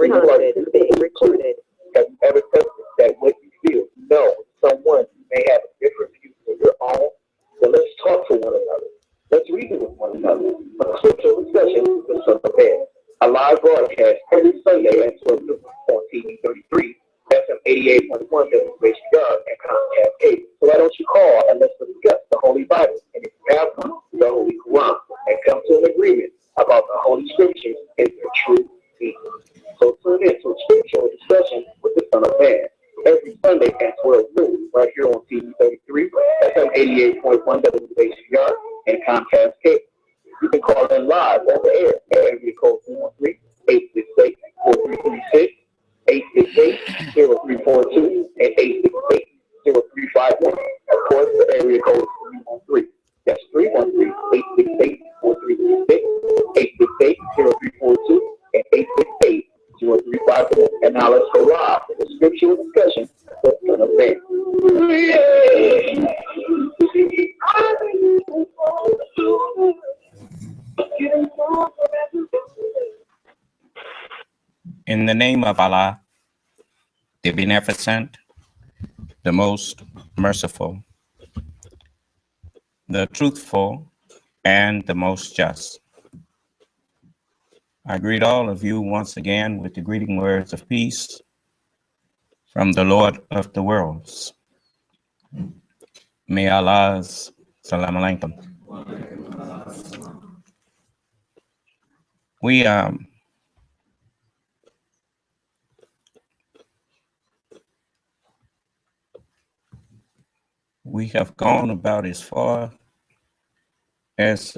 recorded. Have you ever tested that what you feel? No, someone may have a different view from your own. So let's talk to one another. Let's reason with one another. A scriptural discussion with Son of Man. A live broadcast every Sunday at 12 noon on TV 33, FM 88.1 WHBR, and Comcast Cable. So why don't you call and let's discuss the Holy Bible, and if you have one, the Holy Quran, and come to an agreement about the Holy Scriptures and their true meaning. So tune in to a scriptural discussion with the Son of Man every Sunday at 12 noon, right here on TV 33, FM 88.1 WHBR, and Comcast Cable. You can call in live on the air at area code 213-868-4336, 868-0342, and 868-0351. Of course, the area code is 313. That's 313-868-4336, 868-0342, and 868-0351. And now let's go live for the scriptural discussion of the Son of Man. In the name of Allah, the Beneficent, the Most Merciful, the Truthful, and the Most Just. I greet all of you once again with the greeting words of peace from the Lord of the worlds. May Allah's salam alaikum. We have gone about as far as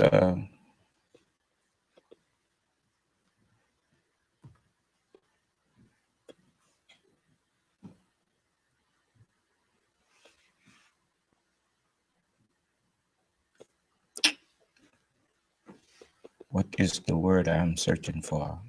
what is the word I'm searching for?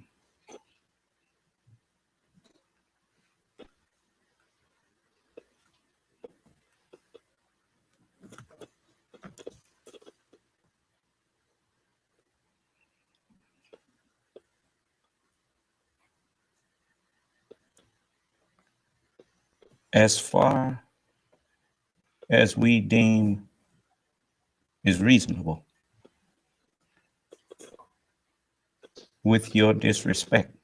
As far as we deem is reasonable with your disrespect.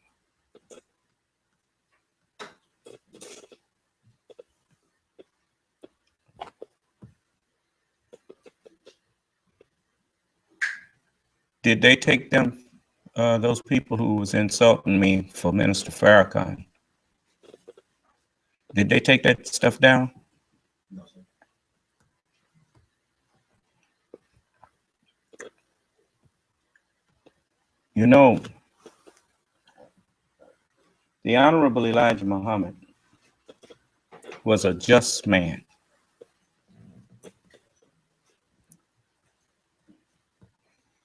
Did they take them, those people who was insulting me for Minister Farrakhan? Did they take that stuff down? No, sir. You know, the Honorable Elijah Muhammad was a just man.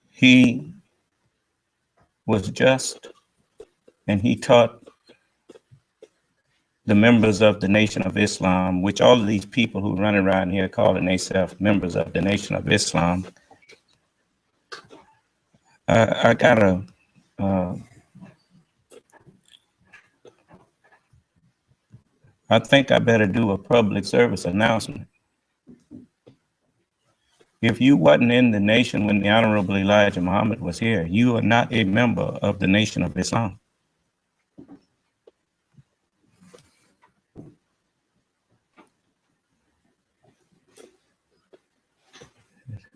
He was just, and he taught the members of the Nation of Islam, which all of these people who run around here calling themselves members of the Nation of Islam, I think I better do a public service announcement. If you wasn't in the nation when the Honorable Elijah Muhammad was here, you are not a member of the Nation of Islam.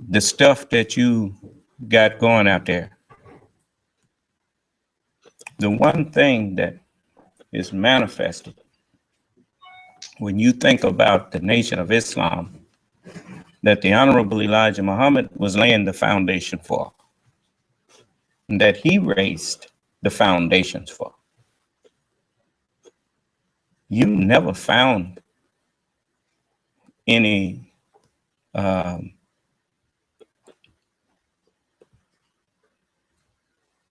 The stuff that you got going out there, the one thing that is manifested when you think about the Nation of Islam that the Honorable Elijah Muhammad was laying the foundation for, and that he raised the foundations for. You never found any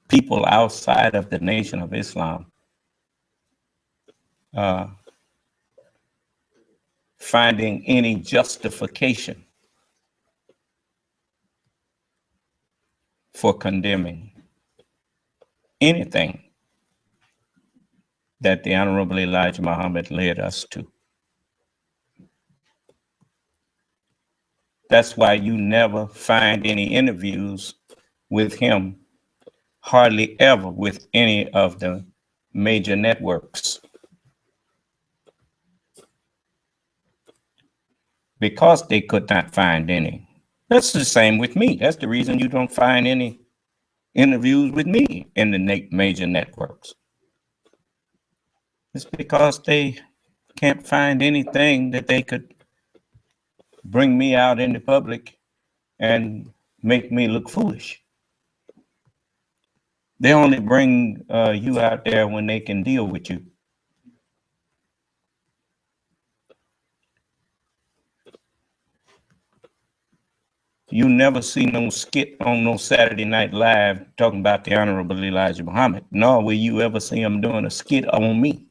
people outside of the Nation of Islam finding any justification for condemning anything that the Honorable Elijah Muhammad led us to. That's why you never find any interviews with him, hardly ever with any of the major networks. Because they could not find any. That's the same with me. That's the reason you don't find any interviews with me in the major networks. It's because they can't find anything that they could bring me out in the public and make me look foolish. They only bring you out there when they can deal with you. You never see no skit on no Saturday Night Live talking about the Honorable Elijah Muhammad, nor will you ever see him doing a skit on me.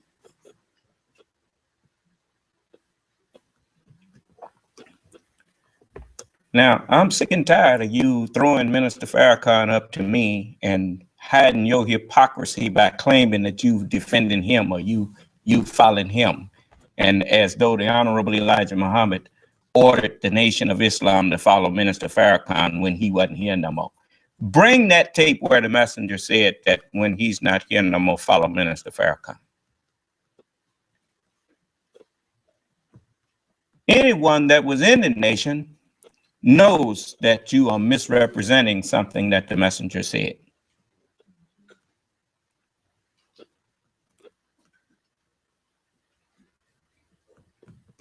Now, I'm sick and tired of you throwing Minister Farrakhan up to me and hiding your hypocrisy by claiming that you defending him or you following him, and as though the Honorable Elijah Muhammad ordered the Nation of Islam to follow Minister Farrakhan when he wasn't here no more. Bring that tape where the messenger said that when he's not here no more, follow Minister Farrakhan. Anyone that was in the nation knows that you are misrepresenting something that the messenger said.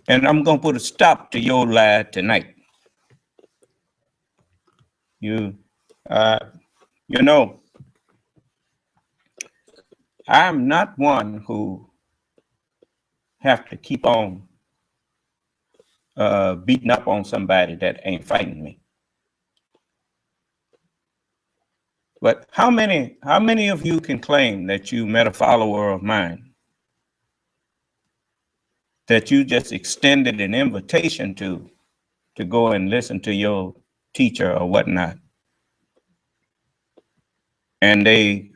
And I'm going to put a stop to your lie tonight. You know, I'm not one who have to keep on beating up on somebody that ain't fighting me. But how many of you can claim that you met a follower of mine that you just extended an invitation to go and listen to your teacher or whatnot, and they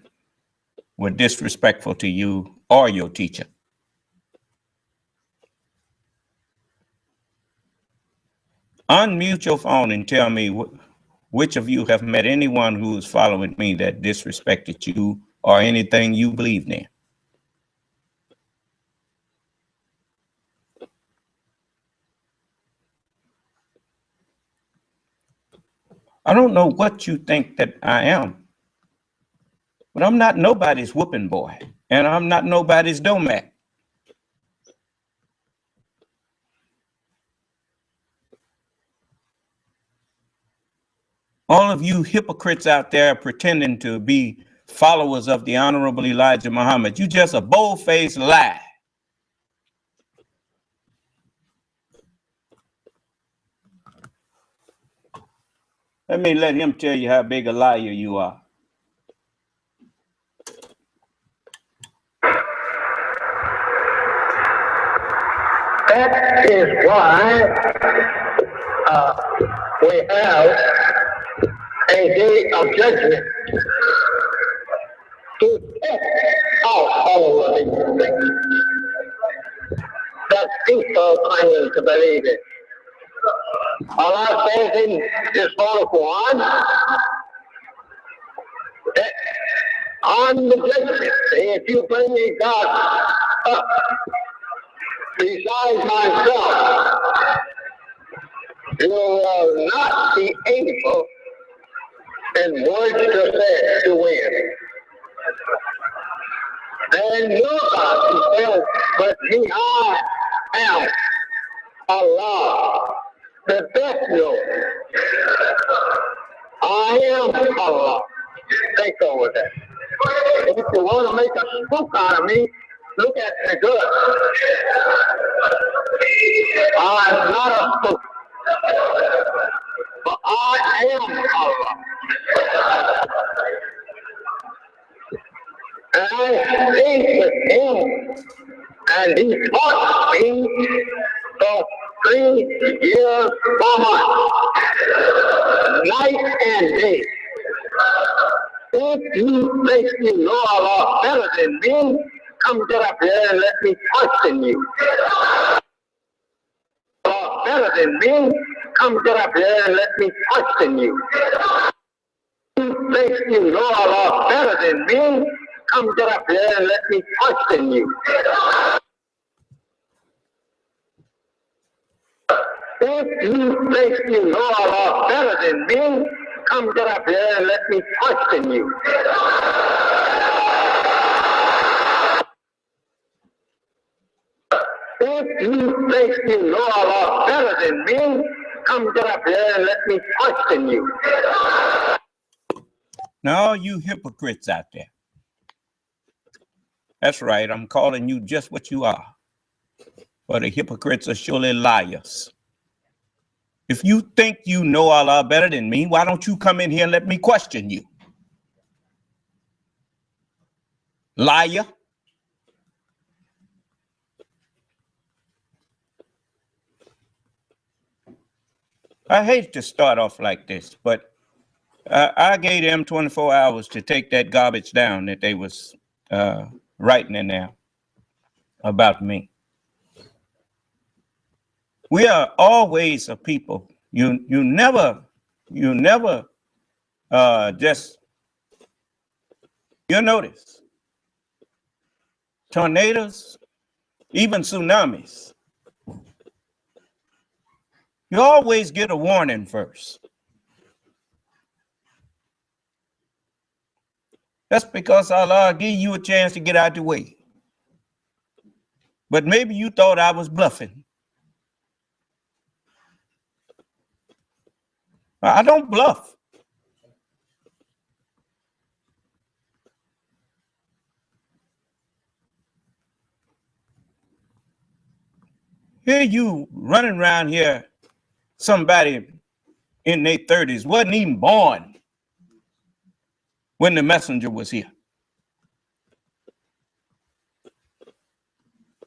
were disrespectful to you or your teacher? Unmute your phone and tell me which of you have met anyone who is following me that disrespected you or anything you believed in. I don't know what you think that I am, but I'm not nobody's whooping boy, and I'm not nobody's doormat. All of you hypocrites out there pretending to be followers of the Honorable Elijah Muhammad, you just a bold-faced lie. Let me let him tell you how big a liar you are. That is why we have a day of judgment to test out all of these things that people claim to believe in. Allah says in this Farakhan that on the judgment day, if you bring a God up besides myself, you will not be able in words to say to win. And no God says, but me, I am Allah, the best knower. I am Allah. Think over that. If you want to make a spook out of me, look at the good. I'm not a spook, but I am Allah. And I stayed with him, and he taught me for 3 years, 4 months, night and day. If you think you know Allah better than me, come get up here and let me question you. Better than me, come get up here and let me question you. You think you know a lot better than me, come get up here and let me question you. If you think you know a lot better than me, come get up here and let me question you. If you think you know a lot better than me, come get up here and let me question you. Now, all you hypocrites out there. That's right, I'm calling you just what you are. For the hypocrites are surely liars. If you think you know Allah better than me, why don't you come in here and let me question you? Liar. I hate to start off like this, but I gave them 24 hours to take that garbage down that they was writing in there about me. We are always a people. You never just, you notice, tornadoes, even tsunamis, you always get a warning first. That's because Allah give you a chance to get out the way. But maybe you thought I was bluffing. I don't bluff. Here you running around here, somebody in their 30s wasn't even born when the messenger was here.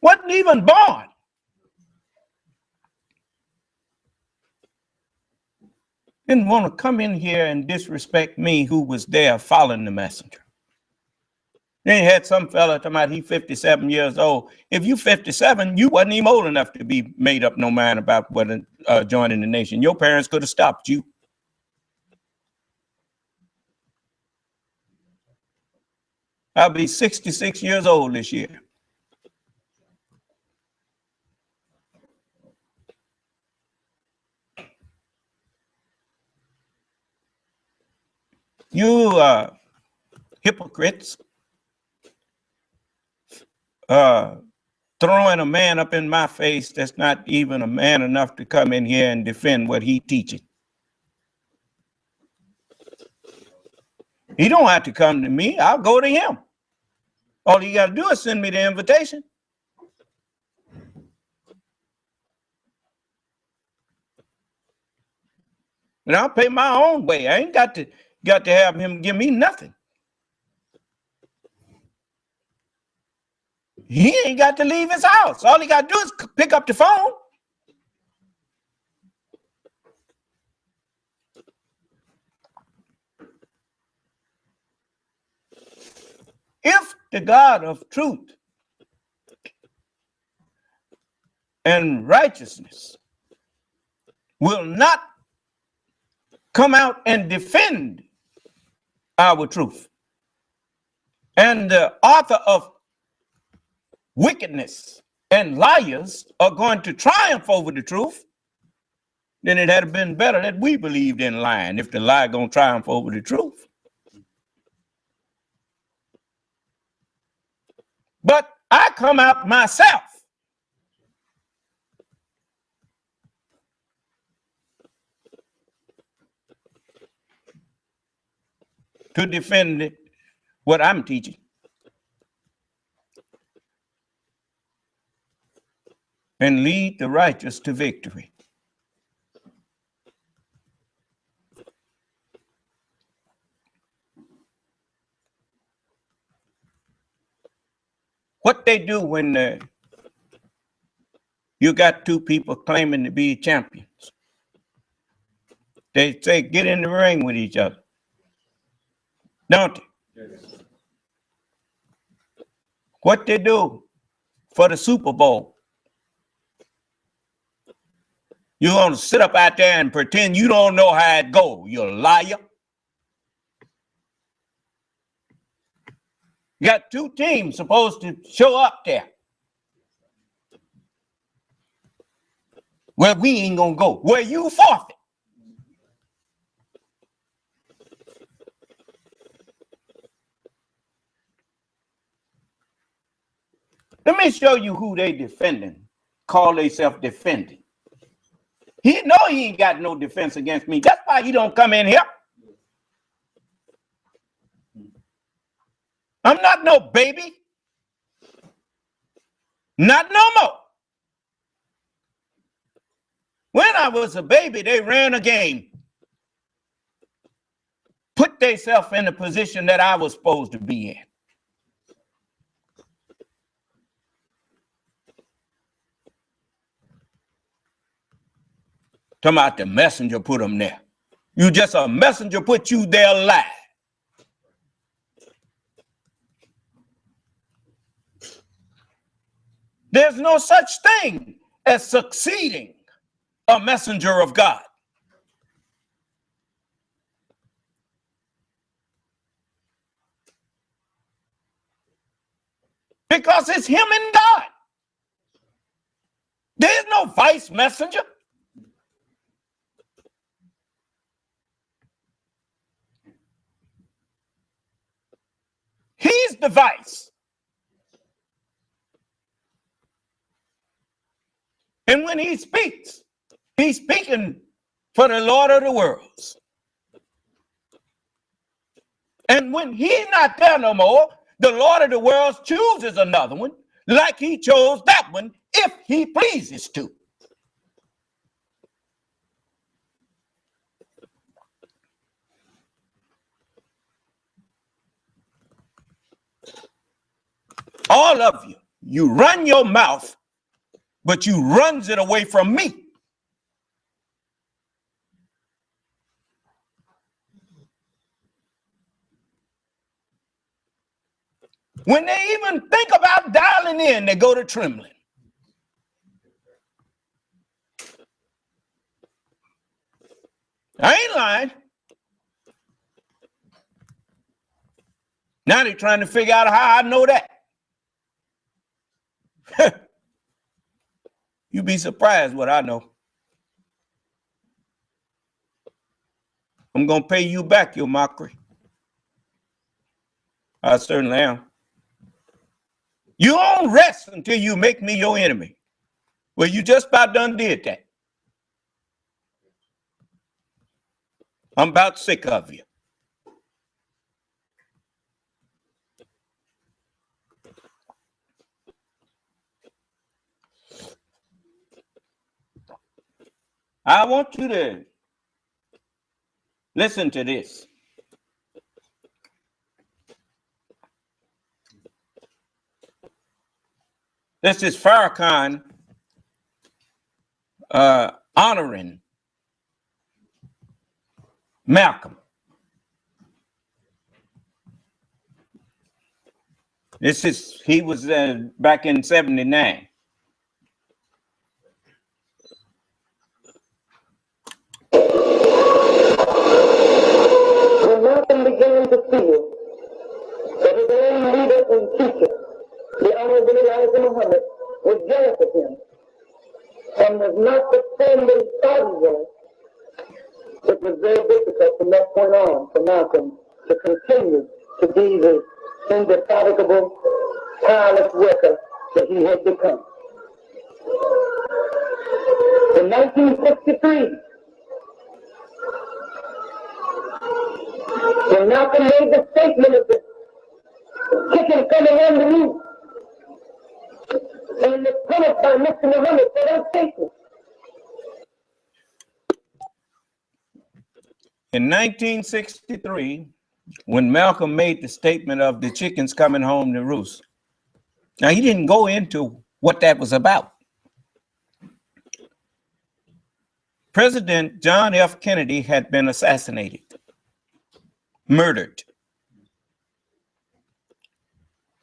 Wasn't even born. Didn't want to come in here and disrespect me who was there following the messenger. Then you had some fella talking about he 57 years old. If you 57, you wasn't even old enough to be made up no mind about whether joining the nation. Your parents could have stopped you. I'll be 66 years old this year. You hypocrites throwing a man up in my face that's not even a man enough to come in here and defend what he teaching. He don't have to come to me. I'll go to him. All you got to do is send me the invitation. And I'll pay my own way. I ain't got to have him give me nothing. He ain't got to leave his house. All he got to do is pick up the phone. If the God of truth and righteousness will not come out and defend our truth, and the author of wickedness and liars are going to triumph over the truth, then it had been better that we believed in lying if the lie gonna triumph over the truth. But I come out myself to defend what I'm teaching and lead the righteous to victory. What they do when you got two people claiming to be champions, they say get in the ring with each other, don't they? Yes. What they do for the Super Bowl? You're going to sit up out there and pretend you don't know how it goes, you liar. You got two teams supposed to show up there. Well, we ain't going to go. Well, you forfeit. Let me show you who they defending. Call themselves defending. He know he ain't got no defense against me. That's why he don't come in here. I'm not no baby. Not no more. When I was a baby, they ran a game. Put themselves in the position that I was supposed to be in. Talking about the messenger put them there. You just a messenger put you there alive. There's no such thing as succeeding a messenger of God. Because it's him and God. There's no vice messenger. He's the vice. And when he speaks, he's speaking for the Lord of the worlds. And when he's not there no more, the Lord of the worlds chooses another one, like he chose that one, if he pleases to. All of you, you run your mouth, but you runs it away from me. When they even think about dialing in, they go to trembling. I ain't lying. Now they're trying to figure out how I know that. You'd be surprised what I know. I'm going to pay you back your mockery. I certainly am. You won't rest until you make me your enemy. Well, you just about done did that. I'm about sick of you. I want you to listen to this. This is Farrakhan honoring Malcolm. He was back in 79. When Malcolm began to feel that his own leader and teacher, the Honorable Elijah Muhammad, was jealous of him and was not the friend that he thought he was, it was very difficult from that point on for Malcolm to continue to be the indefatigable, tireless worker that he had become. In 1963, when Malcolm made the statement of the chicken coming on the roof, and was punished by Mr. Muhammad for that statement. In 1963, when Malcolm made the statement of the chickens coming home to roost, now he didn't go into what that was about. President John F. Kennedy had been assassinated, murdered.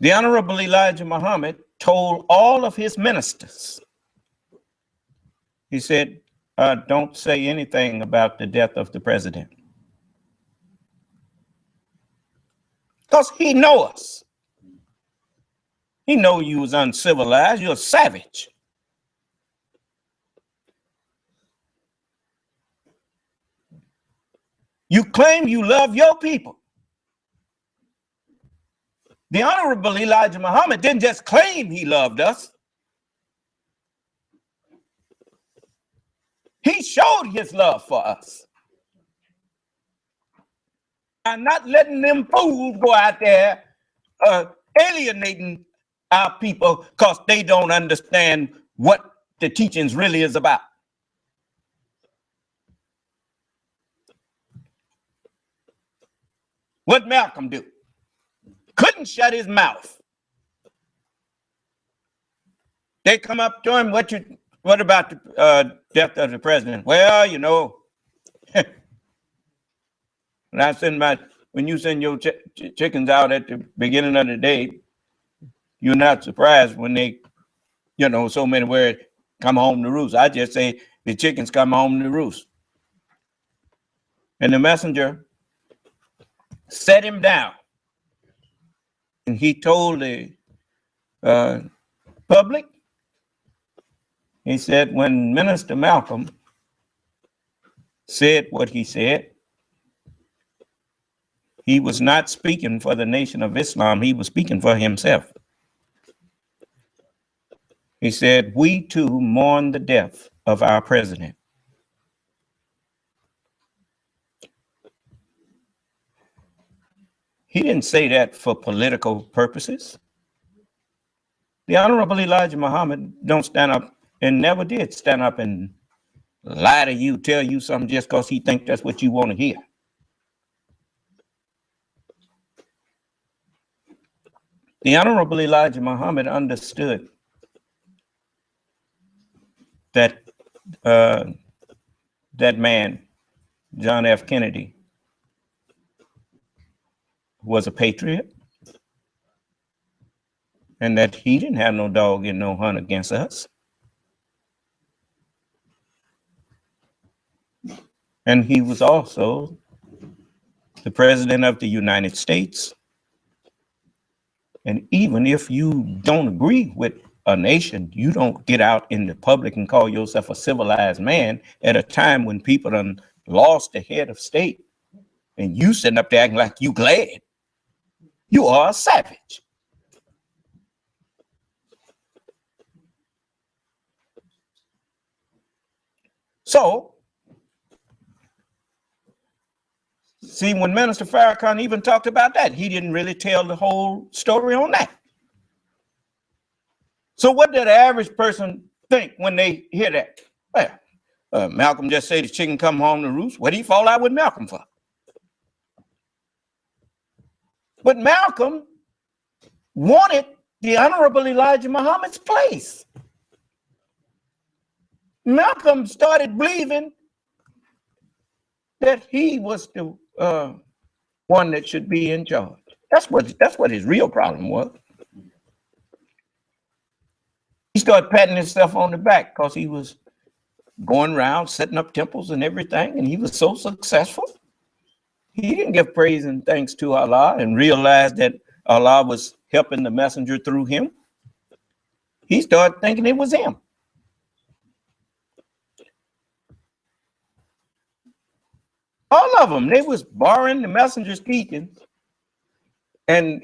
The Honorable Elijah Muhammad told all of his ministers, he said, don't say anything about the death of the president. Because he know us. He know you was uncivilized, you're a savage. You claim you love your people. The Honorable Elijah Muhammad didn't just claim he loved us. He showed his love for us. I'm not letting them fools go out there alienating our people because they don't understand what the teachings really is about. What Malcolm do? Couldn't shut his mouth. They come up to him, what about the death of the president? Well, you know, when you send your chickens out at the beginning of the day, you're not surprised when they, you know, so many words come home to roost. I just say the chickens come home to roost. And the messenger set him down. And he told the public, he said, when Minister Malcolm said what he said, he was not speaking for the Nation of Islam, he was speaking for himself. He said, we too mourn the death of our president. He didn't say that for political purposes. The Honorable Elijah Muhammad don't stand up and never did stand up and lie to you, tell you something just because he thinks that's what you want to hear. The Honorable Elijah Muhammad understood that that man, John F. Kennedy, was a patriot and that he didn't have no dog in no hunt against us. And he was also the President of the United States. And even if you don't agree with a nation, you don't get out in the public and call yourself a civilized man at a time when people done lost the head of state. And you sitting up there acting like you glad. You are a savage. So, see, when Minister Farrakhan even talked about that, he didn't really tell the whole story on that. So what did the average person think when they hear that? Well, Malcolm just said the chicken come home to roost. What did he fall out with Malcolm for? But Malcolm wanted the Honorable Elijah Muhammad's place. Malcolm started believing that he was the one that should be in charge. That's what his real problem was. He started patting himself on the back because he was going around setting up temples and everything, and he was so successful. He didn't give praise and thanks to Allah and realize that Allah was helping the messenger through him. He started thinking it was him. All of them, they was borrowing the messenger's teachings. And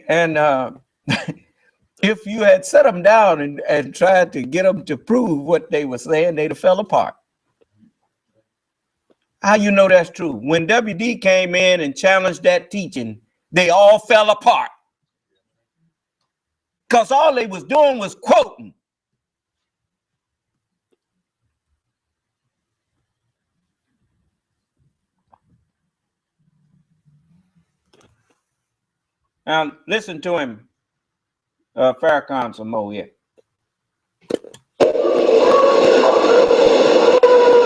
if you had set them down and tried to get them to prove what they were saying, they'd have fell apart. How you know that's true? When WD came in and challenged that teaching, they all fell apart. Because all they was doing was quoting. Now, listen to him, Farakhan some more here.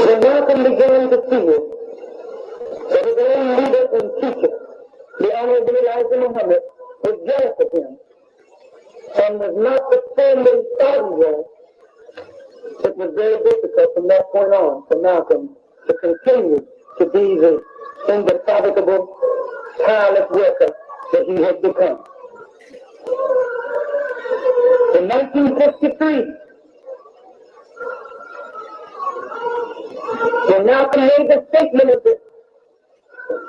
When Malcolm began to feel that his own leader and teacher, the Honorable Elijah Muhammad, was jealous of him, and was not the friend they thought he was, it was very difficult from that point on for Malcolm to continue to be the indefatigable, tireless worker that he had become. In 1963, when Malcolm made the statement of the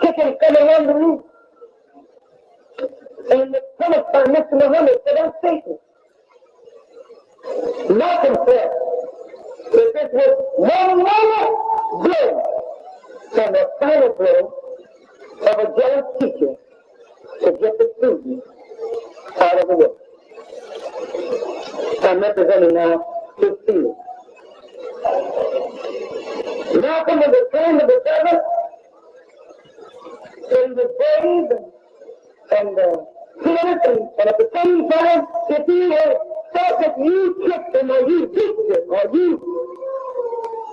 chicken coming on the roof, and was punished by Mr. Muhammad for that statement, Malcolm said that this was one more blow from the final blow of a jealous teacher to get the student out of the way. I'm representing now his feelings. Malcolm was a friend of the devil, and he was brave and fearless, and at the same time, if he had thought that you tricked him or you beat him or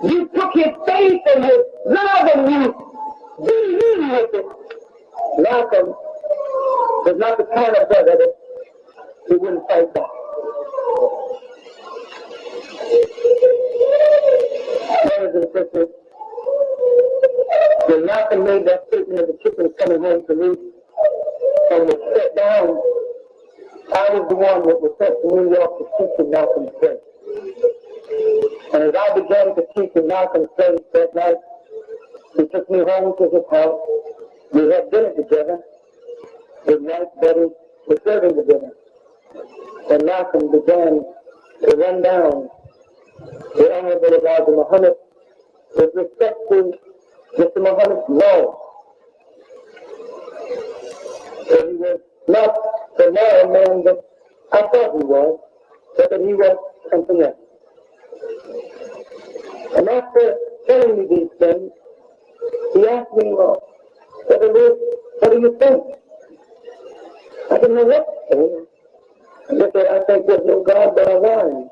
you took his faith and his love and you beat with it, Malcolm was not the kind of brother that he wouldn't fight back. Brothers and sisters, when Malcolm made that statement of the chickens coming home to roost and was set down, I was the one that was sent to New York to teach in Malcolm's place. And as I began to teach in Malcolm's place that night, he took me home to his house. We had dinner together. His wife, Betty, was serving the dinner. And Malcolm began to run down the Honorable Elijah Muhammad with respect to Mr. Muhammad's law. That he was not the moral man that I thought he was, but that he was something else. And after telling me these things, he asked me, well, Brother Lewis, what do you think? I didn't know what to say. I just said, I think there's no God but Allah.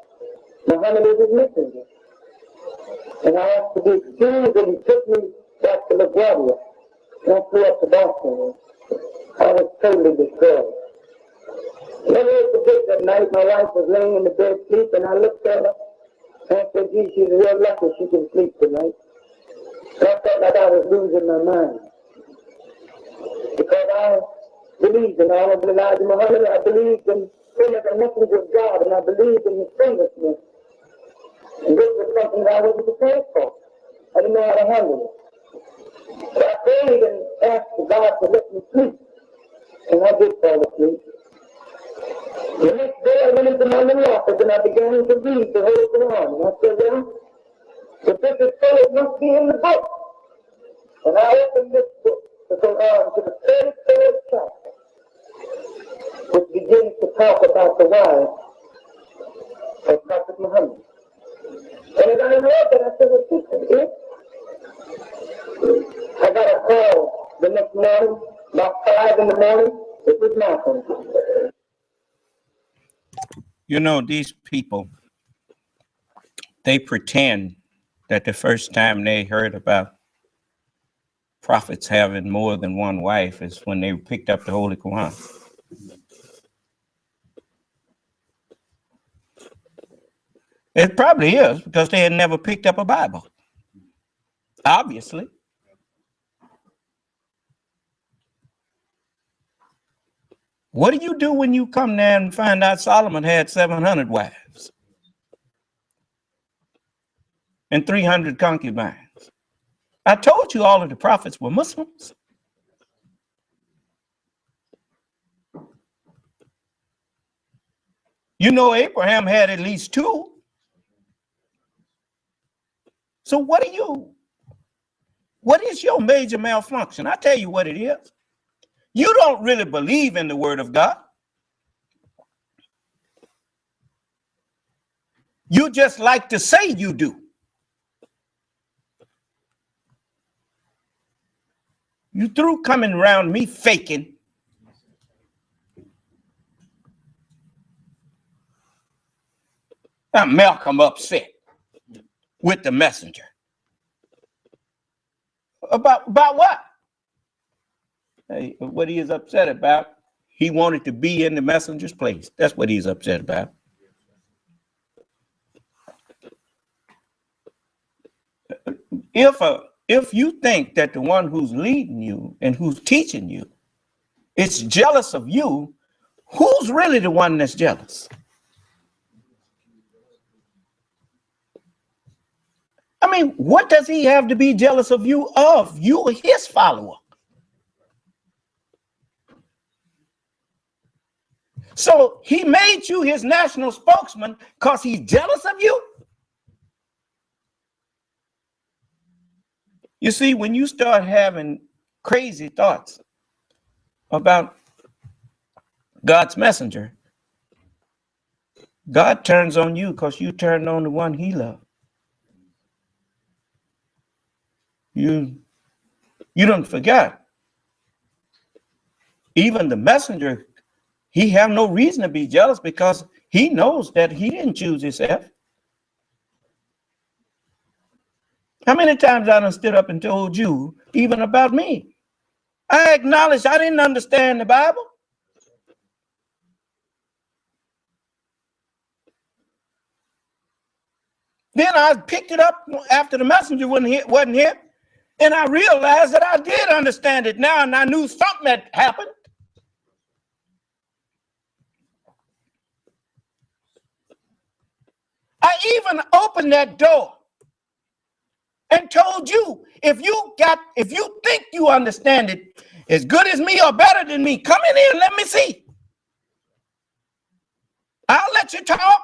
Muhammad is his messenger. And I asked to be excused, and he took me back to LaGuardia. And I flew up to Boston. I was totally destroyed. Never forget that night my wife was laying in the bed sleep, and I looked at her and I said, gee, she's real lucky she can sleep tonight. And I felt like I was losing my mind. Because I believed in Honorable Elijah Muhammad, I believed in him as a messenger of God, and I believed in his sinlessness. And this was something that I wasn't prepared for. I didn't know how to handle it. So I prayed and asked God to let me sleep. And I did fall asleep. The next day I went into my little office and I began to read the Holy Quran. And I said, well, if this is so, it must be in the book. And I opened this book, the Quran, to the 33rd chapter, which begins to talk about the wives of Prophet Muhammad. And as I read that, I said, well, this is it. I got a call the next morning, about 5 in the morning. It was Malcolm. You know, these people, they pretend that the first time they heard about prophets having more than one wife is when they picked up the Holy Quran. It probably is because they had never picked up a Bible. Obviously. What do you do when you come there and find out Solomon had 700 wives and 300 concubines? I told you all of the prophets were Muslims. You know Abraham had at least 2. So what is your major malfunction? I tell you what it is. You don't really believe in the word of God. You just like to say you do. You through coming around me faking. Now Malcolm upset with the messenger. About what? Hey, what he is upset about, He wanted to be in the messenger's place. That's what he's upset about. If you think that the one who's leading you and who's teaching you is jealous of you, who's really the one that's jealous? I mean, what does he have to be jealous of you of? You are his follower. So he made you his national spokesman because he's jealous of you? You see, when you start having crazy thoughts about God's messenger, God turns on you because you turned on the one he loved. You don't forget. Even the messenger, he have no reason to be jealous because he knows that he didn't choose himself. How many times I done stood up and told you, even about me? I acknowledged I didn't understand the Bible. Then I picked it up after the messenger wasn't here, and I realized that I did understand it now, and I knew something had happened. I even opened that door and told you, if you think you understand it as good as me or better than me, come in here and let me see. I'll let you talk.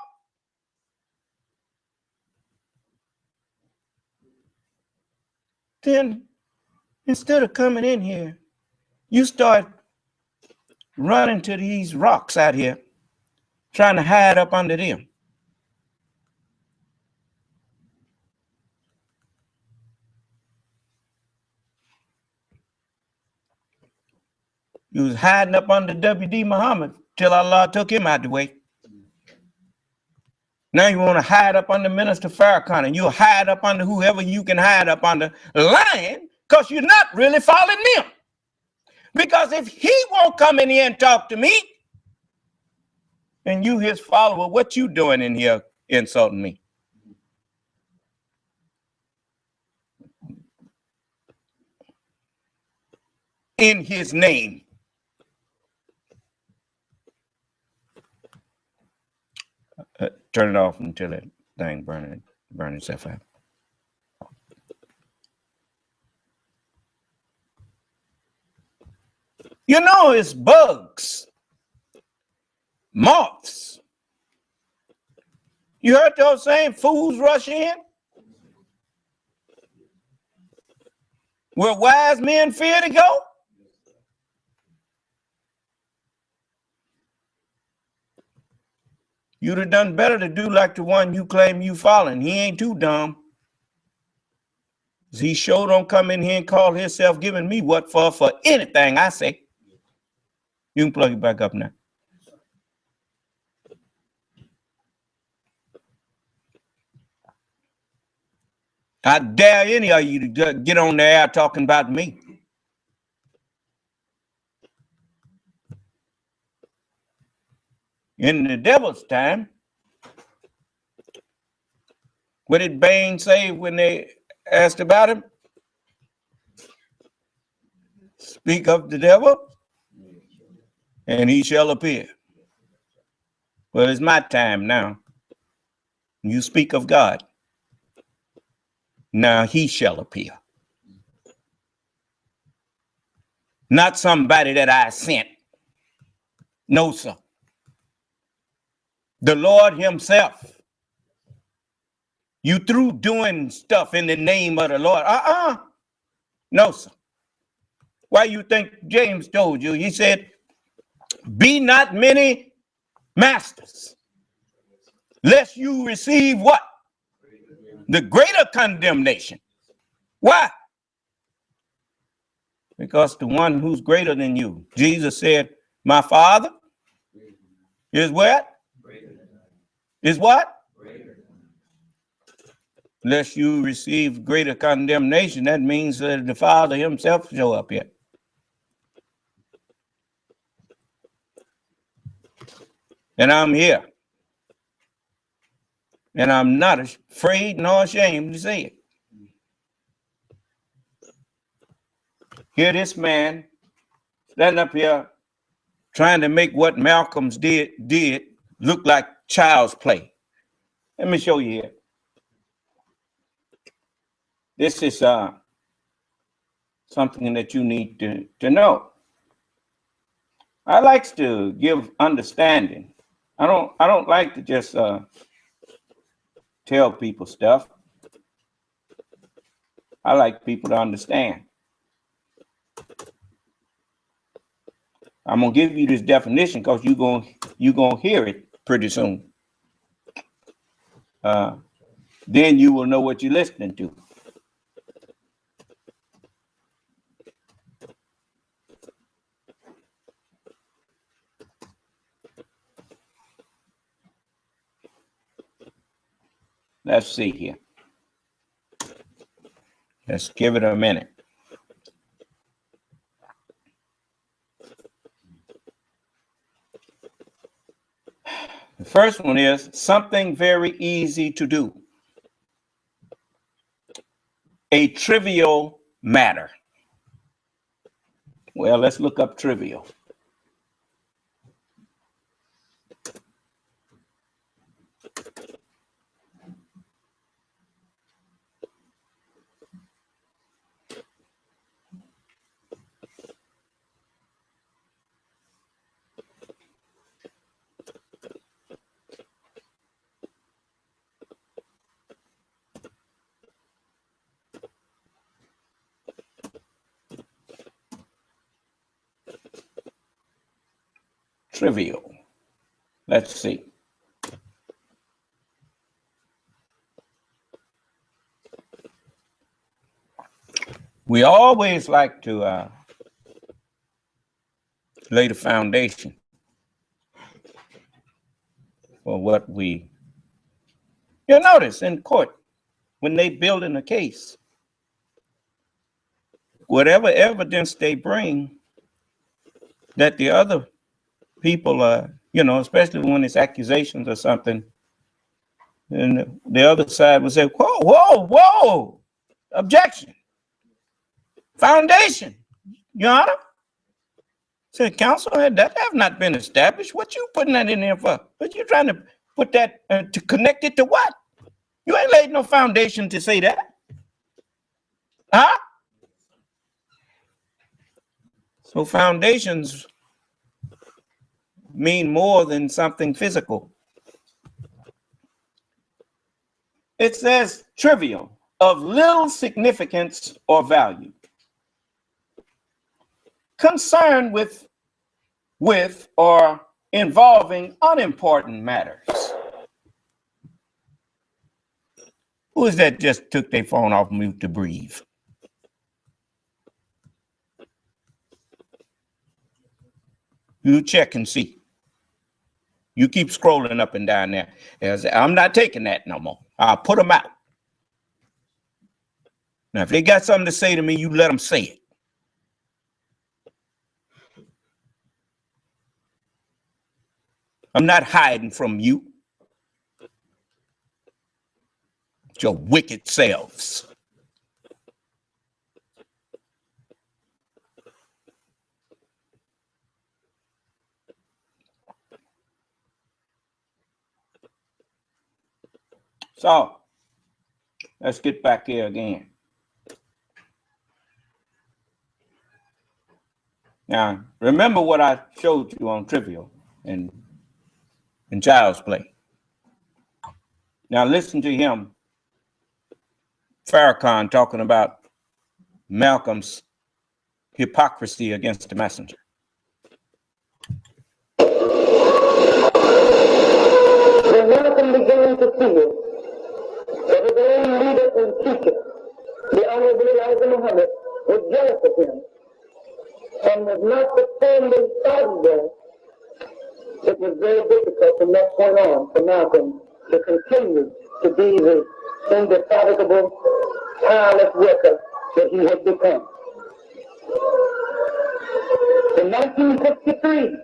Then instead of coming in here, you start running to these rocks out here, trying to hide up under them. You was hiding up under W.D. Muhammad till Allah took him out the way. Now you want to hide up under Minister Farrakhan, and you hide up under whoever you can hide up under, lying because you're not really following them. Because if he won't come in here and talk to me, and you his follower, what you doing in here insulting me? In his name. Turn it off until that thing burn itself out. You know, it's bugs, moths. You heard those same fools rush in? Where wise men fear to go? You'd have done better to do like the one you claim you following. He ain't too dumb. He sure don't come in here and call himself giving me what for anything I say. You can plug it back up now. I dare any of you to get on the air talking about me. In the devil's time, what did Bain say when they asked about him? Speak of the devil, and he shall appear. Well, it's my time now. You speak of God. Now he shall appear. Not somebody that I sent. No, sir. The Lord himself. You through doing stuff in the name of the Lord. No, sir. Why you think James told you? He said, be not many masters, lest you receive what? The greater condemnation. Why? Because the one who's greater than you, Jesus said, my Father is what? Is what? Lest you receive greater condemnation. That means that the Father himself show up here. And I'm here. And I'm not afraid nor ashamed to say it. Hear this man standing up here trying to make what Malcolm's did look like child's play. Let me show you here. This is something that you need to know. I like to give understanding. I don't like to just tell people stuff. I like people to understand. I'm gonna give you this definition because you're gonna hear it pretty soon. Then you will know what you're listening to. Let's see here. Let's give it a minute. The first one is something very easy to do. A trivial matter. Well, let's look up trivial. Trivial. Let's see. We always like to lay the foundation for what you'll notice in court when they building a case, whatever evidence they bring that the other people especially when it's accusations or something, and the other side would say, whoa, objection, foundation, Your Honor. Said, counsel, that have not been established. What you putting that in there for? What you trying to put that to connect it to what? You ain't laid no foundation to say that. Huh? So foundations mean more than something physical. It says trivial, of little significance or value. Concerned with or involving unimportant matters. Who is that just took their phone off mute to breathe? You check and see. You keep scrolling up and down there. I'm not taking that no more. I'll put them out. Now, if they got something to say to me, you let them say it. I'm not hiding from you. Your wicked selves. So, let's get back here again. Now, remember what I showed you on trivial and child's play. Now, listen to him, Farrakhan, talking about Malcolm's hypocrisy against the messenger. When Malcolm began to feel that his own leader and teacher, the Honorable Elijah Muhammad, was jealous of him and was not performing well, it was very difficult from that point on for Malcolm to continue to be the indefatigable, tireless worker that he had become. In 1963,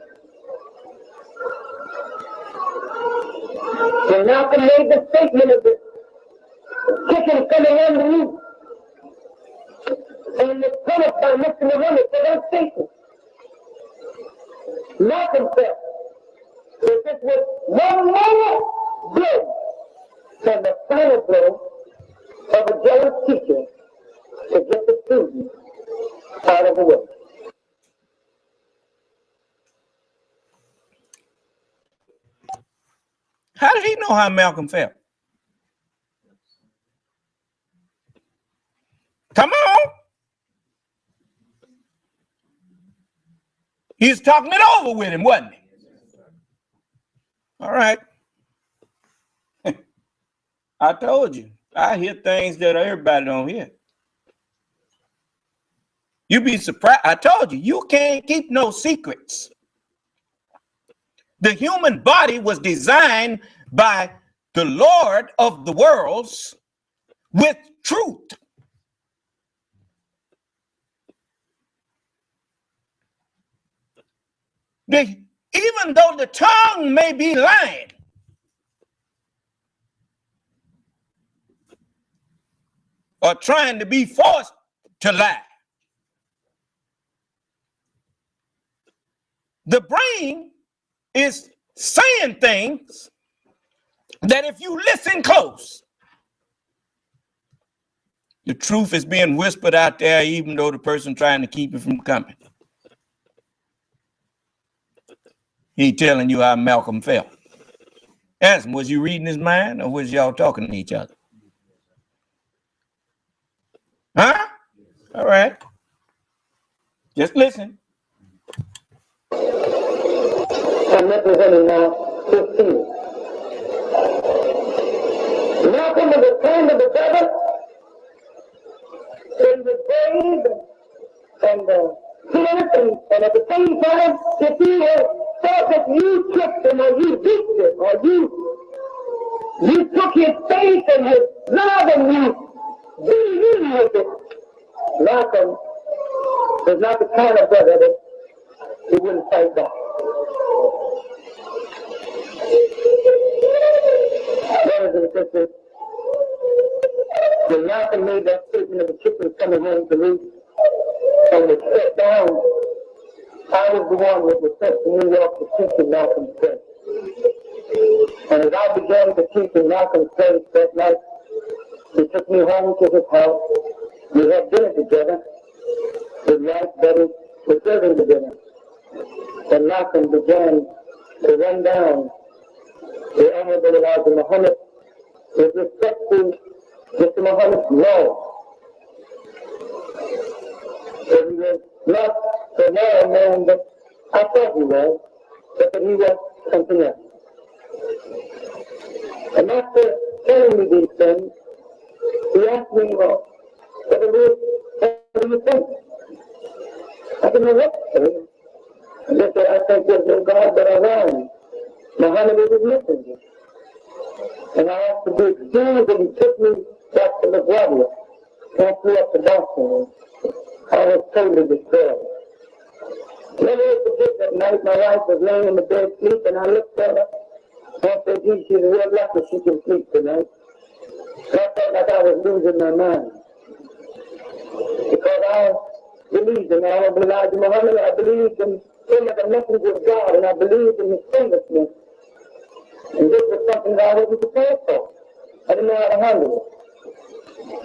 When Malcolm made the statement of the chicken coming on the roof, and was punished by Mr. Muhammad for that statement, Malcolm felt that this was one more blow than the final blow of a jealous teacher to get the student out of the way. How did he know how Malcolm felt? Come on. He was talking it over with him, wasn't he? All right. I told you. I hear things that everybody don't hear. You be surprised. I told you, you can't keep no secrets. The human body was designed by the Lord of the worlds with truth. Even though the tongue may be lying, or trying to be forced to lie, the brain is saying things that if you listen close, the truth is being whispered out there, even though the person trying to keep it from coming. He telling you how Malcolm felt. Ask him, was you reading his mind, or was y'all talking to each other? Huh? All right. Just listen. I'm representing now 15. Malcolm was a friend of the devil. He was brave and fierce, and at the same time, if you thought that you tricked him, or you beat him, or you took his faith and his love and you beat him with it, Malcolm was not the kind of brother that he wouldn't fight back. Brothers and sisters, when Malcolm made that statement of the chickens coming home to roost and was set down, I was the one that was sent to New York to teach in Malcolm's place. And as I began to teach in Malcolm's place that night, he took me home to his house. We had dinner together. His wife, Betty, was serving the dinner. And Malcolm began to run down the Honorable Elijah Muhammad with respect to Mr. Muhammad's law. That he was not the moral man that I thought he was, but that he was something else. And after telling me these things, he asked me, well, what do you think? I didn't know what to say. I just said, I think there's no God but around. Muhammad is his messenger. And I asked to be excused, and he took me back to LaGuardia, and threw up the Boston. I was totally destroyed. Never forget that night my wife was laying in the bed sleep, and I looked at her and I said, gee, she's real lucky she can sleep tonight. And I felt like I was losing my mind. Because I believed in the Honorable Elijah Muhammad, I believed in him as a messenger of God, and I believed in his sinlessness. And this was something that I wasn't prepared for. I didn't know how to handle it.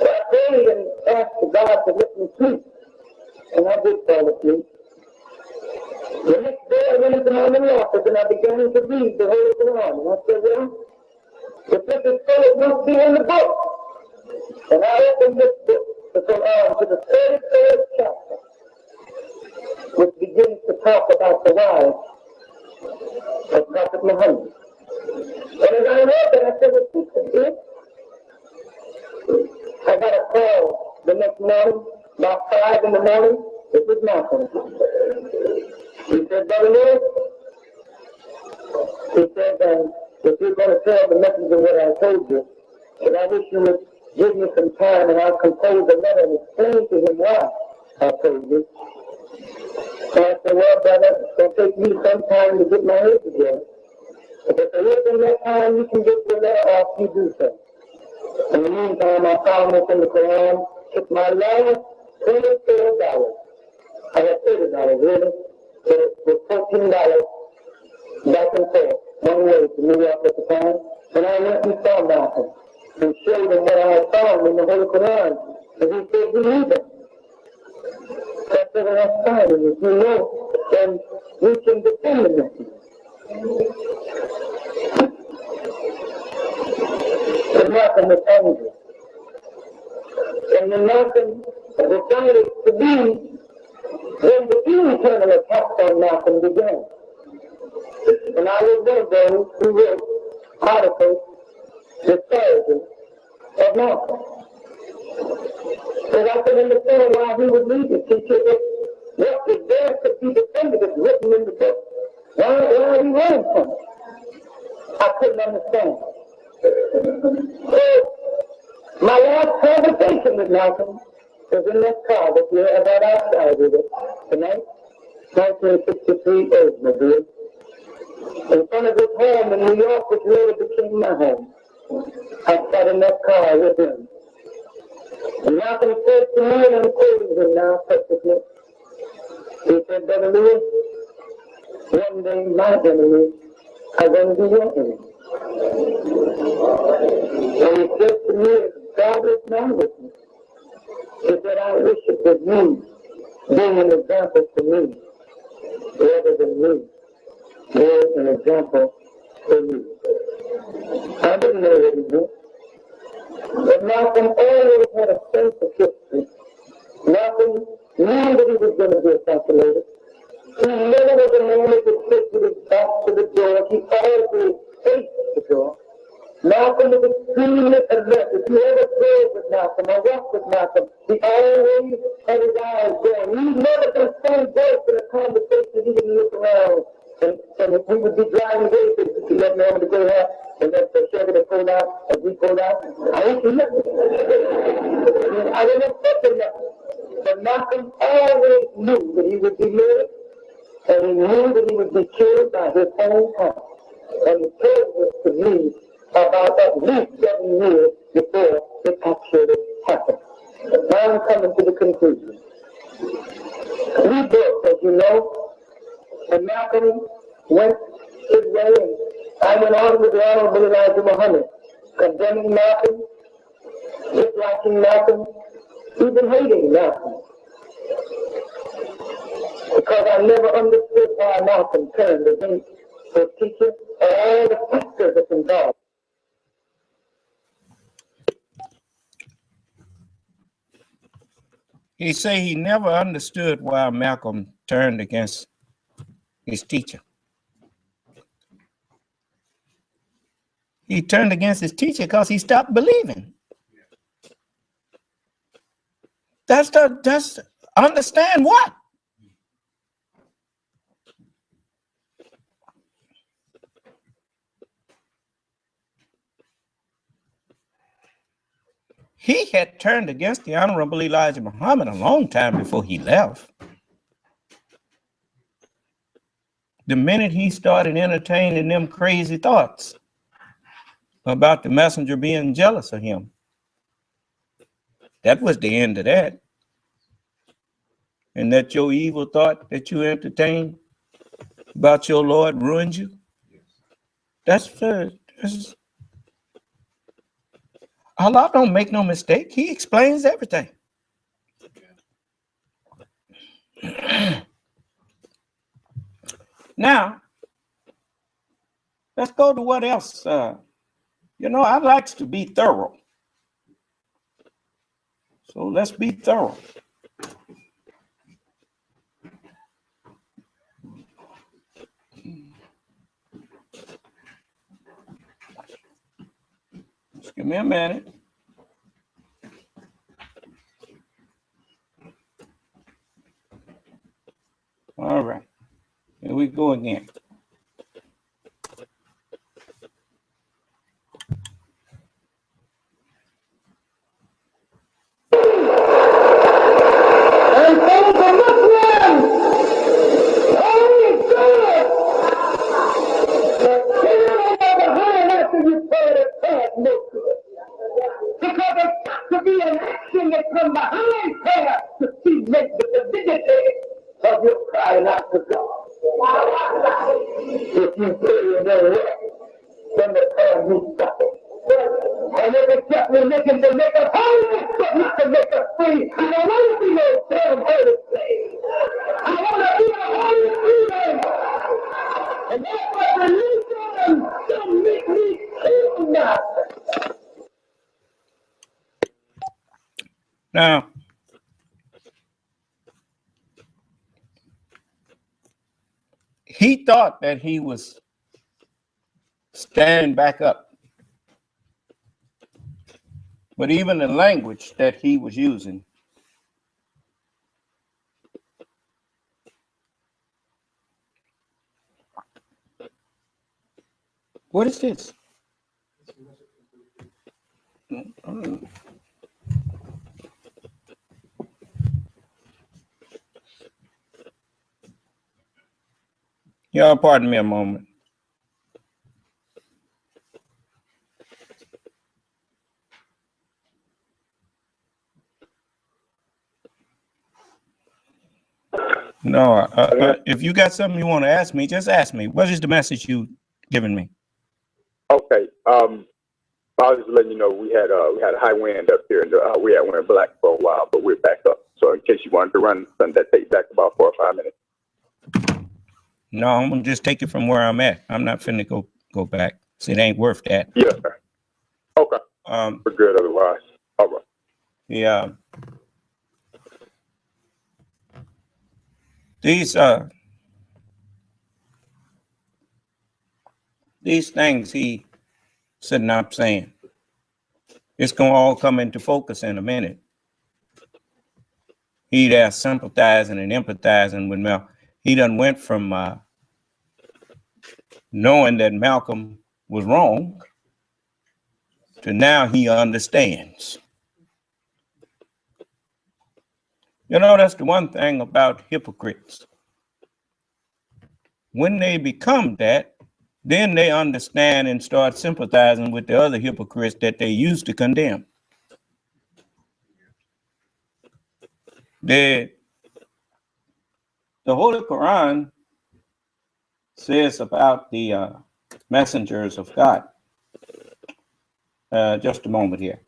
So I prayed and asked God to let me sleep. And I did fall asleep. The next day I went into my little office and I began to read the Holy Quran. And I said, well, if this is so, it must be in the book. And I opened this book, the Quran, to the 33rd chapter, which begins to talk about the wives of Prophet Muhammad. And as I read that, I said, well, this is it. I got a call the next morning, about 5 in the morning. It was Malcolm. He said, Brother Lewis, he said, if you're going to tell the messenger what I told you, and I wish you would give me some time and I'll compose a letter and explain to him why I told you. So I said, well, brother, it's going to take me some time to get my head together. If it's a within that time you can get your letter off, you do so. In the meantime, I found this in the Quran, took my last $24. I had $30 really, but it was $14 back and forth, one way to New York at the time. And I went and saw Malcolm and showed him what I had found in the Holy Quran. And he said, believe it. That's what I found. And if you know, then we can defend the message. But Malcolm was angry. And when Malcolm decided to leave, then the internal attack on Malcolm began. And I was one of those who wrote articles disparaging of Malcolm. Because I could understand why he would leave the teacher if what is there to be defended is written in the book. Why are you running from it? I couldn't understand. So, my last conversation with Malcolm was in that car that you have right outside with us tonight, 1963 Oldsmobile, in front of his home in New York, which later became my home. I sat in that car with him. And Malcolm said to me, and I'm quoting him now perfectly, he said, Brother Lewis, one day my enemies are going to be your enemies. And he said to me, God is now with me. He said, I wish it was you being an example to me, rather than me being an example to you. I didn't know what he did. But Malcolm always had a sense of history. Malcolm knew that he was going to be assassinated. He never was a man that could sit with his back to the door. He always faced the door. Malcolm was extremely alert. If you ever drove with Malcolm or walked with Malcolm, he always had his eyes going. He never could stand voice in a conversation. He would look around. And if we would be driving away, he let me over to go out, and then the Chevy that pulled out, as we pulled out, I ain't seen nothing. I didn't expect nothing. But Malcolm always knew that he would be murdered, and he knew that he would be killed by his own hand. And he told this to me about at least 7 years before it actually happened. Now I'm coming to the conclusion. We both, as you know, and Malcolm went his way, and I went on with the Honorable Elijah Muhammad, condemning Malcolm, disliking Malcolm, even hating Malcolm. Because I never understood why Malcolm turned against his teacher and all the factors that's involved. He say he never understood why Malcolm turned against his teacher. He turned against his teacher because he stopped believing. That's understand what? He had turned against the Honorable Elijah Muhammad a long time before he left. The minute he started entertaining them crazy thoughts about the messenger being jealous of him, that was the end of that. And that your evil thought that you entertained about your Lord ruined you. That's Allah don't make no mistake. He explains everything. Now, let's go to what else. You know, I like to be thorough. So let's be thorough. Just give me a minute. All right. Here we go again. The be an action that come behind prayer to see make the dignity of your crying out to God. If you pray in their way, then the prayer means nothing. And if it's just religion to make us holy, but not to make us free, I don't want to be no damn holy slave. I want to be a holy freedom. And that's what religion don't make me feel now. Now, he thought that he was standing back up, but even the language that he was using, what is this? Y'all pardon me a moment. No, if you got something you want to ask me, just ask me. What is the message you giving me? Okay. I was just letting you know we had a high wind up here, and we had went black for a while, but we're back up. So in case you wanted to run something that takes back about 4 or 5 minutes. No, I'm gonna just take it from where I'm at. I'm not finna go back. So it ain't worth that. Yes, sir. Okay. We're good otherwise. All right. Yeah. These things he sitting up saying, it's gonna all come into focus in a minute. He there sympathizing and empathizing with Malcolm. He done went from knowing that Malcolm was wrong to now he understands. You know, that's the one thing about hypocrites. When they become that, then they understand and start sympathizing with the other hypocrites that they used to condemn. The Holy Quran says about the messengers of God. Just a moment here.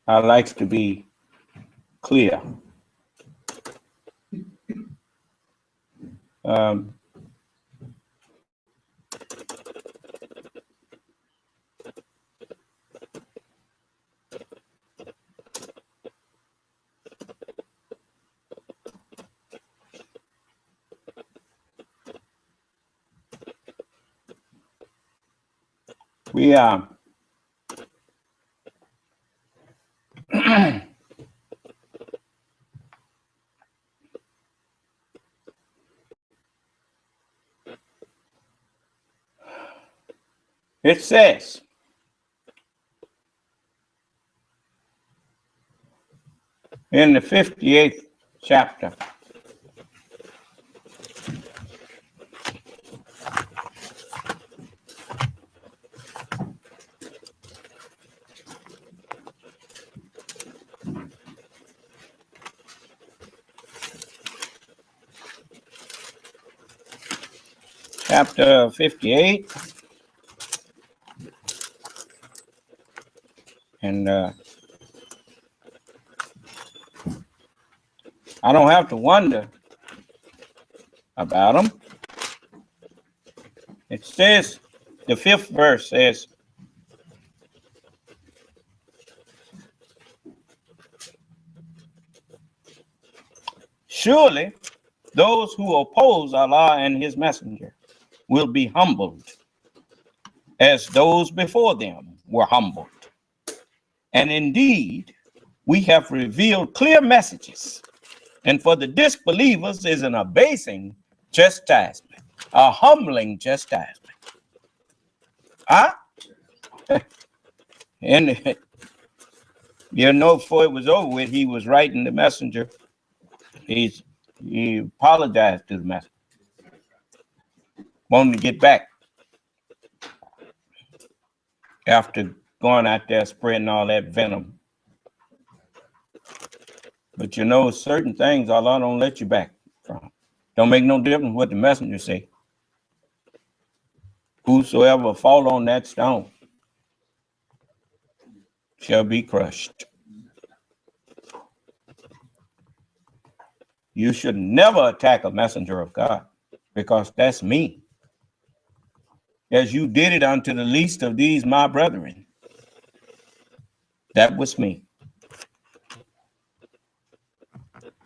I like to be clear. We it says in the 58th chapter, chapter 58, and I don't have to wonder about them. It says, the 5th verse says, surely those who oppose Allah and his messenger will be humbled as those before them were humbled. And indeed, we have revealed clear messages, and for the disbelievers is an abasing chastisement, a humbling chastisement. And you know, before it was over with, he was writing the messenger. He apologized to the messenger, wanting to get back after going out there spreading all that venom. But you know, certain things Allah don't let you back from. Don't make no difference what the messenger say. Whosoever fall on that stone shall be crushed. You should never attack a messenger of God, because that's me. As you did it unto the least of these, my brethren. That was me.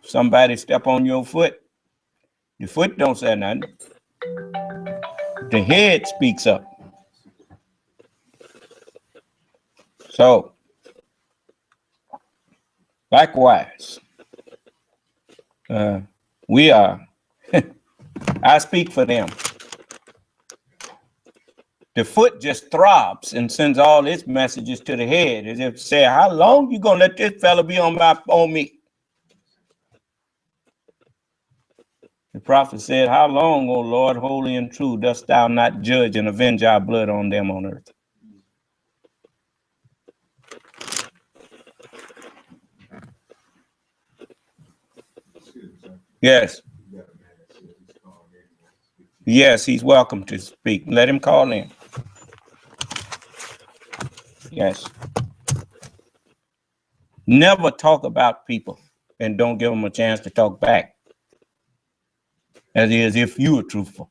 Somebody step on your foot. The foot don't say nothing. The head speaks up. So, likewise, we are, I speak for them. The foot just throbs and sends all its messages to the head, as if to say, how long you gonna let this fella be on me? The prophet said, how long, O Lord, holy and true, dost thou not judge and avenge our blood on them on earth? Yes. Yes, he's welcome to speak. Let him call in. Yes. Never talk about people and don't give them a chance to talk back. As is if you were truthful.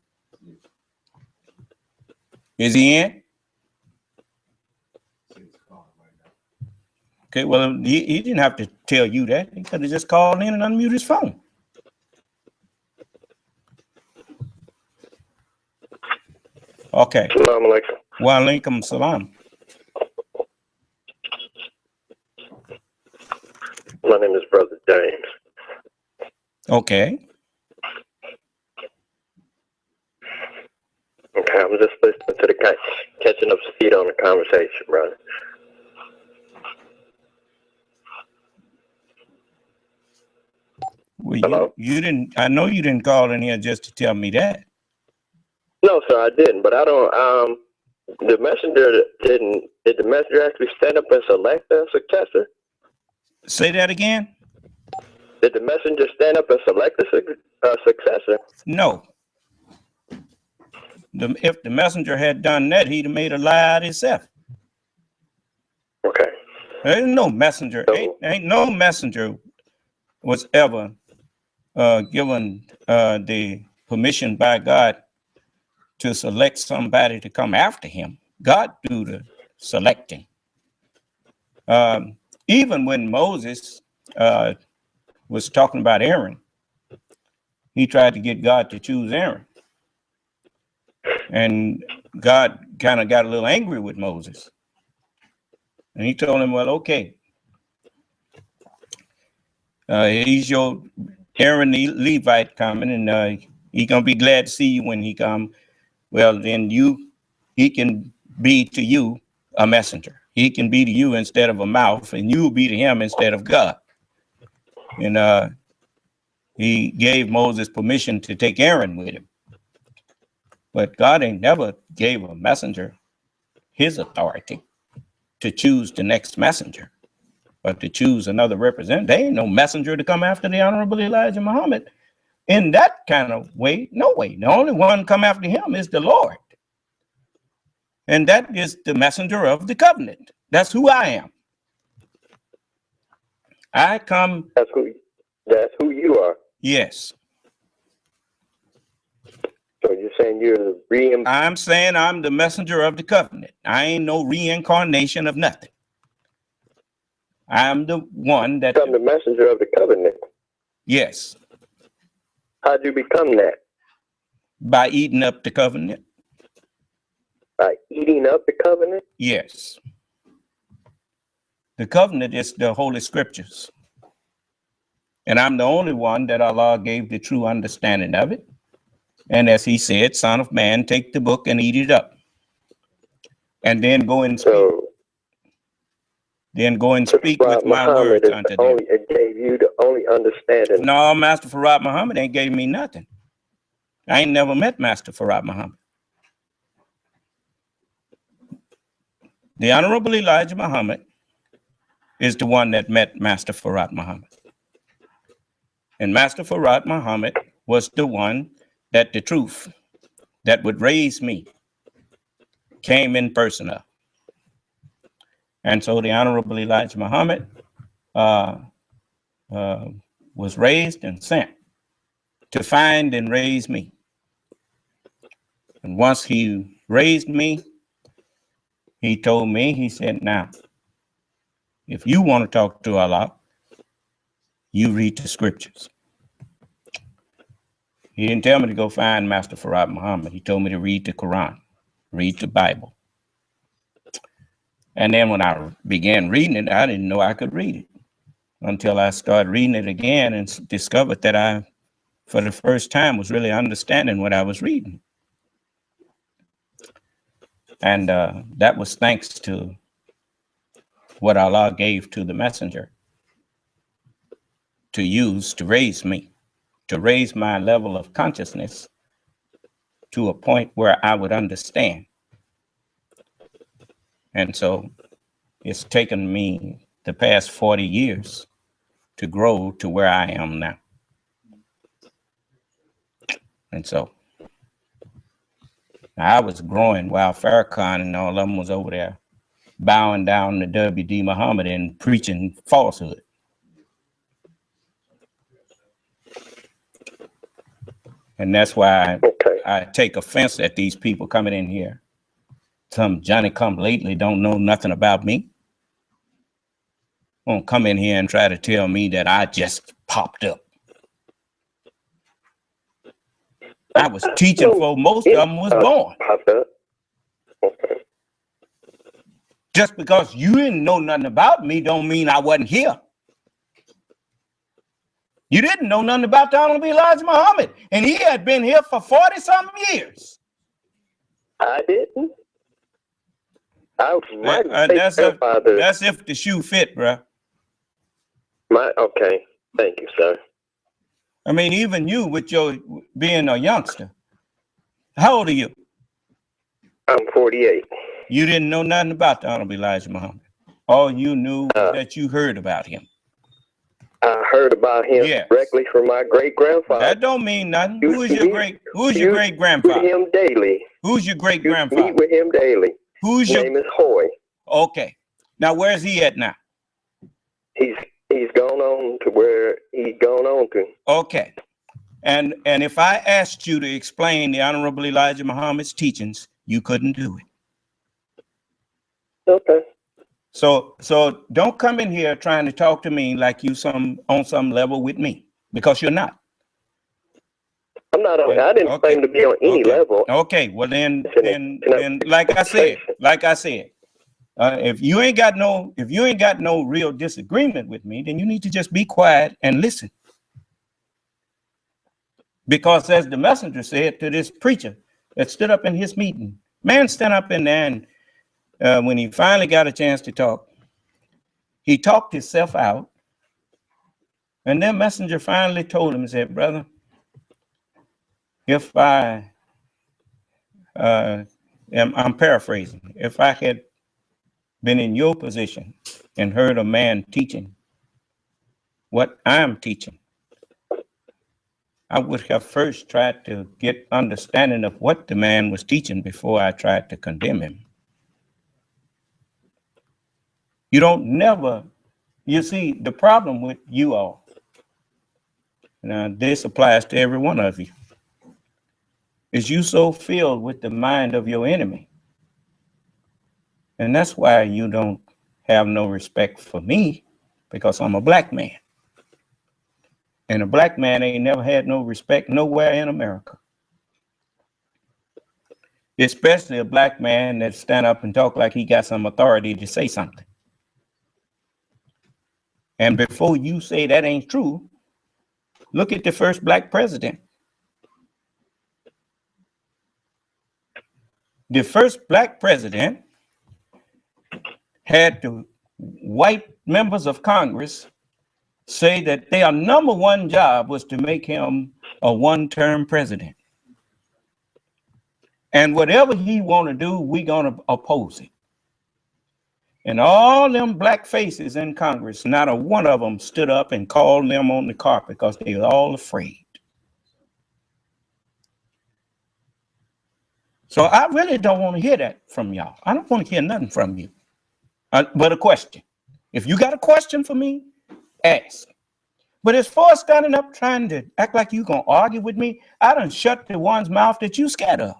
Is he in? Okay, well, he didn't have to tell you that. He could have just called in and unmute his phone. Okay. Assalamu alaikum. Wa alaikum salam. My name is Brother James. Okay. Okay, I'm just listening to the catching up speed on the conversation, brother. Well, Hello? you didn't, I know you didn't call in here just to tell me that. No, sir, I didn't. But I don't. The messenger didn't. Did the messenger actually stand up and select a successor? Say that again? Did the messenger stand up and select a successor? No. If the messenger had done that, he'd have made a lie out himself. Okay. There's no messenger. So, Ain't no messenger was ever given the permission by God to select somebody to come after him. God do the selecting. Even when Moses was talking about Aaron, he tried to get God to choose Aaron. And God kind of got a little angry with Moses. And he told him, well, okay, he's your Aaron the Levite coming, and he gonna be glad to see you when he come. Well, then he can be to you a messenger. He can be to you instead of a mouth, and you will be to him instead of God. And he gave Moses permission to take Aaron with him. But God ain't never gave a messenger his authority to choose the next messenger, but to choose another representative. There ain't no messenger to come after the Honorable Elijah Muhammad in that kind of way. No way. The only one come after him is the Lord. And that is the messenger of the covenant. That's who I am. I come. that's who you are. Yes. So you're saying you're the I'm saying I'm the messenger of the covenant. I ain't no reincarnation of nothing. I'm the one that. become the messenger of the covenant. Yes. How'd you become that? By eating up the covenant. By eating up the covenant? Yes. The covenant is the Holy Scriptures. And I'm the only one that Allah gave the true understanding of it. And as he said, Son of Man, take the book and eat it up. And then go and speak. With my words unto them. It gave you the only understanding. No, Master Farrakhan Muhammad ain't gave me nothing. I ain't never met Master Farrakhan Muhammad. The Honorable Elijah Muhammad is the one that met Master Farrakhan Muhammad. And Master Farrakhan Muhammad was the one that the truth that would raise me came in person of. And so the Honorable Elijah Muhammad was raised and sent to find and raise me. And once he raised me, he told me, he said, now, if you want to talk to Allah, you read the scriptures. He didn't tell me to go find Master Farrakhan Muhammad. He told me to read the Quran, read the Bible. And then when I began reading it, I didn't know I could read it until I started reading it again and discovered that I, for the first time, was really understanding what I was reading. And that was thanks to what Allah gave to the messenger to use to raise me, to raise my level of consciousness to a point where I would understand. And so it's taken me the past 40 years to grow to where I am now. And so I was growing while Farakhan and all of them was over there bowing down to W.D. Muhammad and preaching falsehood. And that's why I take offense at these people coming in here. Some Johnny come lately don't know nothing about me. Won't come in here and try to tell me that I just popped up. I was teaching for most of them was born. Just because you didn't know nothing about me don't mean I wasn't here. You didn't know nothing about the Honorable Elijah Muhammad, and he had been here for 40-something years. I didn't. That's if the shoe fit, bro. Okay. Thank you, sir. I mean, even you with your being a youngster. How old are you? I'm 48. You didn't know nothing about the Honorable Elijah Muhammad. All you knew was that you heard about him. I heard about him directly from my great-grandfather. That don't mean nothing. Who's your great-grandfather? Meet him daily. Who's your great-grandfather? Meet with him daily. His name is Hoy. Okay. Now, where's he at now? He's gone on to where he's gone on to. Okay. And if I asked you to explain the Honorable Elijah Muhammad's teachings, you couldn't do it. Okay. So don't come in here trying to talk to me like you on some level with me, because you're not. I'm not on. I didn't claim to be on any level. Okay. Well, then, like I said, if you ain't got no real disagreement with me, then you need to just be quiet and listen. Because as the messenger said to this preacher that stood up in his meeting, man stand up in there and when he finally got a chance to talk, he talked himself out. And then messenger finally told him, he said, brother, if I'm paraphrasing, if I had been in your position and heard a man teaching what I'm teaching, I would have first tried to get understanding of what the man was teaching before I tried to condemn him. You see, the problem with you all, now this applies to every one of you, is you so filled with the mind of your enemy. And that's why you don't have no respect for me, because I'm a black man. And a black man ain't never had no respect nowhere in America. Especially a black man that stand up and talk like he got some authority to say something. And before you say that ain't true, look at the first black president. The first black president had the white members of Congress say that their number one job was to make him a one-term president. And whatever he want to do, we're going to oppose it. And all them black faces in Congress, not a one of them stood up and called them on the carpet because they were all afraid. So I really don't want to hear that from y'all. I don't want to hear nothing from you. But a question. If you got a question for me, ask. But as far as standing up trying to act like you gonna argue with me, I done shut the one's mouth that you scared of.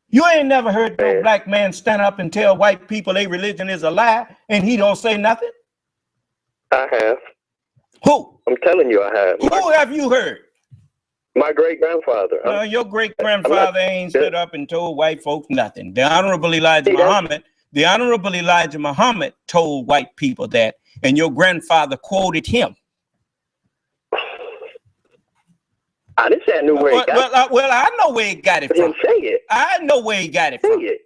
You ain't never heard no black man stand up and tell white people their religion is a lie and he don't say nothing? I have. Who? I'm telling you, I have. Who have you heard? My great-grandfather. Your great-grandfather ain't stood up and told white folks nothing. The Honorable Elijah Muhammad told white people that, and your grandfather quoted him. I didn't say I knew where he got it. Well, I know where he got it from. I didn't say it. I know where he got it from. Say it.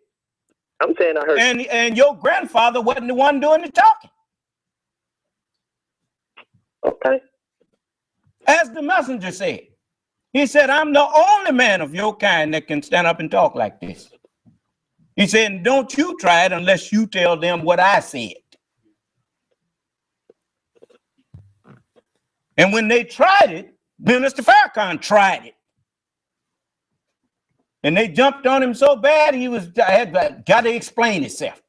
I'm saying I heard. And your grandfather wasn't the one doing the talking. Okay. As the messenger said, he said, I'm the only man of your kind that can stand up and talk like this. He said, don't you try it unless you tell them what I said. And when they tried it, Minister Farrakhan tried it. And they jumped on him so bad, had got to explain himself.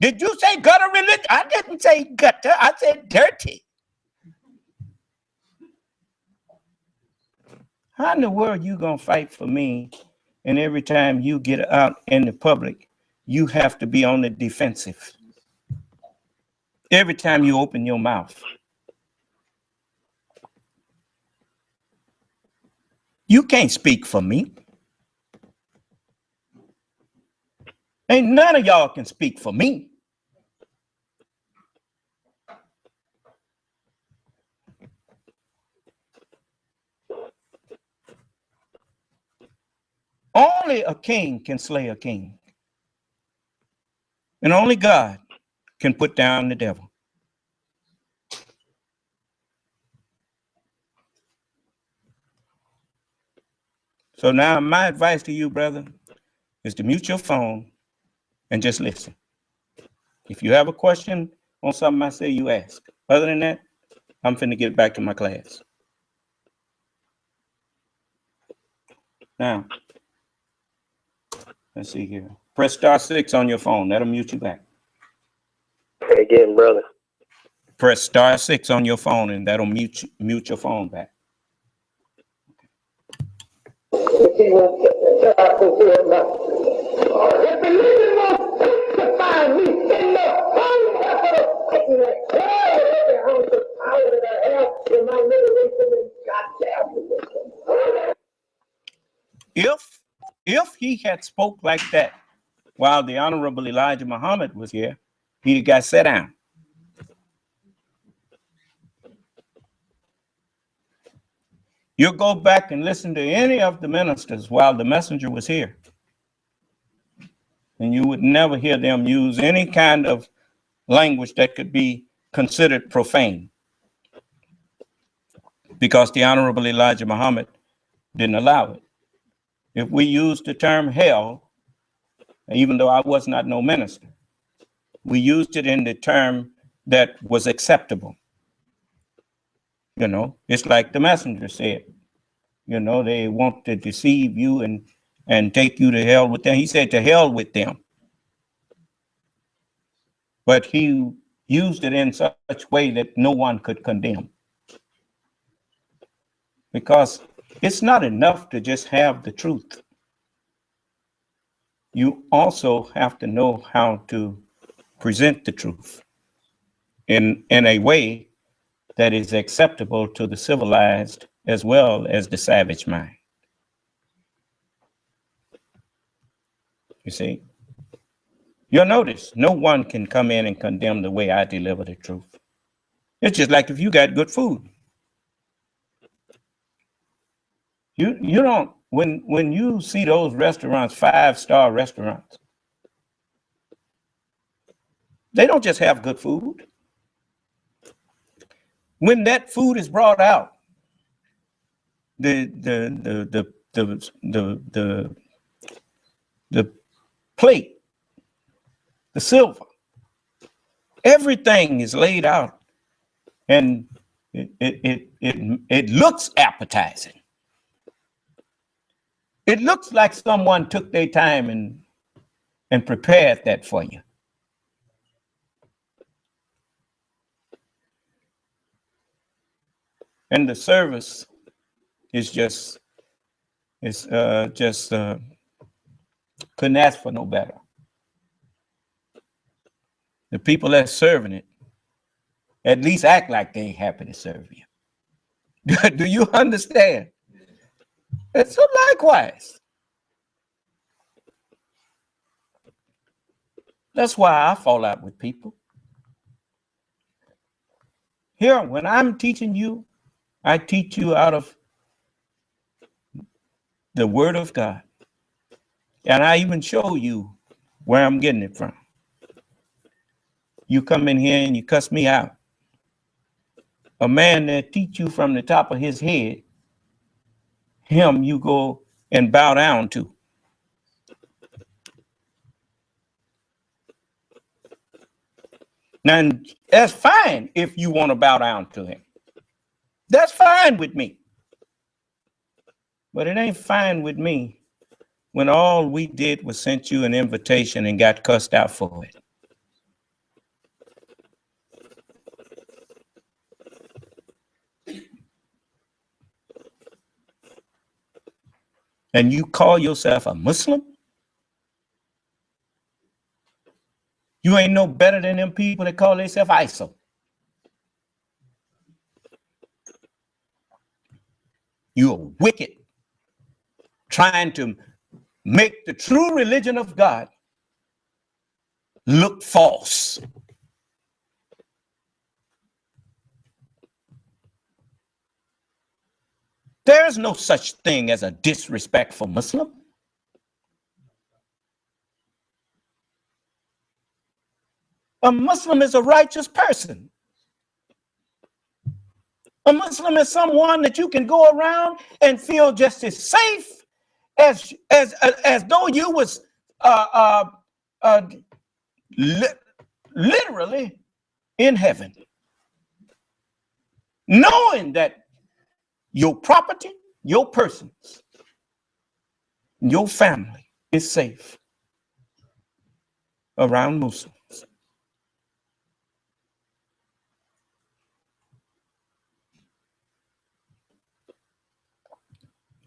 Did you say gutter religion? I didn't say gutter, I said dirty. How in the world you gonna fight for me? And every time you get out in the public, you have to be on the defensive. Every time you open your mouth. You can't speak for me. Ain't none of y'all can speak for me. Only a king can slay a king. And only God can put down the devil. So now my advice to you, brother, is to mute your phone and just listen. If you have a question on something I say, you ask. Other than that, I'm finna get back to my class. Now, let's see here. Press *6 on your phone. That'll mute you back. Again, brother. Press *6 on your phone and that'll mute your phone back. If he had spoke like that while the Honorable Elijah Muhammad was here, he'd got set down. You go back and listen to any of the ministers while the messenger was here, and you would never hear them use any kind of language that could be considered profane, because the Honorable Elijah Muhammad didn't allow it. If we use the term hell, even though I was not no minister, we used it in the term that was acceptable. You know, it's like the messenger said, you know, they want to deceive you and take you to hell with them. He said to hell with them. But he used it in such a way that no one could condemn. Because it's not enough to just have the truth. You also have to know how to present the truth in a way that is acceptable to the civilized as well as the savage mind. You see? You'll notice no one can come in and condemn the way I deliver the truth. It's just like if you got good food. You don't, when you see those restaurants, 5-star restaurants, they don't just have good food. When that food is brought out, the plate the silver. Everything is laid out, and it looks appetizing. It looks like someone took their time and prepared that for you. And the service is couldn't ask for no better. The people that's serving it at least act like they ain't happy to serve you. Do you understand? And so likewise, that's why I fall out with people. Here, when I'm teaching you, I teach you out of the Word of God. And I even show you where I'm getting it from. You come in here and you cuss me out. A man that teach you from the top of his head, him you go and bow down to. Now, that's fine if you want to bow down to him. That's fine with me. But it ain't fine with me when all we did was sent you an invitation and got cussed out for it. And you call yourself a Muslim? You ain't no better than them people that call themselves ISIL. You are wicked, trying to make the true religion of God look false. There's no such thing as a disrespectful Muslim. A Muslim is a righteous person. A Muslim is someone that you can go around and feel just as safe as though you was literally in heaven, knowing that your property, your persons, your family is safe around Muslims.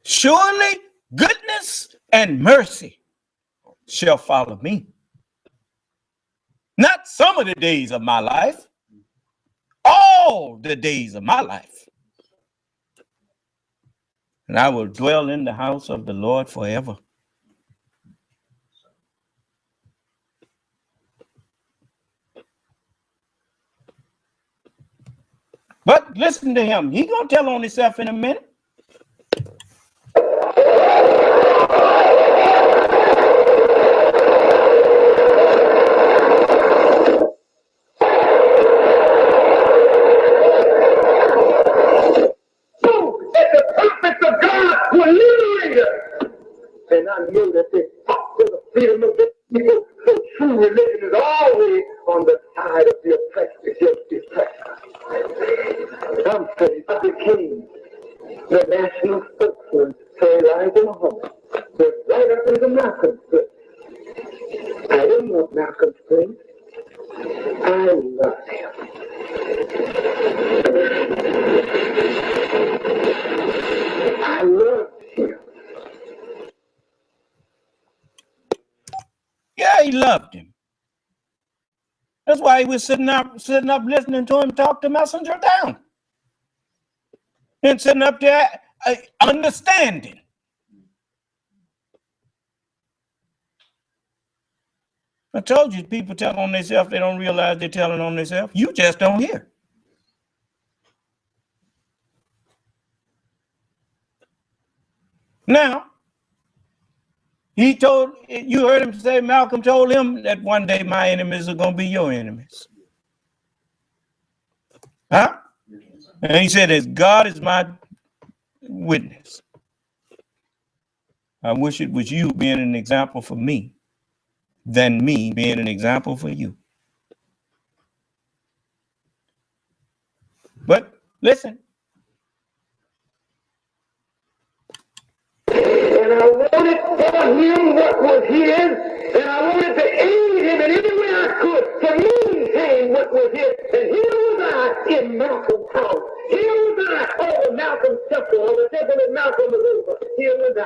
Surely goodness and mercy shall follow me. Not some of the days of my life, all the days of my life. And I will dwell in the house of the Lord forever. But listen to him. He gonna tell on himself in a minute. And I knew that they fought for the freedom of the people. So true religion is always on the side of the oppressed against the oppressed. I'm saying I became the national spokesman for Elijah Muhammad, the right up into Malcolm's place. I didn't want Malcolm's place. I loved him. I loved him. Yeah, he loved him. That's why he was sitting up listening to him talk the messenger down. And sitting up there understanding. I told you, people tell on themselves, they don't realize they're telling on themselves. You just don't hear. Now, you heard him say, Malcolm told him that one day my enemies are going to be your enemies. Huh? And he said, as God is my witness, I wish it was you being an example for me than me being an example for you. But listen. And I wanted for him what was his, and I wanted to aid him in any way I could to maintain what was his. And here was I in Malcolm's house. Here was I over Malcolm's temple, on the temple that Malcolm was over. Here was I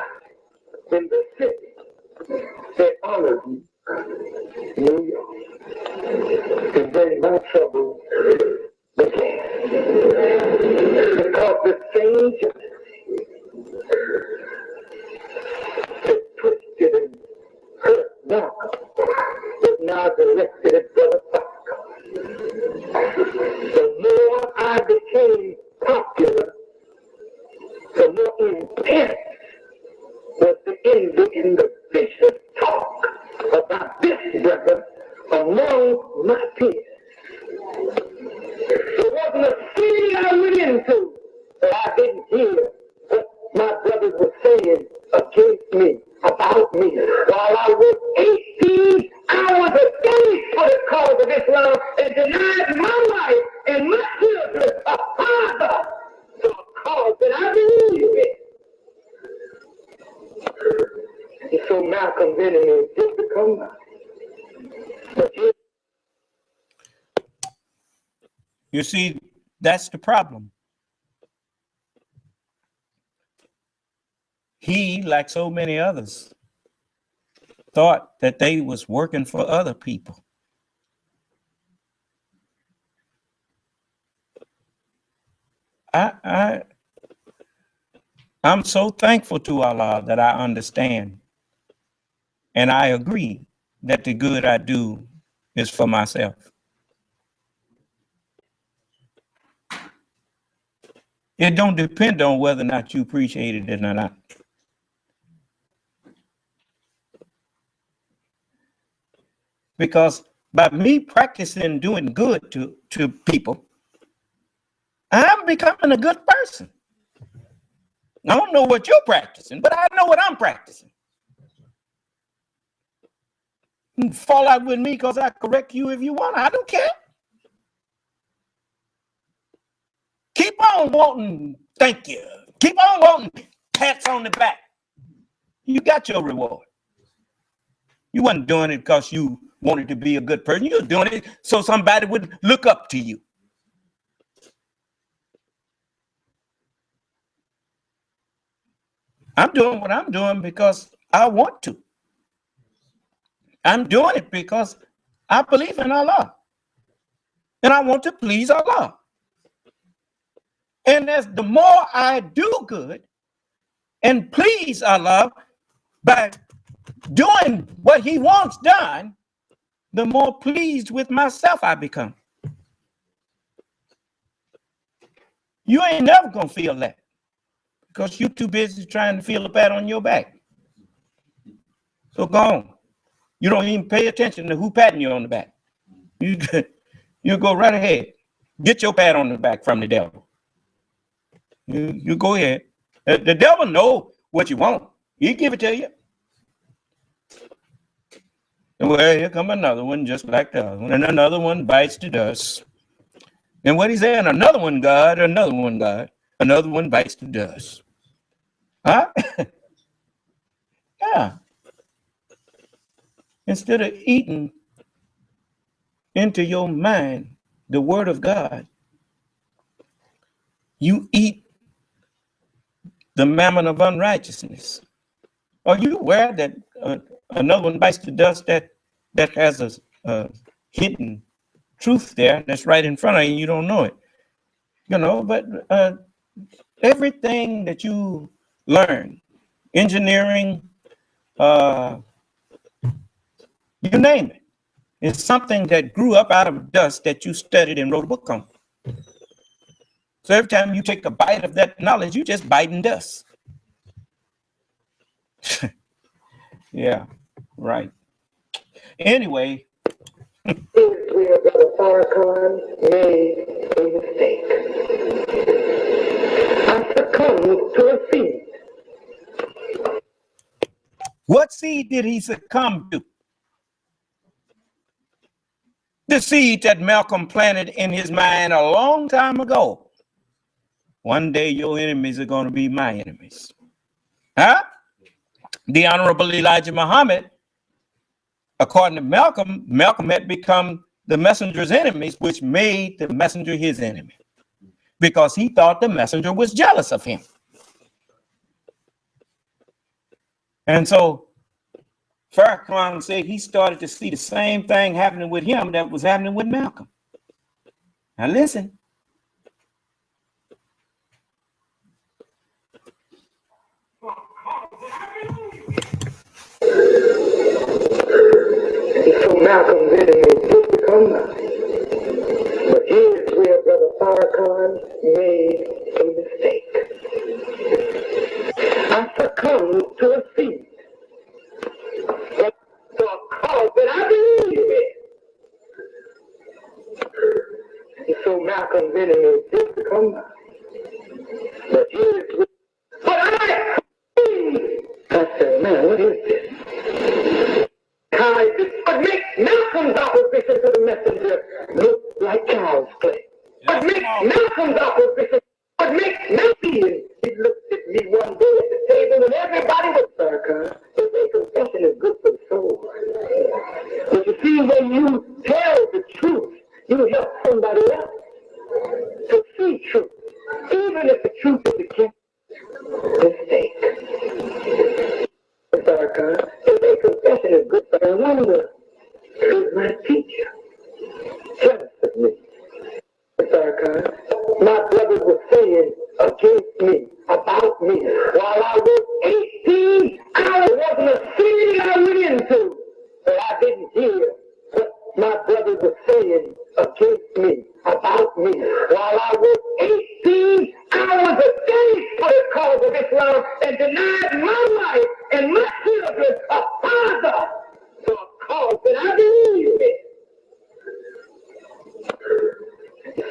in the city that honored me, New York. And then my trouble began. Because the same that twisted and hurt Malcolm is now directed at Brother Farrakhan. The more I became popular, the more intense was the envy and the vicious talk about this brother among my peers. There wasn't a city I went into that I didn't hear what my brothers were saying against me, about me, while I was 18 hours a day for the cause of Islam and denied my wife and my children a father to a cause that I believe in. And so Malcolm's enemies did become mine. You see, that's the problem. He, like so many others, thought that they was working for other people. I'm so thankful to Allah that I understand and I agree that the good I do is for myself. It don't depend on whether or not you appreciate it or not. Because by me practicing doing good to people, I'm becoming a good person. I don't know what you're practicing, but I know what I'm practicing. You can fall out with me because I correct you if you want. I don't care. Keep on wanting thank you. Keep on wanting pats on the back. You got your reward. You wasn't doing it because you wanted to be a good person. You were doing it so somebody would look up to you. I'm doing what I'm doing because I want to. I'm doing it because I believe in Allah. And I want to please Allah. And as the more I do good and please Allah by doing what he wants done, the more pleased with myself I become. You ain't never gonna feel that because you're too busy trying to feel a pat on your back. So go on. You don't even pay attention to who patting you on the back. You go right ahead. Get your pat on the back from the devil. You go ahead. The devil know what you want. He give it to you. Well, here come another one just like the other one. And another one bites the dust. And what he's saying, another one, God, another one, God. Another one bites the dust. Huh? Yeah. Instead of eating into your mind the word of God, you eat the mammon of unrighteousness. Are you aware that another one bites the dust that has a hidden truth there that's right in front of you? You don't know it. You know, but everything that you learn, engineering, you name it, it's something that grew up out of dust that you studied and wrote a book on. So every time you take a bite of that knowledge, you just biting dust. Yeah, right. Anyway. Where Brother Farrakhan made a mistake. I succumbed to a seed. What seed did he succumb to? The seed that Malcolm planted in his mind a long time ago. One day your enemies are going to be my enemies. Huh? The Honorable Elijah Muhammad, according to Malcolm, Malcolm had become the messenger's enemies, which made the messenger his enemy because he thought the messenger was jealous of him. And so Farrakhan said he started to see the same thing happening with him that was happening with Malcolm. Now listen. So Malcolm's enemies did become mine. But here's where Brother Farakhan made a mistake. I succumbed to a seed. But to a cause that I believe in. So Malcolm's enemies did become mine. But here's where... But I said, man, what is this? What makes Malcolm's opposition to the messenger look like child's play? What makes Malcolm's opposition, what makes Malcolm, he looked at me one day at the table and everybody was Farakhan. His confession is good for the soul. But you see, when you tell the truth, you help somebody else to see truth, even if the truth is against mistake. Farakhan, his confession is good for the wonder. Is my teacher jealous of me? Farakhan, my brothers were saying against me, about me, while I was 18 hours. Wasn't a city I went into that I didn't hear what my brothers were saying against me, about me, while I was 18 hours a day for the cause of Islam and denied my life and my children a father. For a cause that I believe in.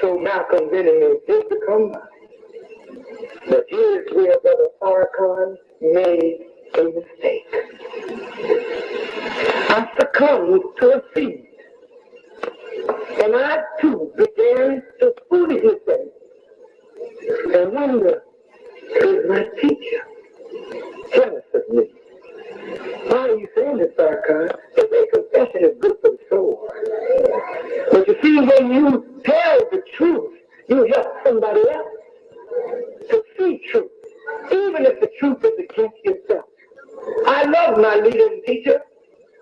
So Malcolm's enemies did become mine. But here's where Brother Farakhan made a mistake. I succumbed to a seed. And I too began to foolishly say, and wonder, is my teacher jealous of me? Why are you saying this, Farakhan? If a confession is good for the soul. But you see, when you tell the truth, you help somebody else to see truth, even if the truth is against yourself. I love my leader and teacher,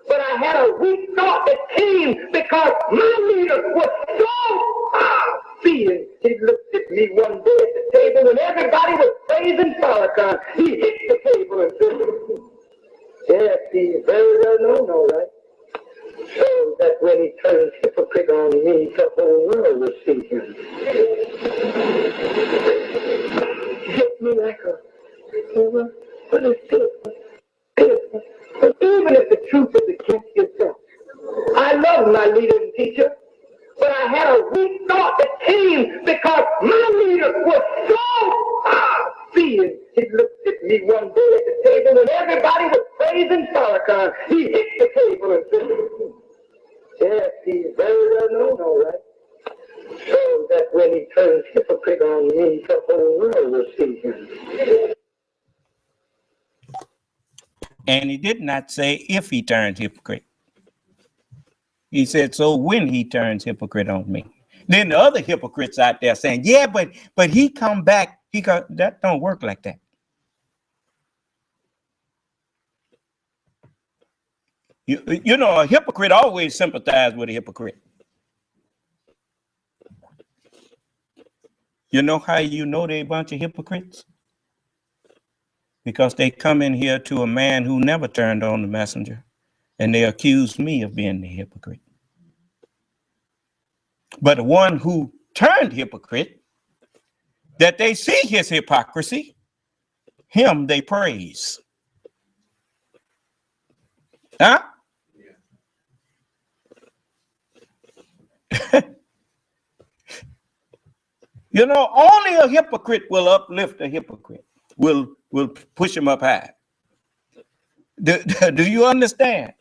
but I had a weak thought that came because my leader was so seeing. He looked at me one day at the table when everybody was praising Farakhan. He hit the table and said, yes, he's very well known, all right. So that when he turns hypocrite on me, the whole world will see him. Hit me like a, what is this? But even if the truth is against yourself, I love my leader and teacher, but I had a weak thought that came because my leader was so seeing. He looked at me one day at the table when everybody was praising Farakhan. He hit the table and said, yes, he's very well known, all right. So that when he turns hypocrite on me, the whole world will see him. And he did not say if he turns hypocrite. He said, so when he turns hypocrite on me. Then the other hypocrites out there saying, yeah, but he come back. That don't work like that. You know, a hypocrite always sympathizes with a hypocrite. You know how you know they're a bunch of hypocrites? Because they come in here to a man who never turned on the messenger, and they accuse me of being the hypocrite. But the one who turned hypocrite, that they see his hypocrisy, him they praise. Huh? You know, only a hypocrite will uplift a hypocrite, will push him up high. Do you understand?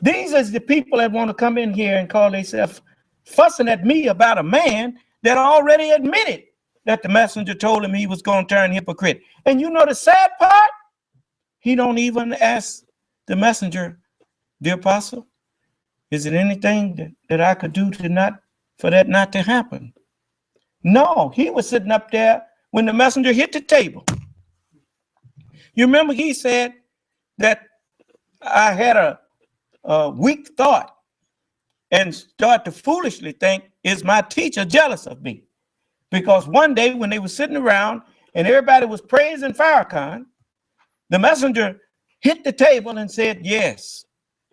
These are the people that want to come in here and call themselves fussing at me about a man that already admitted that the messenger told him he was going to turn hypocrite. And you know the sad part? He don't even ask the messenger, dear apostle, is it anything that I could do for that not to happen? No, he was sitting up there when the messenger hit the table. You remember he said that I had a weak thought and start to foolishly think, is my teacher jealous of me? Because one day when they were sitting around and everybody was praising Farrakhan, the messenger hit the table and said, yes,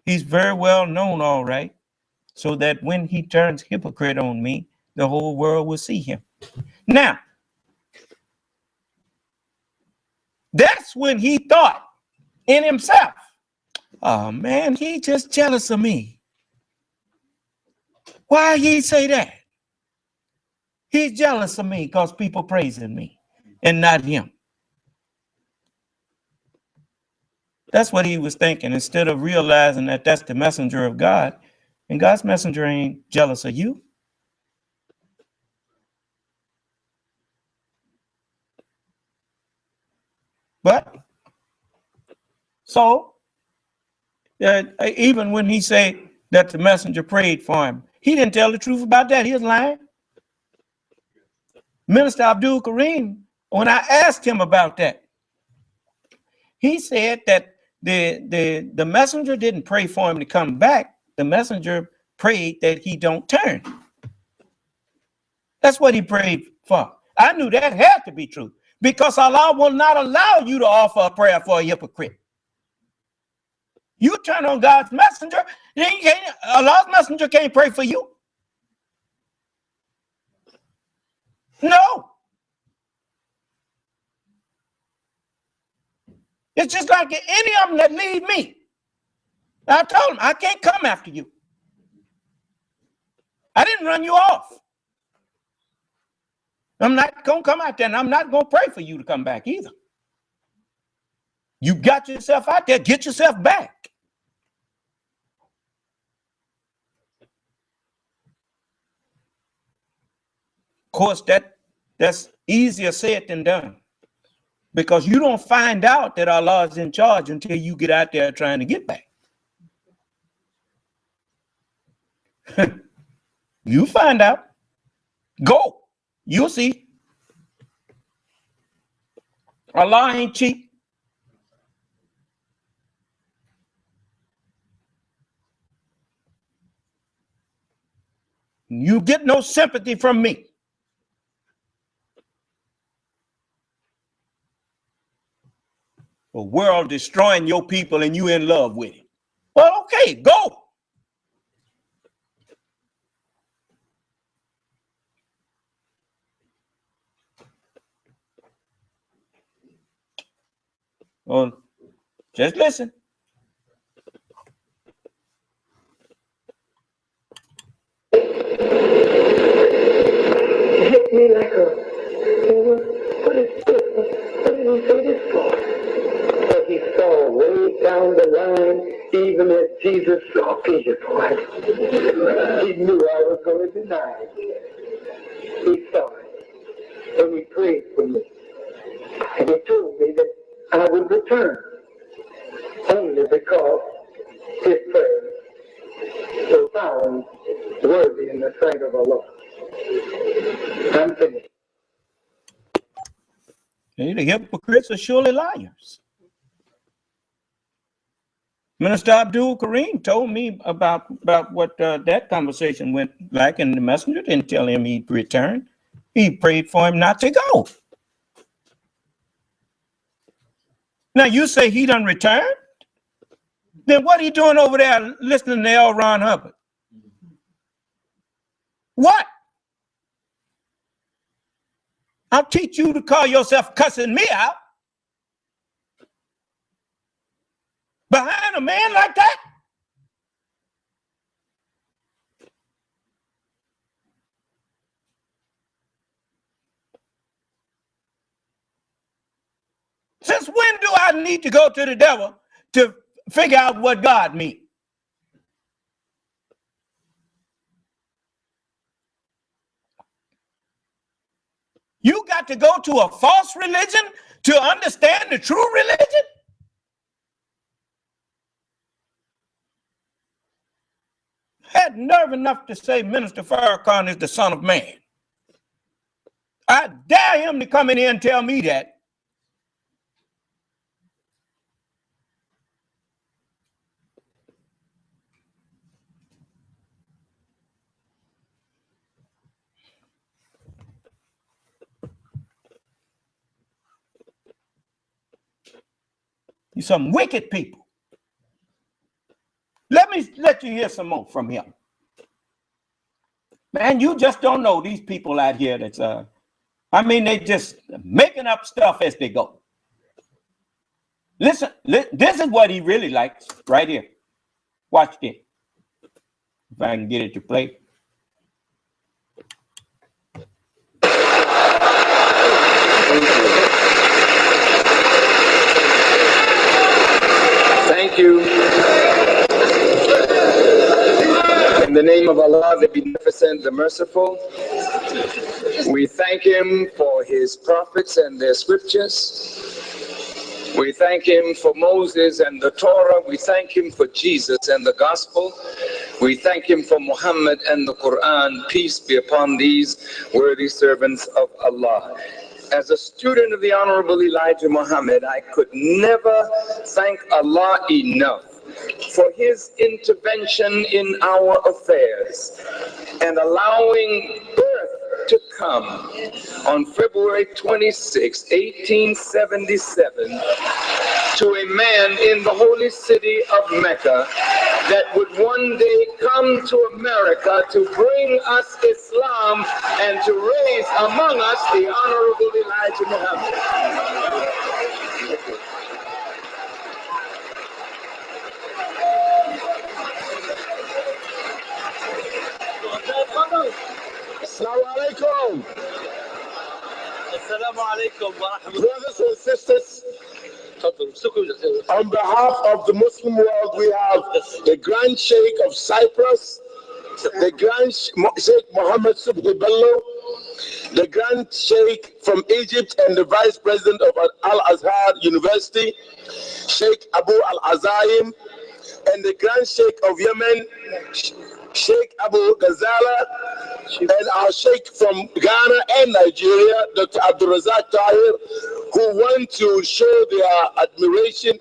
he's very well known, all right, so that when he turns hypocrite on me, the whole world will see him. Now, that's when he thought in himself, oh man, he just jealous of me. Why he say that? He's jealous of me because people praising me and not him. That's what he was thinking, instead of realizing that that's the messenger of God, and God's messenger ain't jealous of you. But so even when he said that the messenger prayed for him, he didn't tell the truth about that. He was lying. Minister Abdul Kareem, when I asked him about that, he said that the messenger didn't pray for him to come back. The messenger prayed that he don't turn. That's what he prayed for. I knew that had to be true, because Allah will not allow you to offer a prayer for a hypocrite. You turn on God's messenger, Allah's messenger can't pray for you. No. It's just like any of them that lead me. I told them, I can't come after you. I didn't run you off. I'm not going to come out there, and I'm not going to pray for you to come back either. You got yourself out there, get yourself back. Of course, that's easier said than done, because you don't find out that Allah is in charge until you get out there trying to get back. You find out. Go. You'll see. Allah ain't cheap. You get no sympathy from me. A world destroying your people and you in love with it. Well, okay, go. Well, just listen. It hit me like what is this? What did he say this for? But he saw way down the line, even as Jesus saw Peter, boy. He knew I was going to deny him. He saw it, and he prayed for me. And he told me that I would return, only because his prayers were found worthy in the sight of Allah. I'm finished. The hypocrites are surely liars. Minister Abdul Kareem told me about what that conversation went like, and the messenger didn't tell him he'd return. He prayed for him not to go. Now you say he done returned? Then what are you doing over there listening to L. Ron Hubbard? What? I'll teach you to call yourself cussing me out behind a man like that? Since when do I need to go to the devil to figure out what God means? You got to go to a false religion to understand the true religion? Had nerve enough to say Minister Farrakhan is the Son of Man. I dare him to come in here and tell me that. You some wicked people. Let you hear some more from him. Man, you just don't know these people out here that's they just making up stuff as they go. Listen, this is what he really likes right here. Watch this. If I can get it to play. Thank you. In the name of Allah, the Beneficent, the Merciful, we thank him for his prophets and their scriptures. We thank him for Moses and the Torah. We thank him for Jesus and the gospel. We thank him for Muhammad and the Quran. Peace be upon these worthy servants of Allah. As a student of the Honorable Elijah Muhammad, I could never thank Allah enough for his intervention in our affairs and allowing birth to come on February 26, 1877, to a man in the holy city of Mecca that would one day come to America to bring us Islam and to raise among us the Honorable Elijah Muhammad. Assalamu alaikum. Assalamu alaikum wa rahmatullah. Brothers and sisters, on behalf of the Muslim world, we have the Grand Sheikh of Cyprus, the Grand Sheikh Mohammed Subhi Bello, the Grand Sheikh from Egypt and the Vice President of Al-Azhar University, Sheikh Abu Al-Azaim, and the Grand Sheikh of Yemen, Sheikh Abu Ghazala, and our Sheikh from Ghana and Nigeria, Dr. Abdul Razak Tahir, who want to show their admiration,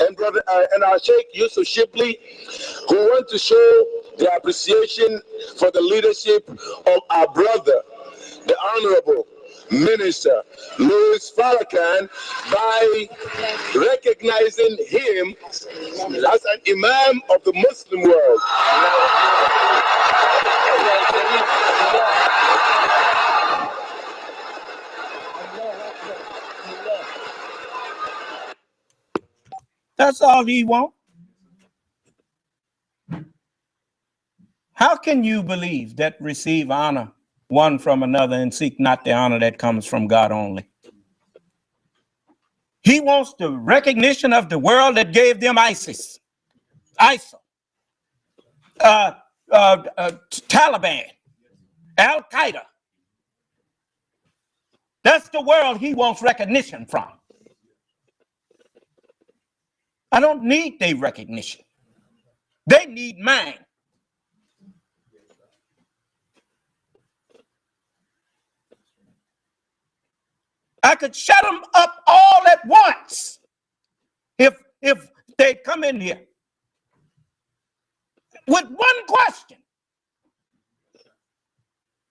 and our Sheikh Yusuf Shibli, who want to show their appreciation for the leadership of our brother, the Honorable Minister Louis Farrakhan, by recognizing him as an Imam of the Muslim world. That's all he wants. How can you believe that receive honor one from another and seek not the honor that comes from God only? He wants the recognition of the world that gave them ISIL, Taliban, Al-Qaeda. That's the world he wants recognition from. I don't need their recognition. They need mine. I could shut them up all at once if they come in here with one question.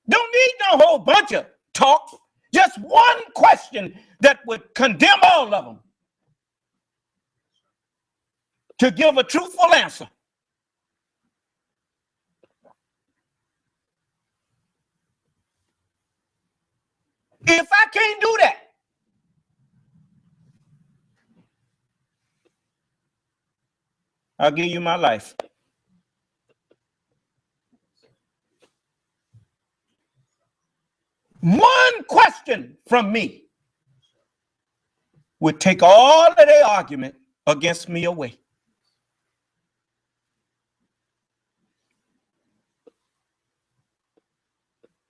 Don't need no whole bunch of talk. Just one question that would condemn all of them to give a truthful answer. If I can't do that, I'll give you my life. One question from me would take all of their argument against me away.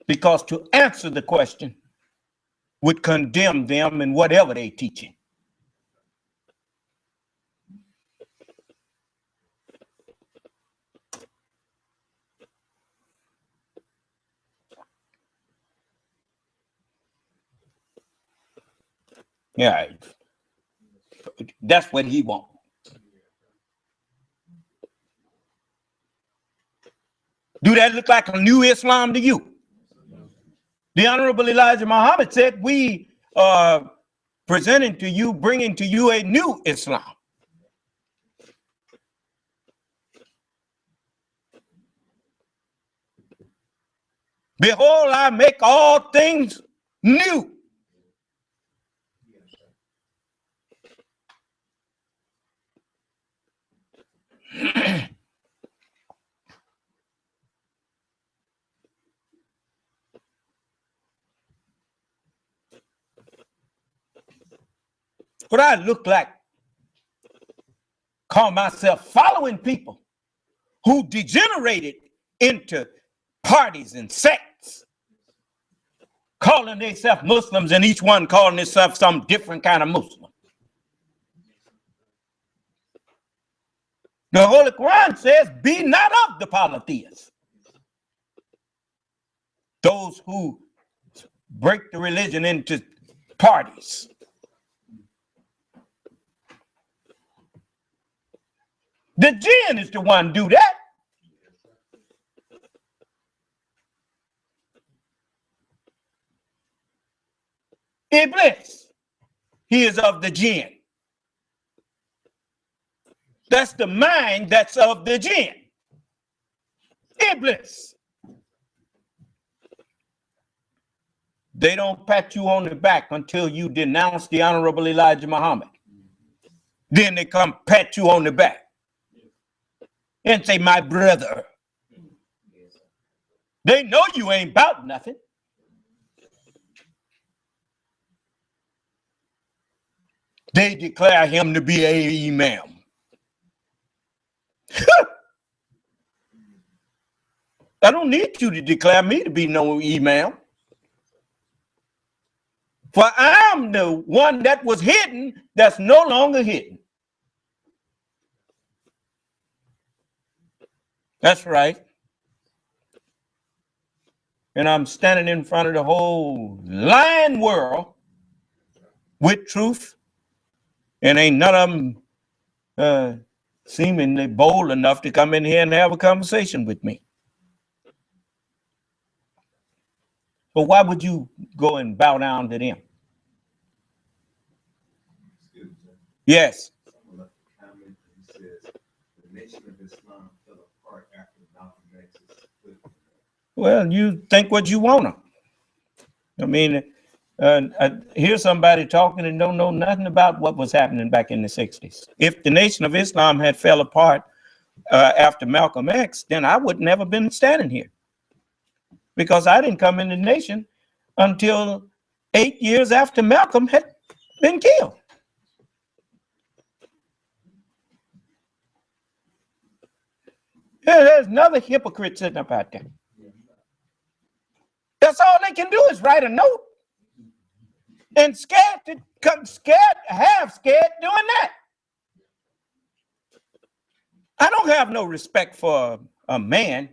Because to answer the question would condemn them in whatever they teaching. Yeah, that's what he wants. Do that look like a new Islam to you? The Honorable Elijah Muhammad said, we are presenting to you, bringing to you a new Islam. Behold, I make all things new. What I look like, call myself following people who degenerated into parties and sects, calling themselves Muslims, and each one calling themselves some different kind of Muslim. The Holy Quran says, be not of the polytheists. Those who break the religion into parties. The jinn is the one do that. Iblis, he is of the jinn. That's the mind that's of the jinn. Iblis. They don't pat you on the back until you denounce the Honorable Elijah Muhammad. Then they come pat you on the back and say, my brother. They know you ain't about nothing. They declare him to be a imam. I don't need you to declare me to be no imam. For I'm the one that was hidden that's no longer hidden. That's right. And I'm standing in front of the whole lying world with truth. And ain't none of them seemingly bold enough to come in here and have a conversation with me. But why would you go and bow down to them? Yes. Well, you think what you want to. I mean, here's somebody talking and don't know nothing about what was happening back in the 60s. If the Nation of Islam had fell apart after Malcolm X, then I would never been standing here. Because I didn't come in the nation until 8 years after Malcolm had been killed. Yeah, there's another hypocrite sitting up out there. That's all they can do is write a note. And scared doing that. I don't have no respect for a man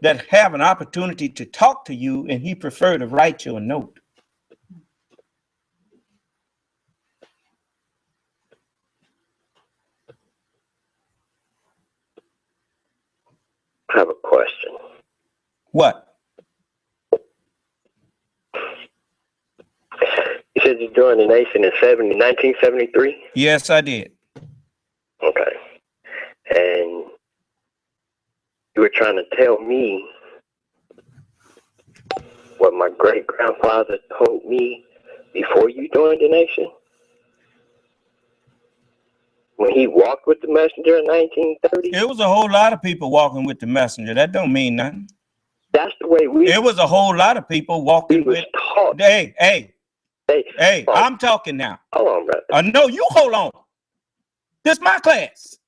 that have an opportunity to talk to you and he prefer to write you a note. I have a question. What? You said you joined the nation in 1973? Yes, I did. Okay. And you were trying to tell me what my great-grandfather told me before you joined the nation? When he walked with the messenger in 1930? It was a whole lot of people walking with the messenger. That don't mean nothing. That's the way we... It was a whole lot of people walking with... Taught. Hey, I'm talking now. Hold on, brother. No, you hold on. This is my class.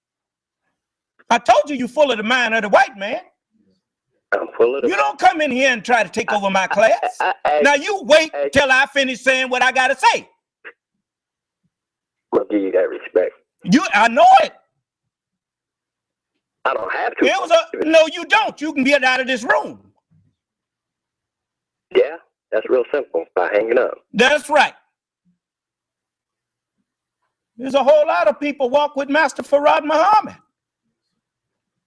I told you full of the mind of the white man. I'm full of You don't come in here and try to take over my class. Now you wait till I finish saying what I gotta say. I'm gonna give you that respect. I know it. I don't have to. It was no, you don't. You can get out of this room. Yeah, that's real simple. By hanging up. That's right. There's a whole lot of people walk with Master Farrakhan Muhammad,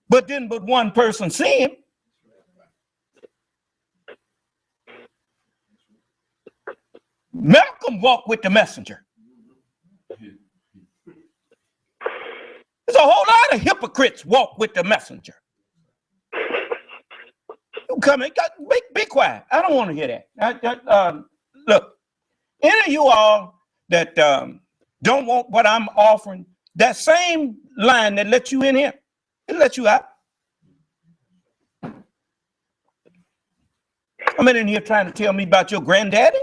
but didn't but one person see him. Malcolm walked with the messenger. There's a whole lot of hypocrites walk with the messenger. You come in, be quiet. I don't want to hear that. Look, any of you all that don't want what I'm offering, that same line that let you in here, it let you out. I'm in here trying to tell me about your granddaddy.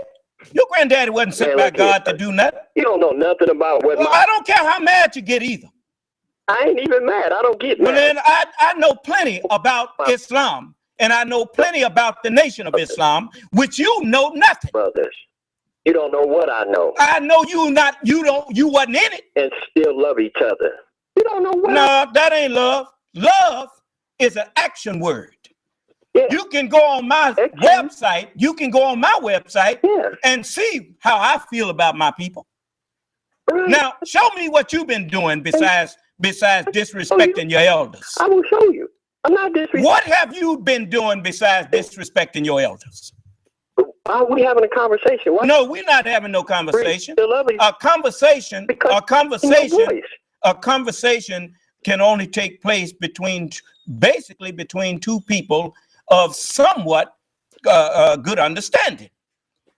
Your granddaddy wasn't sent by God to do nothing. You don't know nothing about what. I don't care how mad you get either. I ain't even mad. I don't get mad. Well, then I know plenty about Islam, and I know plenty about the Nation of Islam, which you know nothing. Brothers, you don't know what I know. I know you wasn't in it. And still love each other. You don't know what. No, that ain't love. Love is an action word. Yeah. You can go on my website. You can go on my website and see how I feel about my people. Right. Now, show me what you've been doing besides disrespecting your elders. I will show you. I'm not disrespecting. What have you been doing besides disrespecting your elders? Are we having a conversation? What? No, we're not having no conversation. A conversation can only take place between two people of somewhat good understanding.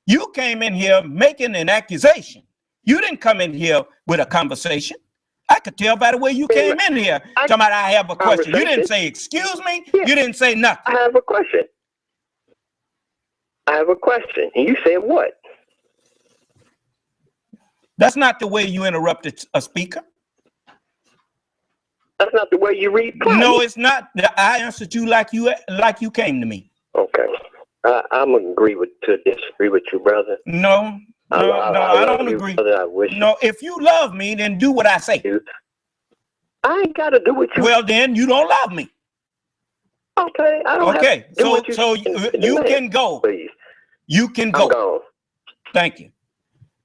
You came in here making an accusation. You didn't come in here with a conversation. I could tell by the way you came in here. Talking about I have a question. You didn't say excuse me. Yeah. You didn't say nothing. I have a question. And you said what? That's not the way you interrupted a speaker. That's not the way you read. No, it's not. I answered you like you came to me. Okay. I'm gonna disagree with you, brother. No, I don't agree. Brother, no, if you love me, then do what I say. I ain't gotta do what you. Well, then you don't love me. Okay, I don't. Okay, so you can go. Please. You can go. I'm gone. Thank you.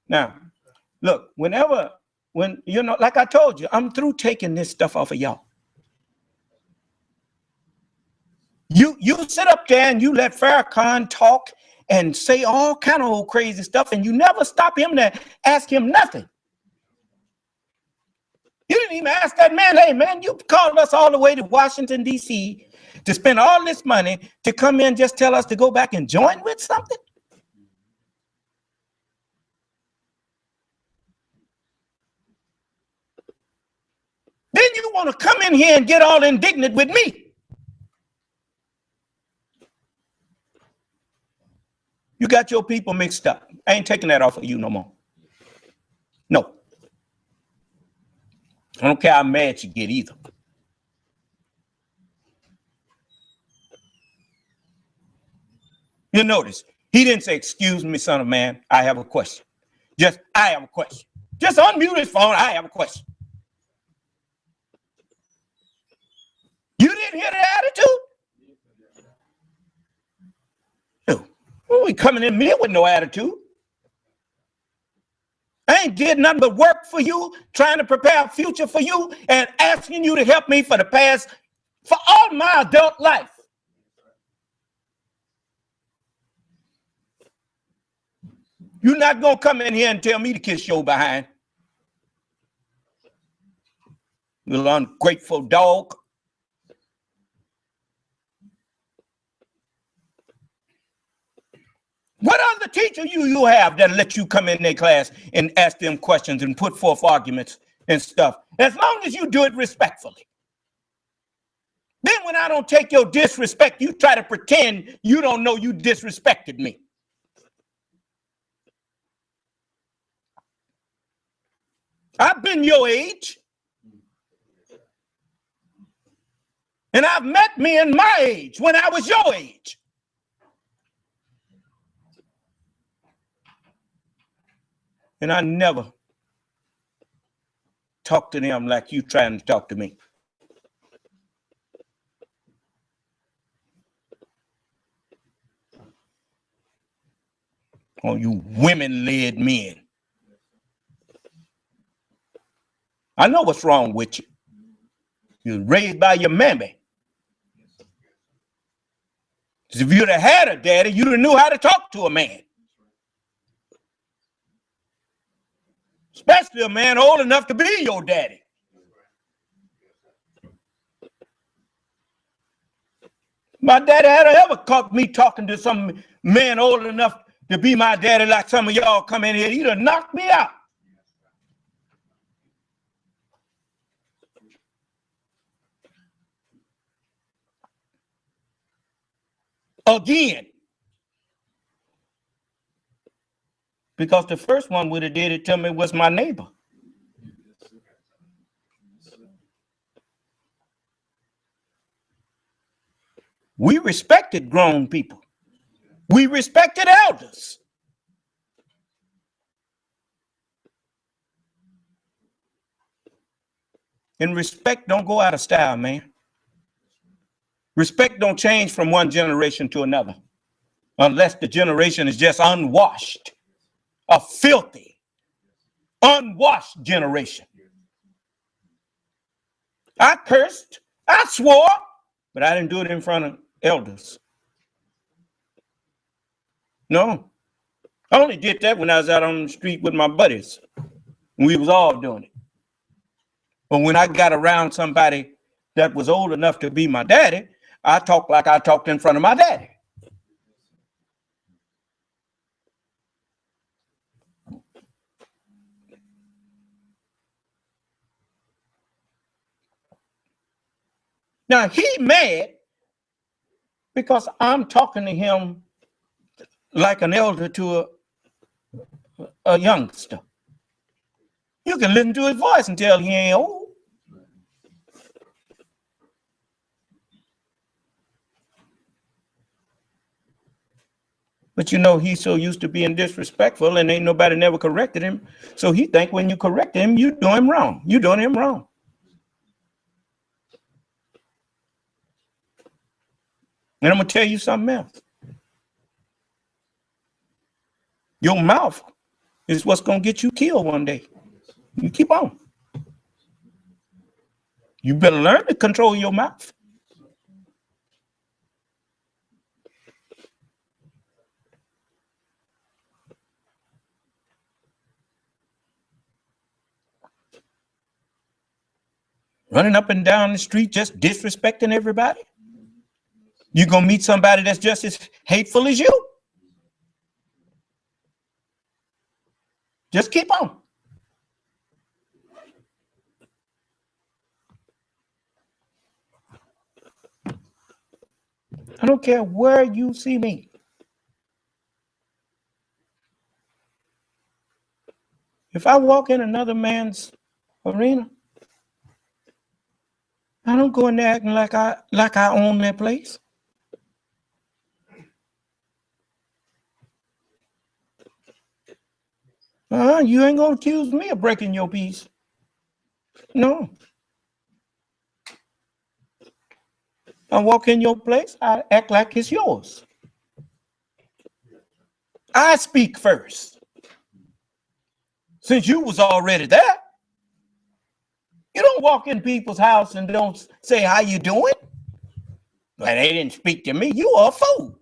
Now, look, when like I told you, I'm through taking this stuff off of y'all. You sit up there and you let Farakhan talk and say all kind of old crazy stuff, and you never stop him to ask him nothing. You didn't even ask that man, hey man, you called us all the way to Washington, D.C. to spend all this money to come in and just tell us to go back and join with something? Then you want to come in here and get all indignant with me. You got your people mixed up. I ain't taking that off of you no more. No. I don't care how mad you get either. You notice, he didn't say, excuse me, son of man, I have a question. I have a question. Just unmute his phone, I have a question. You didn't hear the attitude? No. Well, we coming in here with no attitude. I ain't did nothing but work for you, trying to prepare a future for you, and asking you to help me for all my adult life. You're not going to come in here and tell me to kiss your behind. You ungrateful dog. What other teacher you have that let you come in their class and ask them questions and put forth arguments and stuff? As long as you do it respectfully. Then when I don't take your disrespect, you try to pretend you don't know you disrespected me. I've been your age. And I've met men my age when I was your age. And I never talk to them like you trying to talk to me. Oh, you women-led men. I know what's wrong with you. You were raised by your mammy. If you'd have had a daddy, you'd have knew how to talk to a man. Especially a man old enough to be your daddy. My daddy had ever caught me talking to some man old enough to be my daddy like some of y'all come in here, he'd have knocked me out. Again. Because the first one would have did it to me was my neighbor. We respected grown people. We respected elders. And respect don't go out of style, man. Respect don't change from one generation to another unless the generation is just unwashed, a filthy, unwashed generation. I cursed, I swore, but I didn't do it in front of elders. No, I only did that when I was out on the street with my buddies. We was all doing it. But when I got around somebody that was old enough to be my daddy, I talked like I talked in front of my daddy. Now he mad because I'm talking to him like an elder to a youngster. You can listen to his voice and tell he ain't old. But you know, he's so used to being disrespectful and ain't nobody never corrected him. So he think when you correct him, you do him wrong. You doing him wrong. And I'm going to tell you something else. Your mouth is what's going to get you killed one day. You keep on. You better learn to control your mouth. Running up and down the street just disrespecting everybody. You're going to meet somebody that's just as hateful as you. Just keep on. I don't care where you see me. If I walk in another man's arena, I don't go in there acting like I own that place. You ain't gonna accuse me of breaking your peace. No. I walk in your place, I act like it's yours. I speak first. Since you was already there, you don't walk in people's house and don't say how you doing. But they didn't speak to me. You are a fool.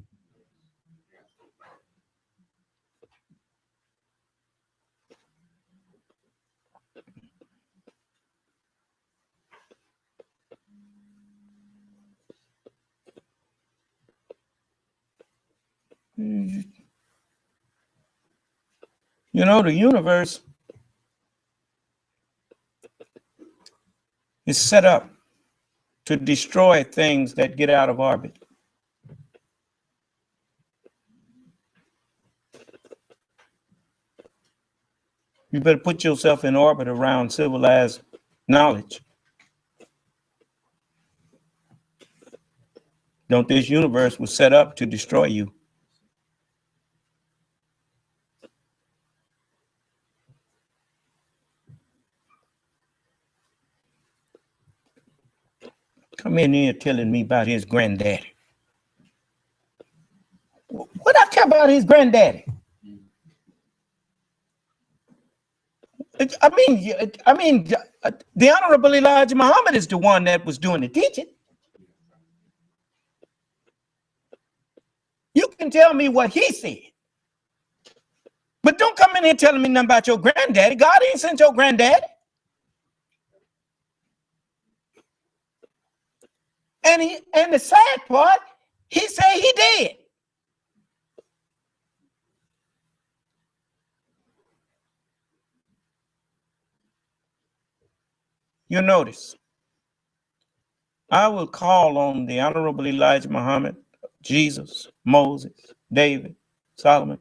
You know, the universe is set up to destroy things that get out of orbit. You better put yourself in orbit around civilized knowledge. Don't this universe was set up to destroy you. Come in here telling me about his granddaddy. What I care about his granddaddy? I mean, the Honorable Elijah Muhammad is the one that was doing the teaching. You can tell me what he said, but don't come in here telling me nothing about your granddaddy. God ain't sent your granddaddy. And the sad part, he said he did. You notice, I will call on the Honorable Elijah Muhammad, Jesus, Moses, David, Solomon,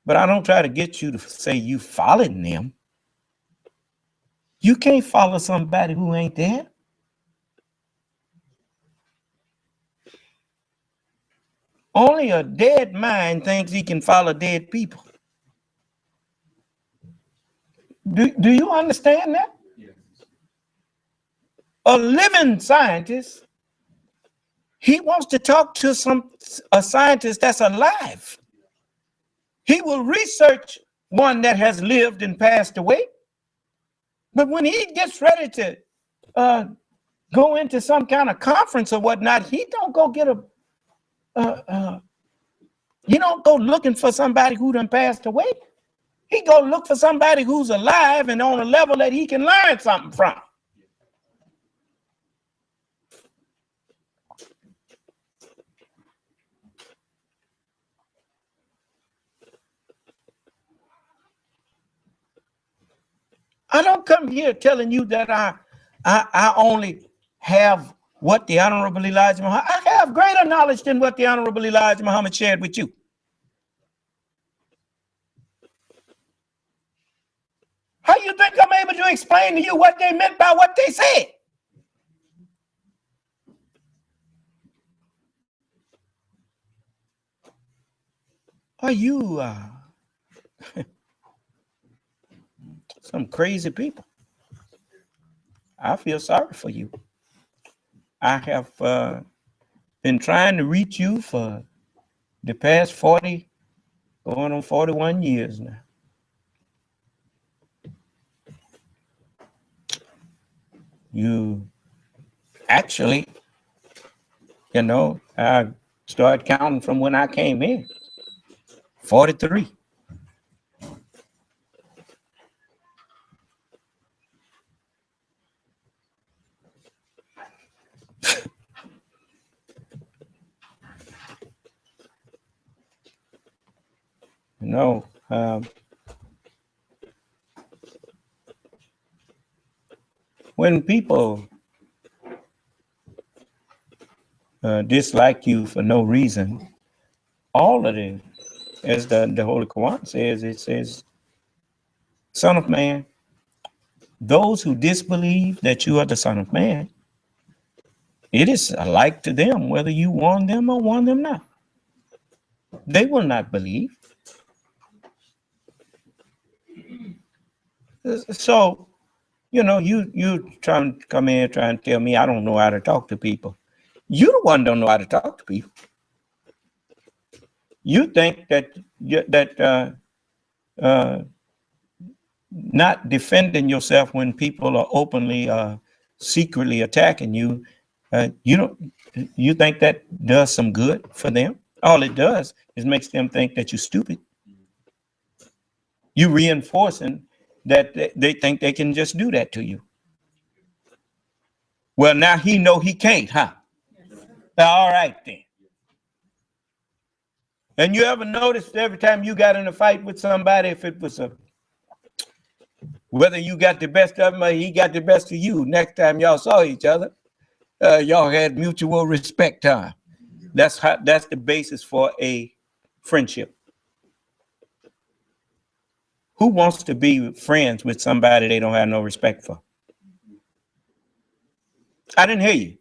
but I don't try to get you to say you following them. You can't follow somebody who ain't there. Only a dead mind thinks he can follow dead people. Do you understand that? Yes. A living scientist, he wants to talk to a scientist that's alive. He will research one that has lived and passed away. But when he gets ready to go into some kind of conference or whatnot, he don't go get he don't go looking for somebody who done passed away. He go look for somebody who's alive and on a level that he can learn something from. I don't come here telling you that I only have what the Honorable Elijah Muhammad, I have greater knowledge than what the Honorable Elijah Muhammad shared with you. How you think I'm able to explain to you what they meant by what they said? Are you some crazy people? I feel sorry for you. I have been trying to reach you for the past 40, going on 41 years now. You actually, you know, I started counting from when I came in, 43. You know, when people dislike you for no reason, all of it, as the Holy Quran says, it says, Son of Man, those who disbelieve that you are the Son of Man, it is alike to them whether you warn them or warn them not. They will not believe. So, you know, you trying to come in trying to tell me I don't know how to talk to people. You the one don't know how to talk to people. You think that not defending yourself when people are openly, secretly attacking you, you think that does some good for them? All it does is makes them think that you're stupid. You reinforcing that they think they can just do that to you. Well, now he know he can't, huh? All right then. And you ever noticed every time you got in a fight with somebody, if it was whether you got the best of him or he got the best of you, next time y'all saw each other, y'all had mutual respect time. That's the basis for a friendship. Who wants to be friends with somebody they don't have no respect for? I didn't hear you.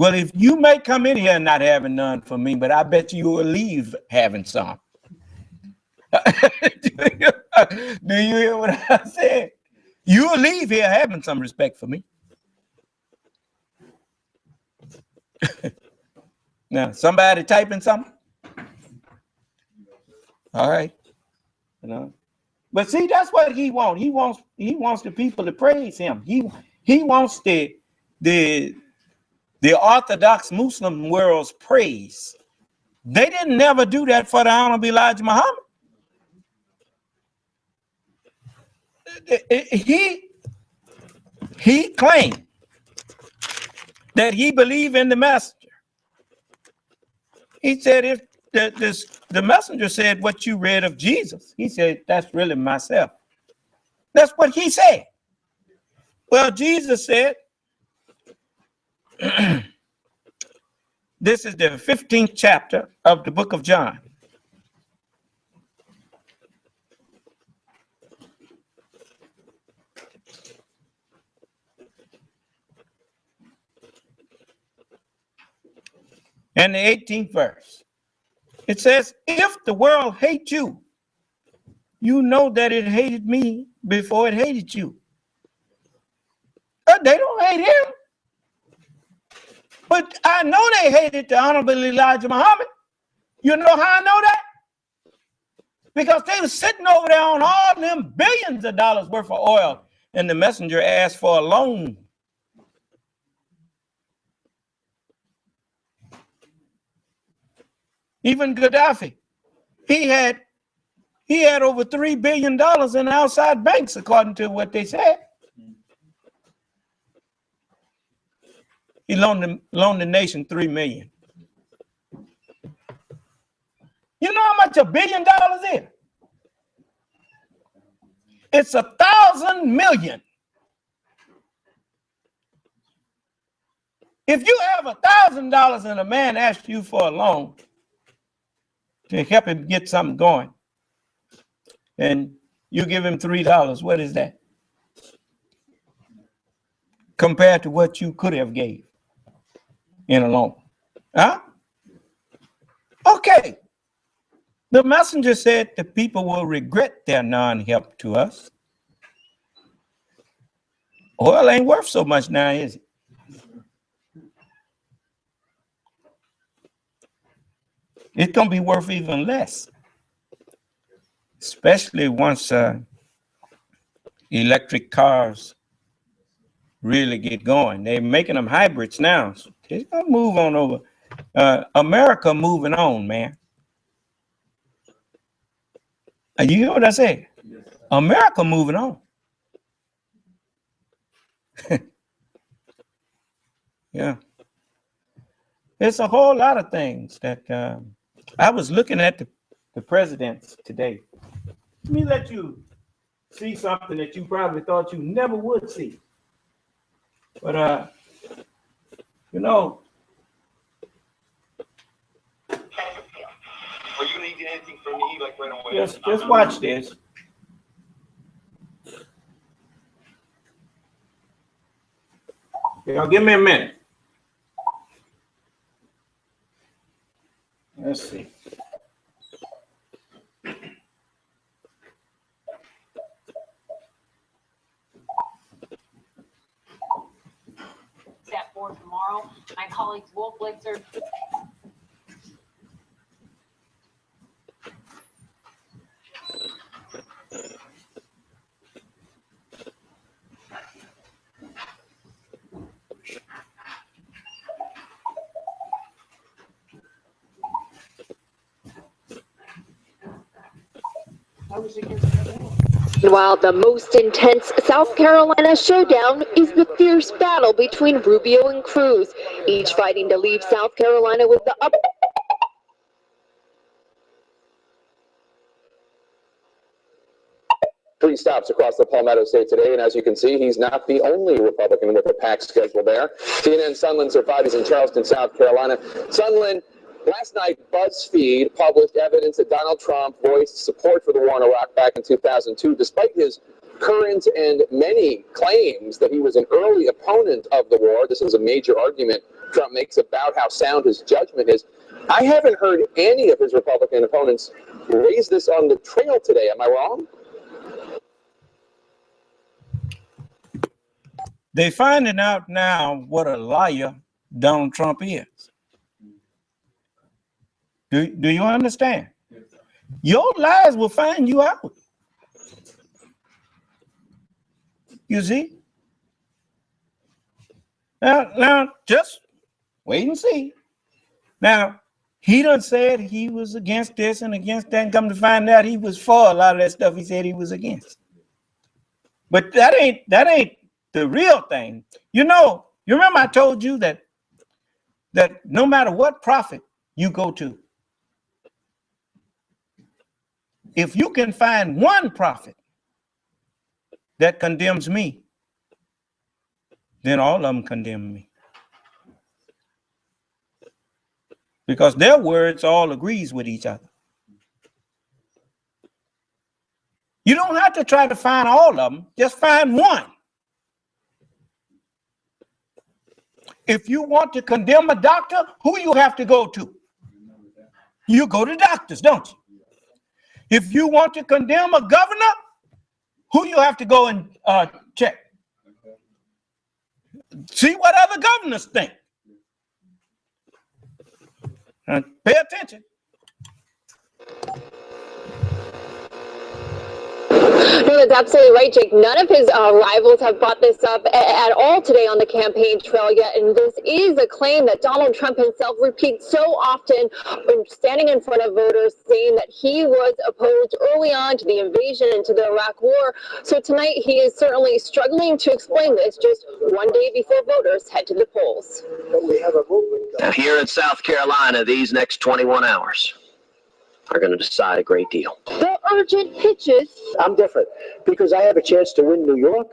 Well, if you may come in here not having none for me, but I bet you will leave having some. Do you hear what I said? You will leave here having some respect for me. Now, somebody typing something? All right. You know. But see, that's what he wants. He wants the people to praise him. He wants the Orthodox Muslim world's praise. They didn't never do that for the Honorable Elijah Muhammad. He claimed that he believed in the messenger. He said, if the messenger said what you read of Jesus, he said, that's really myself. That's what he said. Well, Jesus said, this is the 15th chapter of the book of John. And the 18th verse. It says, if the world hates you, you know that it hated me before it hated you. They don't hate him. But I know they hated the Honorable Elijah Muhammad. You know how I know that? Because they were sitting over there on all them billions of dollars worth of oil, and the messenger asked for a loan. Even Gaddafi, he had over $3 billion in outside banks, according to what they said. He loaned the nation $3 million. You know how much $1 billion is? It's 1,000 million. If you have $1,000 and a man asks you for a loan to help him get something going, and you give him $3, what is that? Compared to what you could have gave in a loan. Huh? Okay. The messenger said the people will regret their non-help to us. Oil ain't worth so much now, is it? It's going to be worth even less, especially once electric cars really get going. They're making them hybrids now. So it's going to move on over. America moving on, man. You hear what I say? Yes. America moving on. Yeah. There's a whole lot of things that I was looking at the presidents today. Let me let you see something that you probably thought you never would see. But, you know. Are you going to need anything from me, like right away? Just watch this. Okay, give me a minute. Let's see. Step forward tomorrow. My colleagues Wolf Blitzer. While the most intense South Carolina showdown is the fierce battle between Rubio and Cruz, each fighting to leave South Carolina with the upper. Three stops across the Palmetto State today, and as you can see, he's not the only Republican with a packed schedule there. CNN Sunland survives in Charleston, South Carolina. Sunland, last night, BuzzFeed published evidence that Donald Trump voiced support for the war in Iraq back in 2002, despite his current and many claims that he was an early opponent of the war. This is a major argument Trump makes about how sound his judgment is. I haven't heard any of his Republican opponents raise this on the trail today. Am I wrong? They're finding out now what a liar Donald Trump is. Do you understand? Your lies will find you out. You see? Now, just wait and see. Now, he done said he was against this and against that, and come to find out he was for a lot of that stuff he said he was against. But that ain't the real thing. You know, you remember I told you that no matter what prophet you go to, if you can find one prophet that condemns me, then all of them condemn me. Because their words all agrees with each other. You don't have to try to find all of them, just find one. If you want to condemn a doctor, who you have to go to? You go to doctors, don't you? If you want to condemn a governor, who you have to go and check? See what other governors think. Pay attention. No, that's absolutely right, Jake. None of his rivals have brought this up at all today on the campaign trail yet. And this is a claim that Donald Trump himself repeats so often when standing in front of voters, saying that he was opposed early on to the invasion and to the Iraq war. So tonight he is certainly struggling to explain this just one day before voters head to the polls. Now, here in South Carolina, these next 21 hours are going to decide a great deal. The urgent pitches. I'm different because I have a chance to win New York.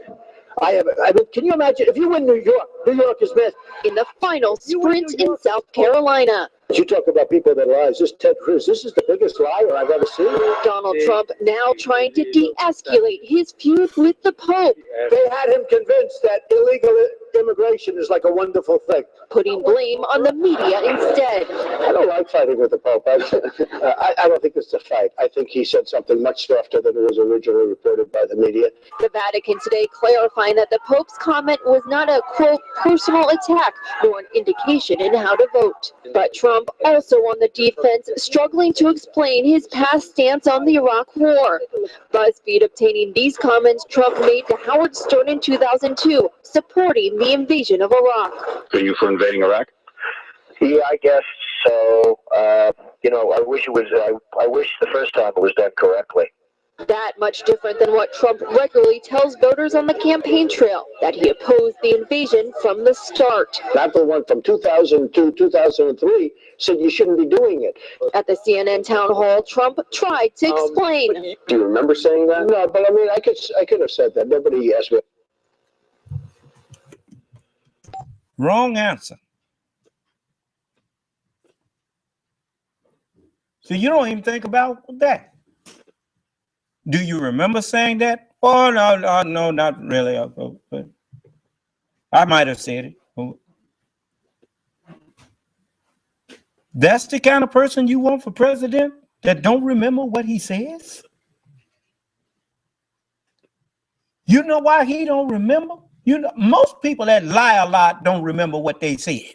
I mean, can you imagine if you win New York? New York is best. In the final sprint in South Carolina. You talk about people that lie. This Ted Cruz. This is the biggest liar I've ever seen. Donald Trump now trying to de-escalate his feud with the Pope. They had him convinced that illegal immigration is like a wonderful thing. Putting blame on the media instead. I don't like fighting with the Pope. I don't think it's a fight. I think he said something much softer than it was originally reported by the media. The Vatican today clarifying that the Pope's comment was not a, quote, personal attack, nor an indication in how to vote. But Trump also on the defense, struggling to explain his past stance on the Iraq war. BuzzFeed obtaining these comments Trump made to Howard Stern in 2002, supporting the invasion of Iraq. Are you for invading Iraq? Yeah, I guess so. You know, I wish the first time it was done correctly. That much different than what Trump regularly tells voters on the campaign trail, that he opposed the invasion from the start. Apple went from 2002 to 2003, said you shouldn't be doing it. At the CNN town hall, Trump tried to explain. Do you remember saying that? No, but I mean, I could have said that. Nobody asked me. Wrong answer. So you don't even think about that. Do you remember saying that? Oh, no, not really. But I might have said it. That's the kind of person you want for president, that don't remember what he says? You know why he don't remember? You know, most people that lie a lot don't remember what they said.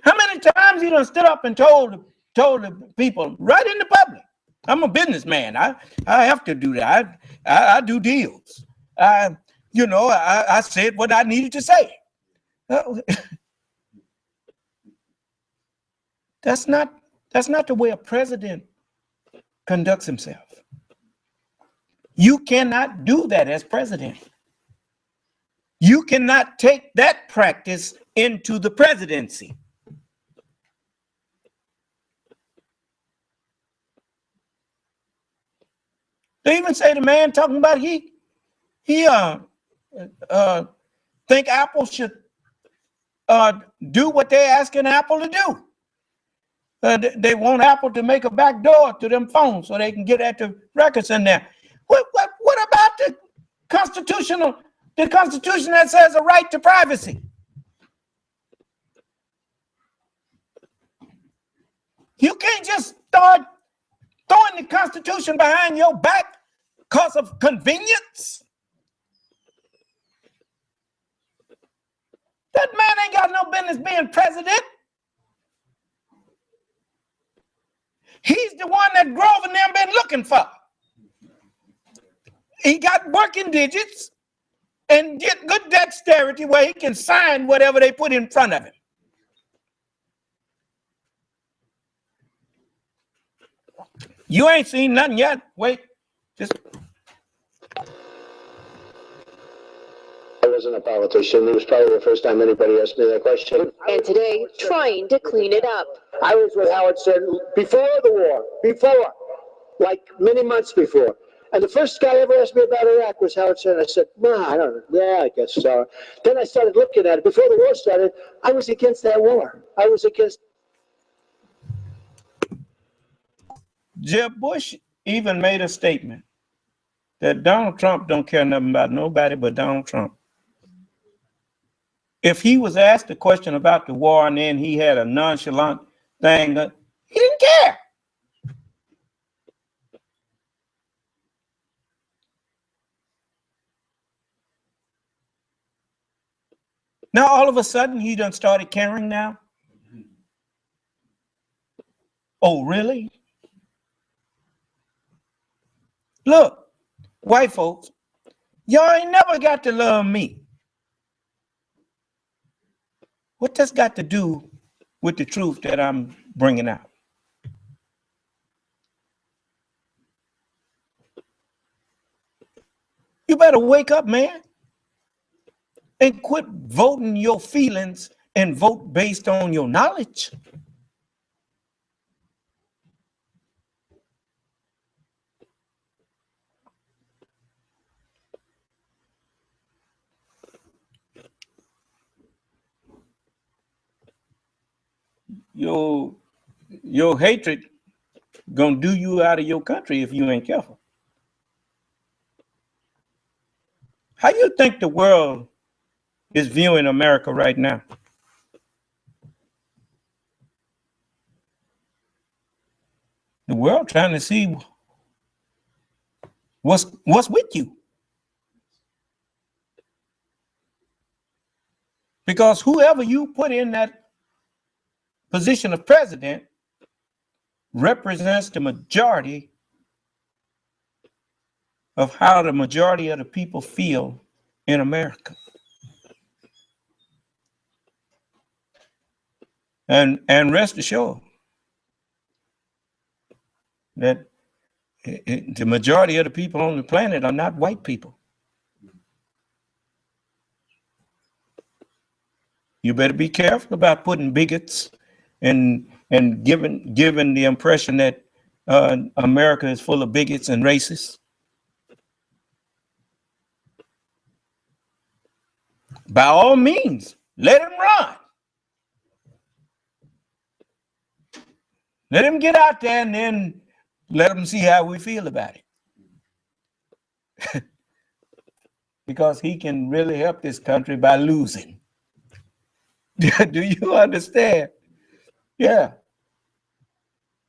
How many times he done stood up and told the people right in the public, I'm a businessman. I have to do that. I do deals. I said what I needed to say. That's not the way a president conducts himself. You cannot do that as president. You cannot take that practice into the presidency. They even say the man talking about he think Apple should do what they're asking Apple to do. They want Apple to make a back door to them phones so they can get at the records in there. What about the constitutional the Constitution that says a right to privacy. You can't just start throwing the Constitution behind your back because of convenience. That man ain't got no business being president. He's the one that Grove and them been looking for. He got working digits and get good dexterity where he can sign whatever they put in front of him. You ain't seen nothing yet. Wait, just. I wasn't a politician. It was probably the first time anybody asked me that question. And today, trying to clean it up. I was with Howard Stern before the war, like many months before. And the first guy ever asked me about Iraq was Howard Stern. I said, no, I don't know. Yeah, I guess so. Then I started looking at it. Before the war started, I was against that war. I was against. Jeb Bush even made a statement that Donald Trump don't care nothing about nobody but Donald Trump. If he was asked a question about the war and then he had a nonchalant thing, he didn't care. Now all of a sudden he done started caring now. Oh, really? Look, white folks, y'all ain't never got to love me. What that's got to do with the truth that I'm bringing out? You better wake up, man, and quit voting your feelings and vote based on your knowledge. Your hatred gonna do you out of your country if you ain't careful. How you think the world is viewing America right now? The world trying to see what's with you. Because whoever you put in that position of president represents the majority of how the majority of the people feel in America. And rest assured that the majority of the people on the planet are not white people. You better be careful about putting bigots and giving the impression that America is full of bigots and racists. By all means, let him run. Let him get out there and then let him see how we feel about it. Because he can really help this country by losing. Do you understand? Yeah.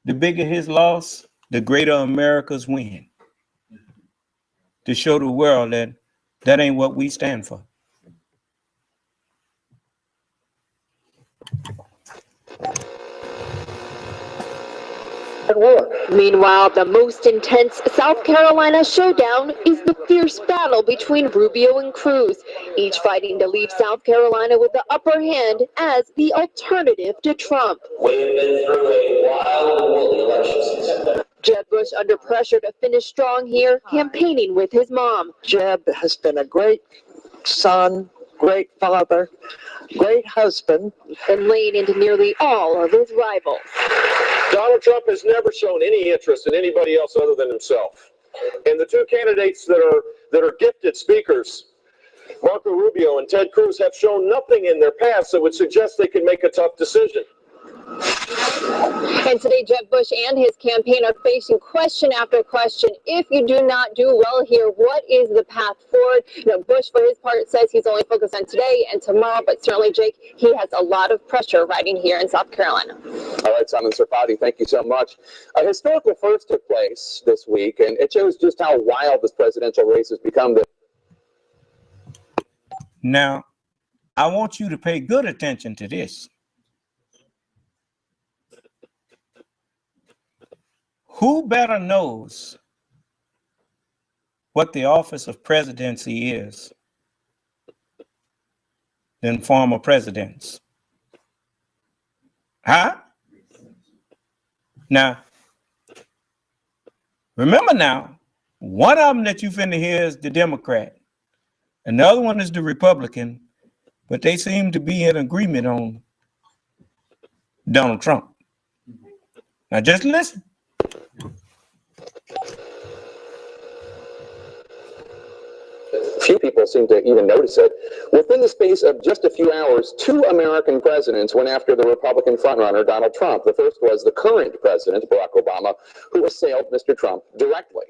The bigger his loss, the greater America's win. To show the world that that ain't what we stand for. Meanwhile, the most intense South Carolina showdown is the fierce battle between Rubio and Cruz, each fighting to leave South Carolina with the upper hand as the alternative to Trump. We've been through a wild election season. Jeb Bush under pressure to finish strong here, campaigning with his mom. Jeb has been a great son, great father, great husband, and laying into nearly all of his rivals. Donald Trump has never shown any interest in anybody else other than himself. And the two candidates that are gifted speakers, Marco Rubio and Ted Cruz, have shown nothing in their past that would suggest they can make a tough decision. And today, Jeb Bush and his campaign are facing question after question. If you do not do well here, what is the path forward? You know, Bush, for his part, says he's only focused on today and tomorrow, but certainly, Jake, he has a lot of pressure riding here in South Carolina. All right, Simon Sarfati, thank you so much. A historical first took place this week, and it shows just how wild this presidential race has become. Now, I want you to pay good attention to this. Who better knows what the office of presidency is than former presidents? Huh? Now, remember now, one of them that you finna hear is the Democrat. Another one is the Republican, but they seem to be in agreement on Donald Trump. Now just listen. Few people seem to even notice it. Within the space of just a few hours, 2 American presidents went after the Republican frontrunner, Donald Trump. The first was the current president, Barack Obama, who assailed Mr. Trump directly.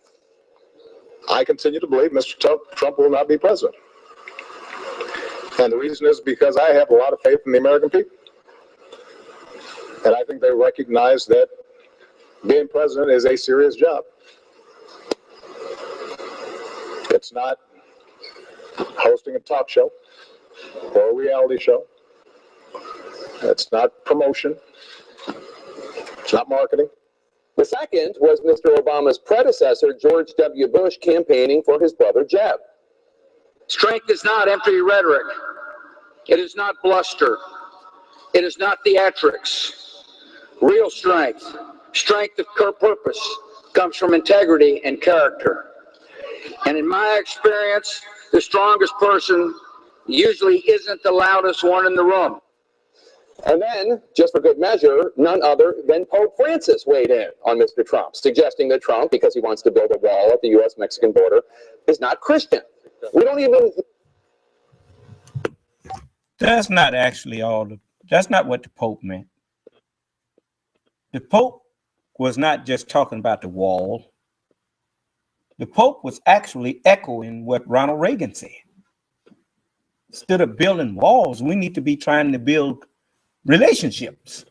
I continue to believe Mr. Trump will not be president. And the reason is because I have a lot of faith in the American people. And I think they recognize that being president is a serious job. It's not hosting a talk show or a reality show. It's not promotion. It's not marketing. The second was Mr. Obama's predecessor, George W. Bush, campaigning for his brother Jeb. Strength is not empty rhetoric. It is not bluster. It is not theatrics. Real strength, strength of purpose, comes from integrity and character. And in my experience, the strongest person usually isn't the loudest one in the room. And then, just for good measure, none other than Pope Francis weighed in on Mr. Trump, suggesting that Trump, because he wants to build a wall at the U.S.-Mexican border, is not Christian. We don't even... That's not actually that's not what the Pope meant. The Pope was not just talking about the wall. The Pope was actually echoing what Ronald Reagan said. Instead of building walls, we need to be trying to build relationships.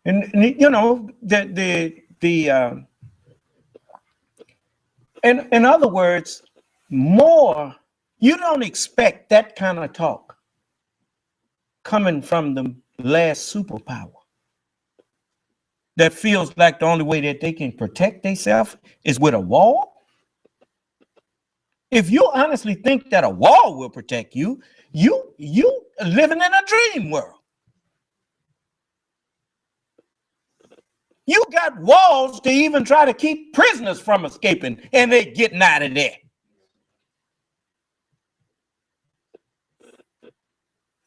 And you know, in other words, you don't expect that kind of talk coming from the last superpower that feels like the only way that they can protect themselves is with a wall. If you honestly think that a wall will protect you, you living in a dream world. You got walls to even try to keep prisoners from escaping, and they getting out of there.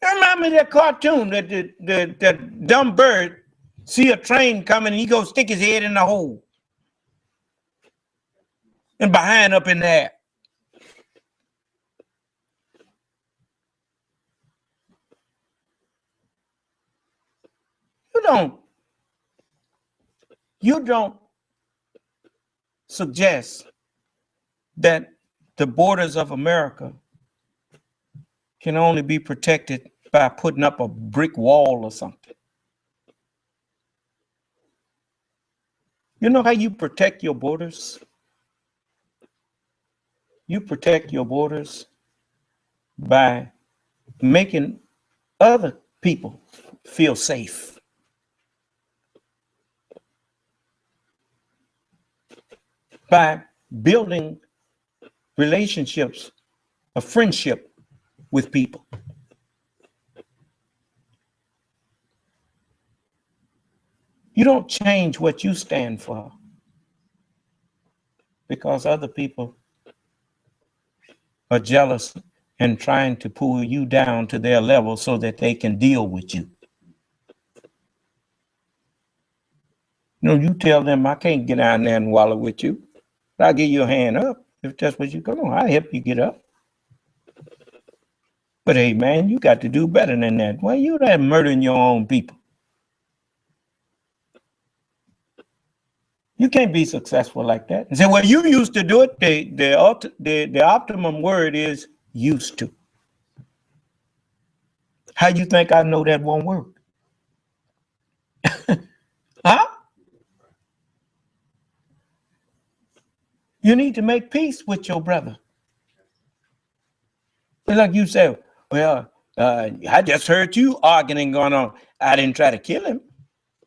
Remember that cartoon that the dumb bird see a train coming and he goes stick his head in the hole and behind up in there. You don't suggest that the borders of America can only be protected by putting up a brick wall or something. You know how you protect your borders? You protect your borders by making other people feel safe. By building relationships, a friendship with people. You don't change what you stand for because other people are jealous and trying to pull you down to their level so that they can deal with you. You know, you tell them, I can't get down there and wallow with you. I'll give you a hand up if that's what you come on. I'll help you get up. But hey, man, you got to do better than that. Why you that murdering your own people? You can't be successful like that. And say, well, you used to do it. The optimum word is used to. How you think I know that won't work? Huh? You need to make peace with your brother. It's like you say, well, I just heard you arguing going on. I didn't try to kill him.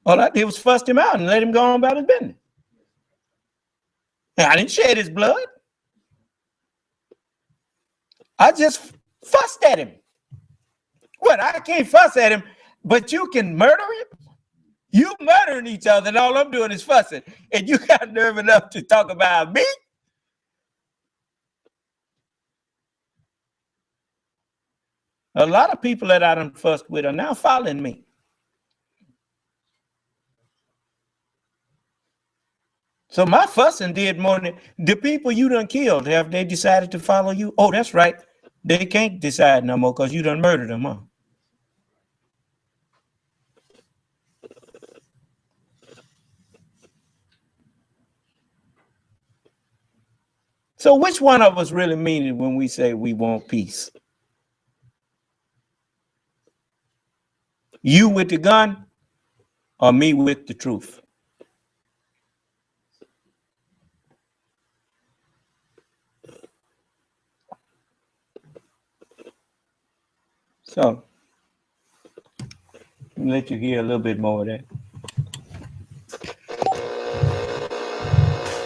All I did was fuss him out and let him go on about his business. I didn't shed his blood. I just fussed at him. What? I can't fuss at him, but you can murder him? You murdering each other, and all I'm doing is fussing. And you got nerve enough to talk about me? A lot of people that I done fussed with are now following me. So my fussing did more than the people you done killed. Have they decided to follow you? Oh, that's right. They can't decide no more because you done murdered them, huh? So which one of us really mean it when we say we want peace? You with the gun or me with the truth? So, let me let you hear a little bit more of that.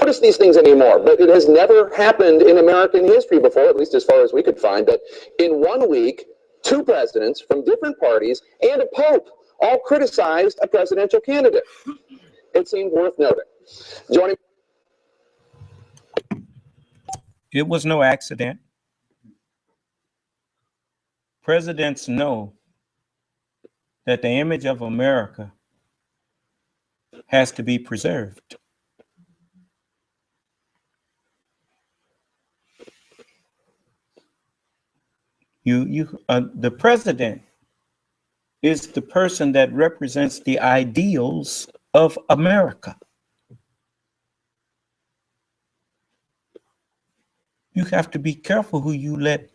Notice these things anymore, but it has never happened in American history before, at least as far as we could find, that in 1 week, 2 presidents from different parties and a pope all criticized a presidential candidate. It seemed worth noting. Joining. It was no accident. Presidents know that the image of America has to be preserved. The president is the person that represents the ideals of America. You have to be careful who you let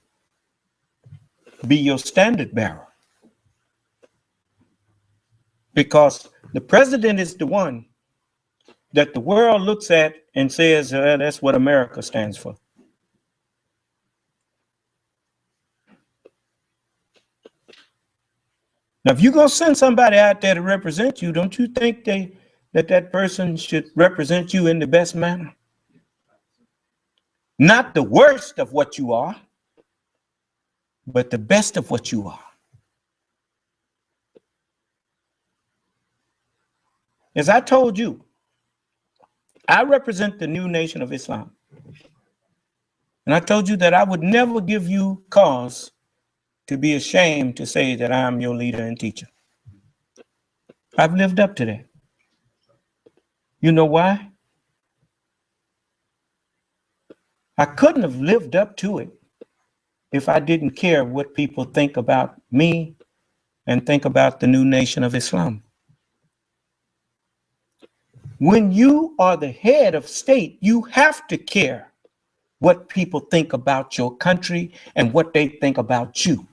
be your standard bearer. Because the president is the one that the world looks at and says, that's what America stands for. Now, if you're going to send somebody out there to represent you, don't you think that person should represent you in the best manner? Not the worst of what you are, but the best of what you are. As I told you, I represent the new nation of Islam. And I told you that I would never give you cause to be ashamed to say that I am your leader and teacher. I've lived up to that. You know why? I couldn't have lived up to it if I didn't care what people think about me and think about the new nation of Islam. When you are the head of state, you have to care what people think about your country and what they think about you.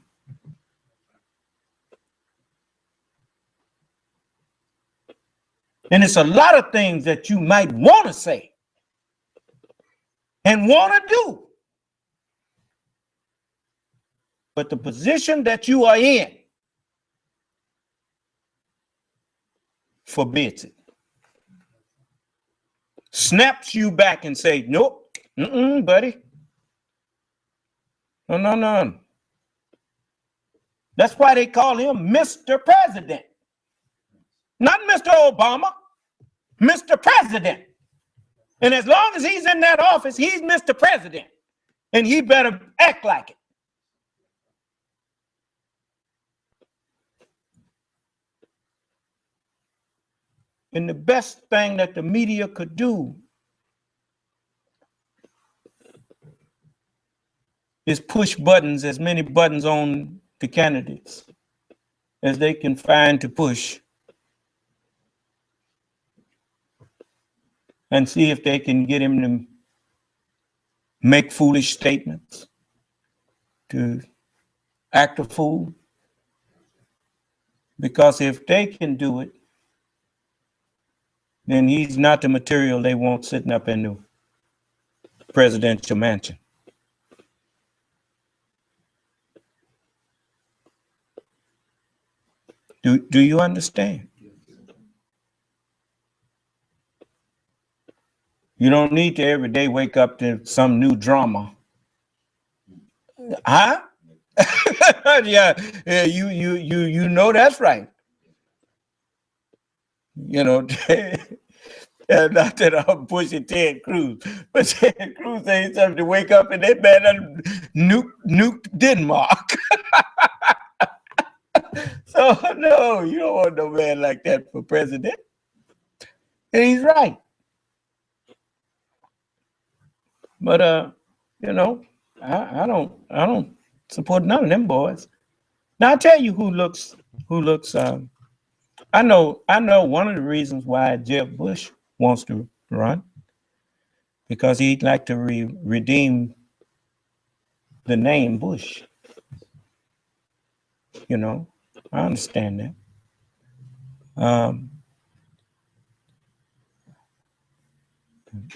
And it's a lot of things that you might want to say and want to do. But the position that you are in forbids it. Snaps you back and say, nope, buddy. No. That's why they call him Mr. President. Not Mr. Obama, Mr. President. And as long as he's in that office, he's Mr. President. And he better act like it. And the best thing that the media could do is push buttons, as many buttons on the candidates as they can find to push, and see if they can get him to make foolish statements, to act a fool. Because if they can do it, then he's not the material they want sitting up in the presidential mansion. Do you understand? You don't need to every day wake up to some new drama. Huh? yeah, you know that's right. You know, not that I'm pushing Ted Cruz, but Ted Cruz ain't something to wake up and that man nuked Denmark. So no, you don't want no man like that for president. And he's right. But you know, I don't support none of them boys. Now I'll tell you who looks I know one of the reasons why Jeb Bush wants to run, because he'd like to redeem the name Bush. You know, I understand that.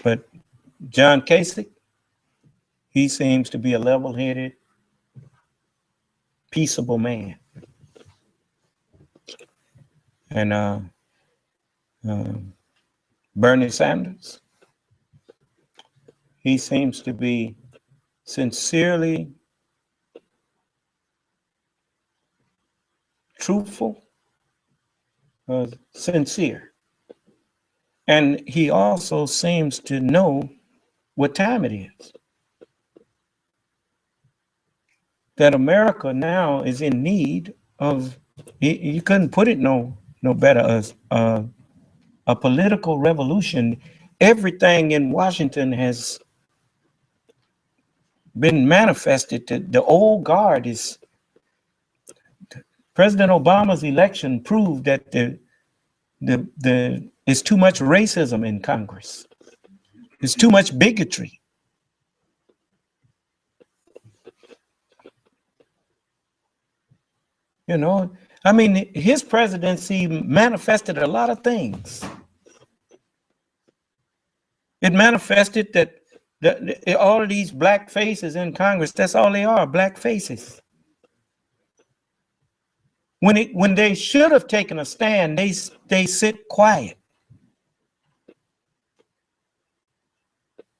But John Kasich, he seems to be a level-headed, peaceable man. And Bernie Sanders, he seems to be sincerely truthful, sincere. And he also seems to know what time it is. That America now is in need of, you couldn't put it no better, a political revolution. Everything in Washington has been manifested. The old guard is, President Obama's election proved that there's too much racism in Congress. There's too much bigotry. You know, I mean, his presidency manifested a lot of things. It manifested that all of these black faces in Congress, that's all they are, black faces. When they should have taken a stand, they sit quiet,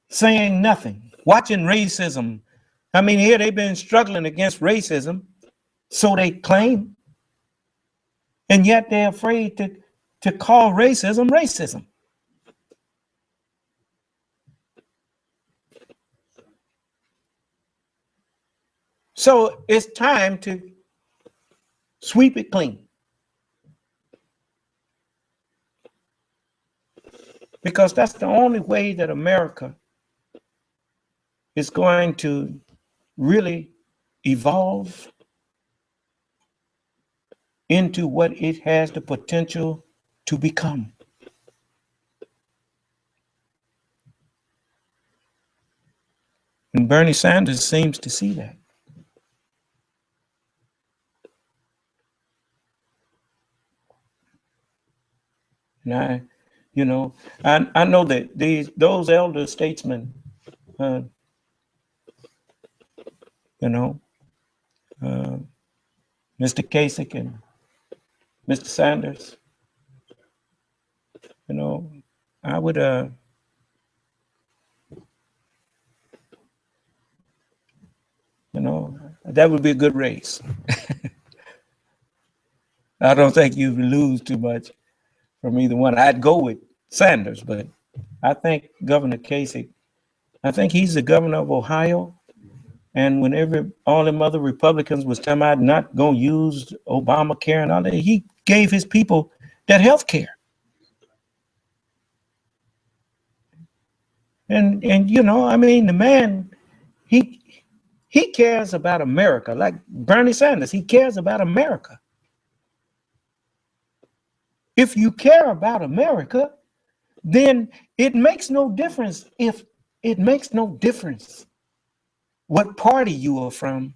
saying nothing, watching racism. I mean, here they've been struggling against racism, so they claim, and yet they're afraid to call racism racism. So it's time to sweep it clean. Because that's the only way that America is going to really evolve into what it has the potential to become. And Bernie Sanders seems to see that. And I know that those elder statesmen, Mr. Kasich and Mr. Sanders, I would that would be a good race. I don't think you lose too much from either one. I'd go with Sanders, but I think Governor Kasich, I think he's the governor of Ohio. And whenever all them other Republicans was talking about not going to use Obamacare and all that, he gave his people that health care. And I mean, the man, he He cares about America, like Bernie Sanders. He cares about America. If you care about America, then it makes no difference what party you are from.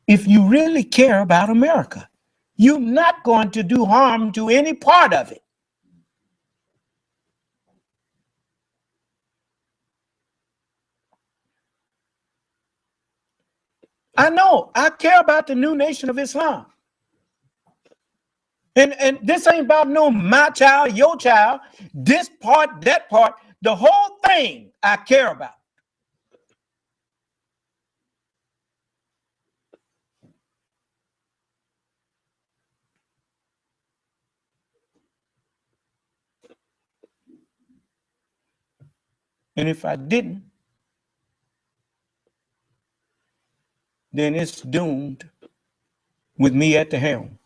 If you really care about America, you're not going to do harm to any part of it. I know, I care about the new nation of Islam. And this ain't about no my child, your child, this part, that part, the whole thing I care about. And if I didn't, then it's doomed with me at the helm.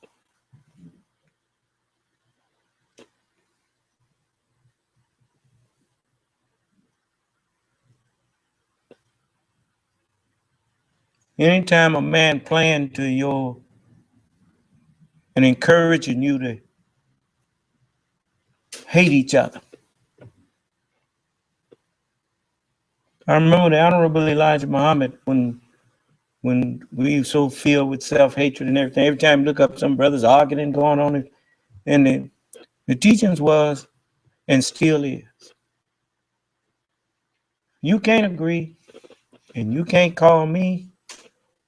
Anytime a man playing to your and encouraging you to hate each other. I remember the Honorable Elijah Muhammad when we were so filled with self-hatred and everything. Every time you look up, some brothers arguing and going on, and the teachings was and still is. You can't agree, and you can't call me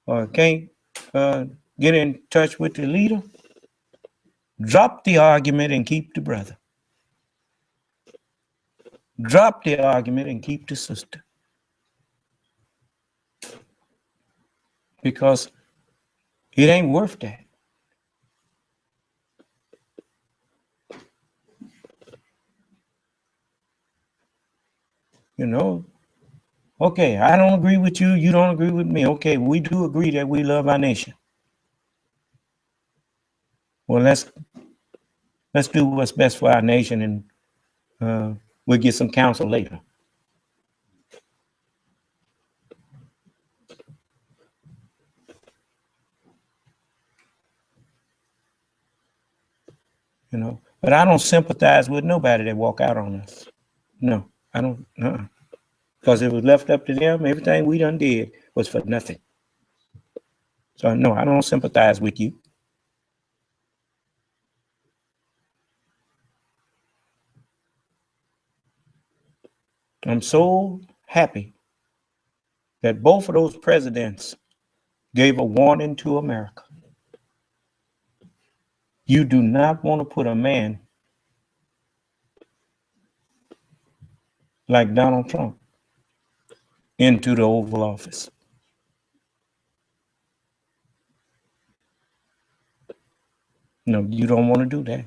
or can't get in touch with the leader. Drop the argument and keep the brother. Drop the argument and keep the sister. Because it ain't worth that. You know, okay, I don't agree with you, you don't agree with me. Okay, we do agree that we love our nation. Well, let's do what's best for our nation, and we'll get some counsel later. You know, but I don't sympathize with nobody that walk out on us. No, I don't. Because it was left up to them, everything we done did was for nothing. So no, I don't sympathize with you. I'm so happy that both of those presidents gave a warning to America. You do not want to put a man like Donald Trump into the Oval Office. No, you don't want to do that.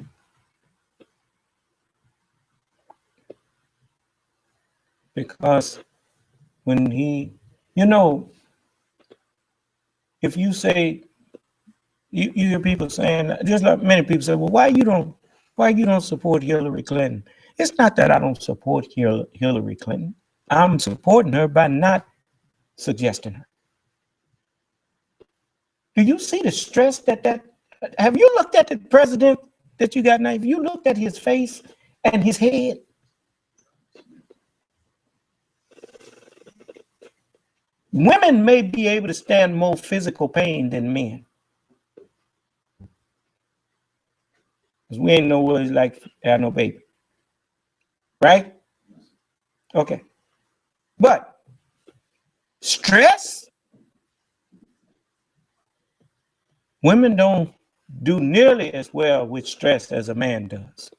Because when he, you know, if you say, you hear people saying, just like many people say, well, why you don't support Hillary Clinton? It's not that I don't support Hillary Clinton. I'm supporting her by not suggesting her. Do you see the stress that have you looked at the president that you got now? Have you looked at his face and his head? Women may be able to stand more physical pain than men. Because we ain't know what it's like to have no baby. Right? Okay. But stress, women don't do nearly as well with stress as a man does.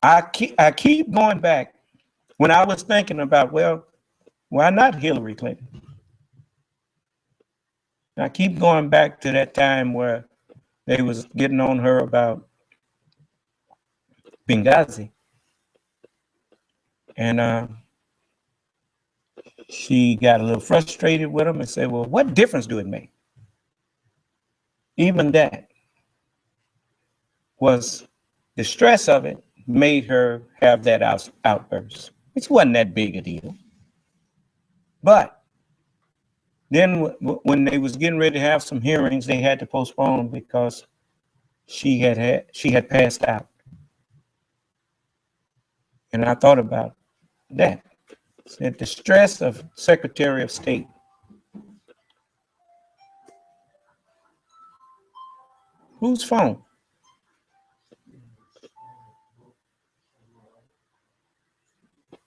I keep going back when I was thinking about, well, why not Hillary Clinton? I keep going back to that time where they was getting on her about Benghazi. And she got a little frustrated with him and said, well, what difference do it make? Even that. was the stress of it made her have that outburst, which wasn't that big a deal. But then when they was getting ready to have some hearings, they had to postpone because she had passed out. And I thought about that. Said the stress of Secretary of State. Whose phone?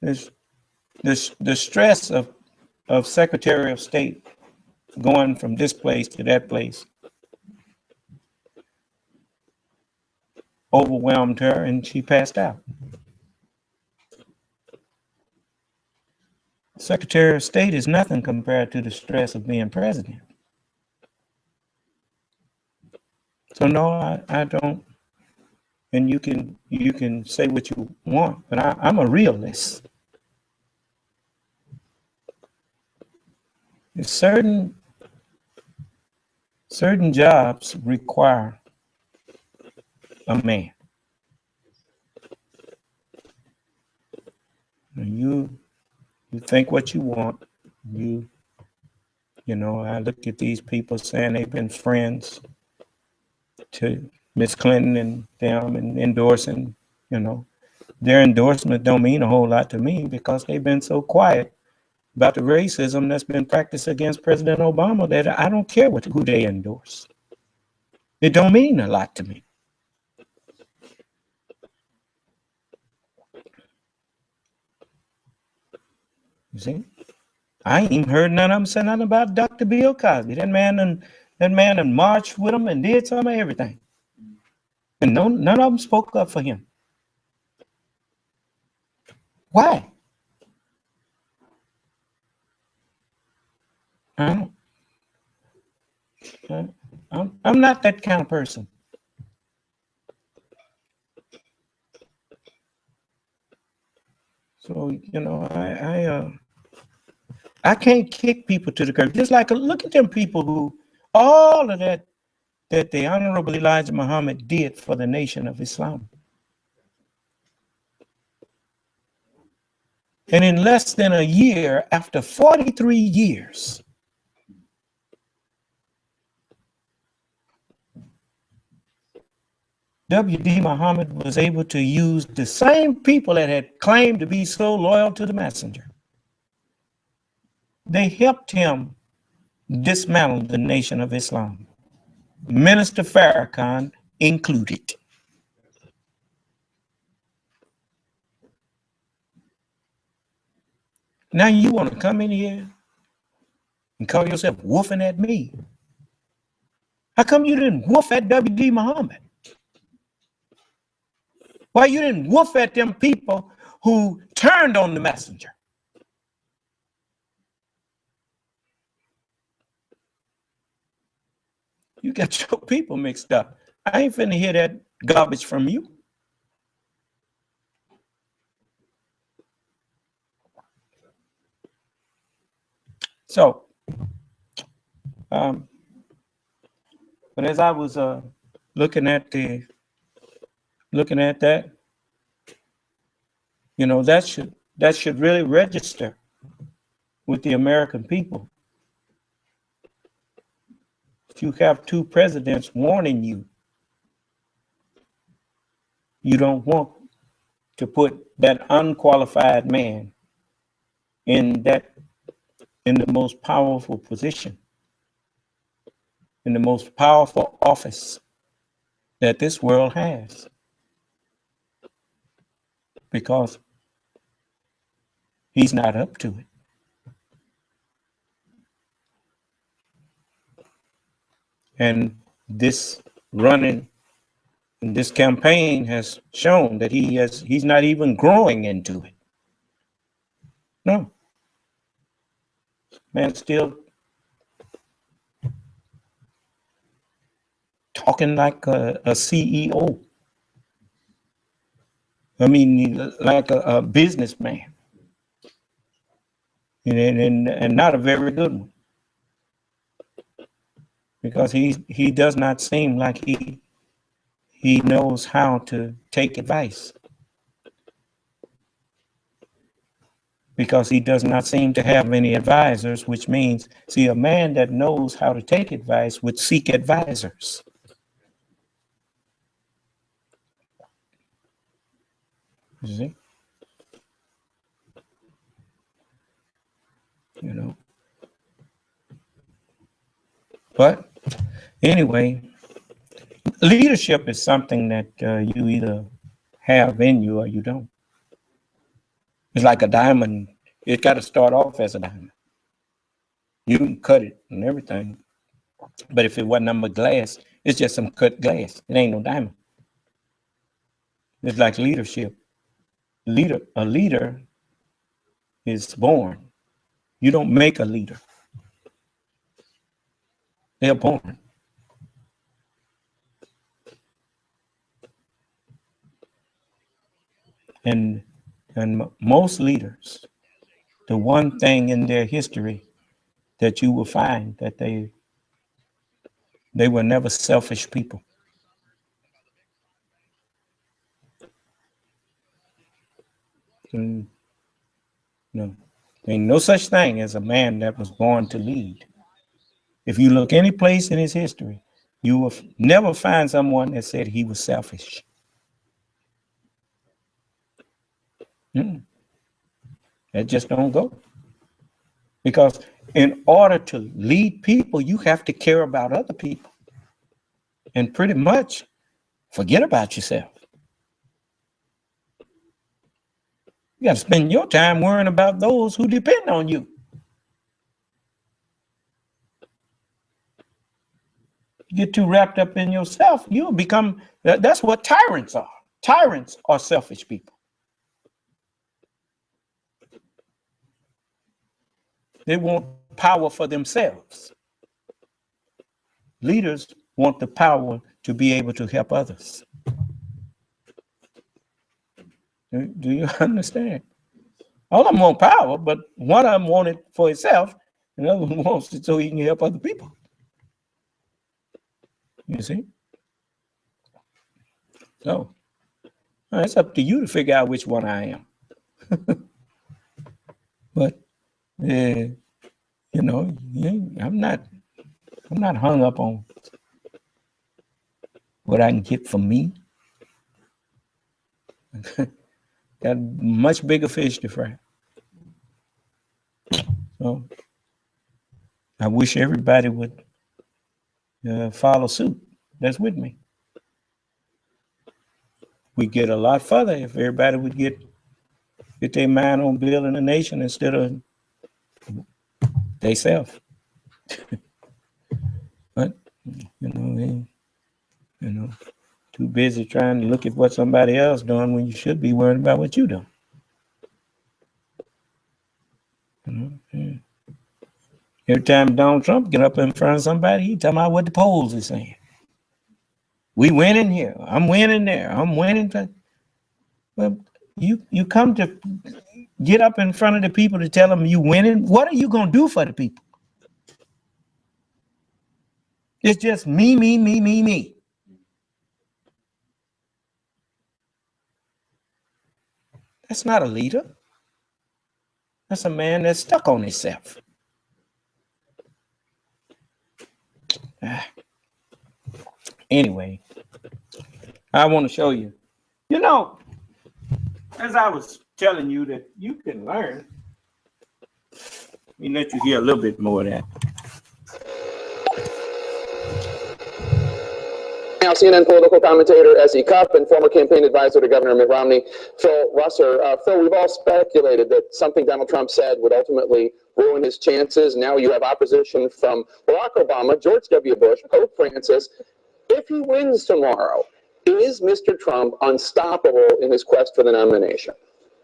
The stress of Secretary of State going from this place to that place overwhelmed her and she passed out. Secretary of State is nothing compared to the stress of being president. So no, I don't. And you can say what you want, but I'm a realist. If certain jobs require a man. You think what you want. You know, I look at these people saying they've been friends to Miss Clinton and them and endorsing, you know. Their endorsement don't mean a whole lot to me because they've been so quiet about the racism that's been practiced against President Obama that I don't care who they endorse. It don't mean a lot to me. You see? I ain't even heard none of them say nothing about Dr. Bill Cosby. That man marched with him and did some of everything. And none of them spoke up for him. Why? I'm not that kind of person. So, you know, I can't kick people to the curb. Just like, look at them people who, all of that the Honorable Elijah Muhammad did for the Nation of Islam. And in less than a year, after 43 years, W.D. Muhammad was able to use the same people that had claimed to be so loyal to the messenger. They helped him dismantle the Nation of Islam, Minister Farrakhan included. Now you want to come in here and call yourself woofing at me? How come you didn't woof at W.D. Muhammad? Why you didn't woof at them people who turned on the messenger? You got your people mixed up. I ain't finna hear that garbage from you. So, but as I was looking at that, you know, that should really register with the American people. If you have two presidents warning you, you don't want to put that unqualified man in the most powerful position, in the most powerful office that this world has, because he's not up to it. And this campaign has shown that he's not even growing into it. No. Man, still talking like a CEO. I mean, like a businessman. And not a very good one. Because he does not seem like he he knows how to take advice, because he does not seem to have any advisors, which means, see, a man that knows how to take advice would seek advisors. You see? You know. But anyway, leadership is something that you either have in you or you don't. It's like a diamond. It got to start off as a diamond. You can cut it and everything, but if it wasn't number glass, it's just some cut glass. It ain't no diamond. It's like leadership. A leader is born. You don't make a leader. They're born. And most leaders, the one thing in their history that you will find that they were never selfish people. And, no, ain't no such thing as a man that was born to lead. If you look any place in his history, you will never find someone that said he was selfish. That just don't go. Because in order to lead people, you have to care about other people and pretty much forget about yourself. You got to spend your time worrying about those who depend on you. You get too wrapped up in yourself, you'll become, that's what tyrants are. Tyrants are selfish people. They want power for themselves. Leaders want the power to be able to help others. Do you understand? All of them want power, but one of them want it for itself, and the other one wants it so he can help other people. You see? So it's up to you to figure out which one I am. But you know, I'm not hung up on what I can get from me. Got much bigger fish to fry. So I wish everybody would follow suit. That's with me. We get a lot further if everybody would get their mind on building a nation instead of they self. But you know, too busy trying to look at what somebody else doing when you should be worried about what you doing. Every time Donald Trump get up in front of somebody, he talking about what the polls are saying. We winning here. I'm winning there. I'm winning. Well, you come to get up in front of the people to tell them you winning. What are you going to do for the people? It's just me, me, me, me, me. That's not a leader. That's a man that's stuck on himself. Anyway, I want to show you. You know, as I was telling you that you can learn, let me let you hear a little bit more of that. Now, CNN political commentator S.E. Cupp and former campaign advisor to Governor Mitt Romney, Phil Russer. Phil, we've all speculated that something Donald Trump said would ultimately ruin his chances. Now you have opposition from Barack Obama, George W. Bush, Pope Francis. If he wins tomorrow, is Mr. Trump unstoppable in his quest for the nomination?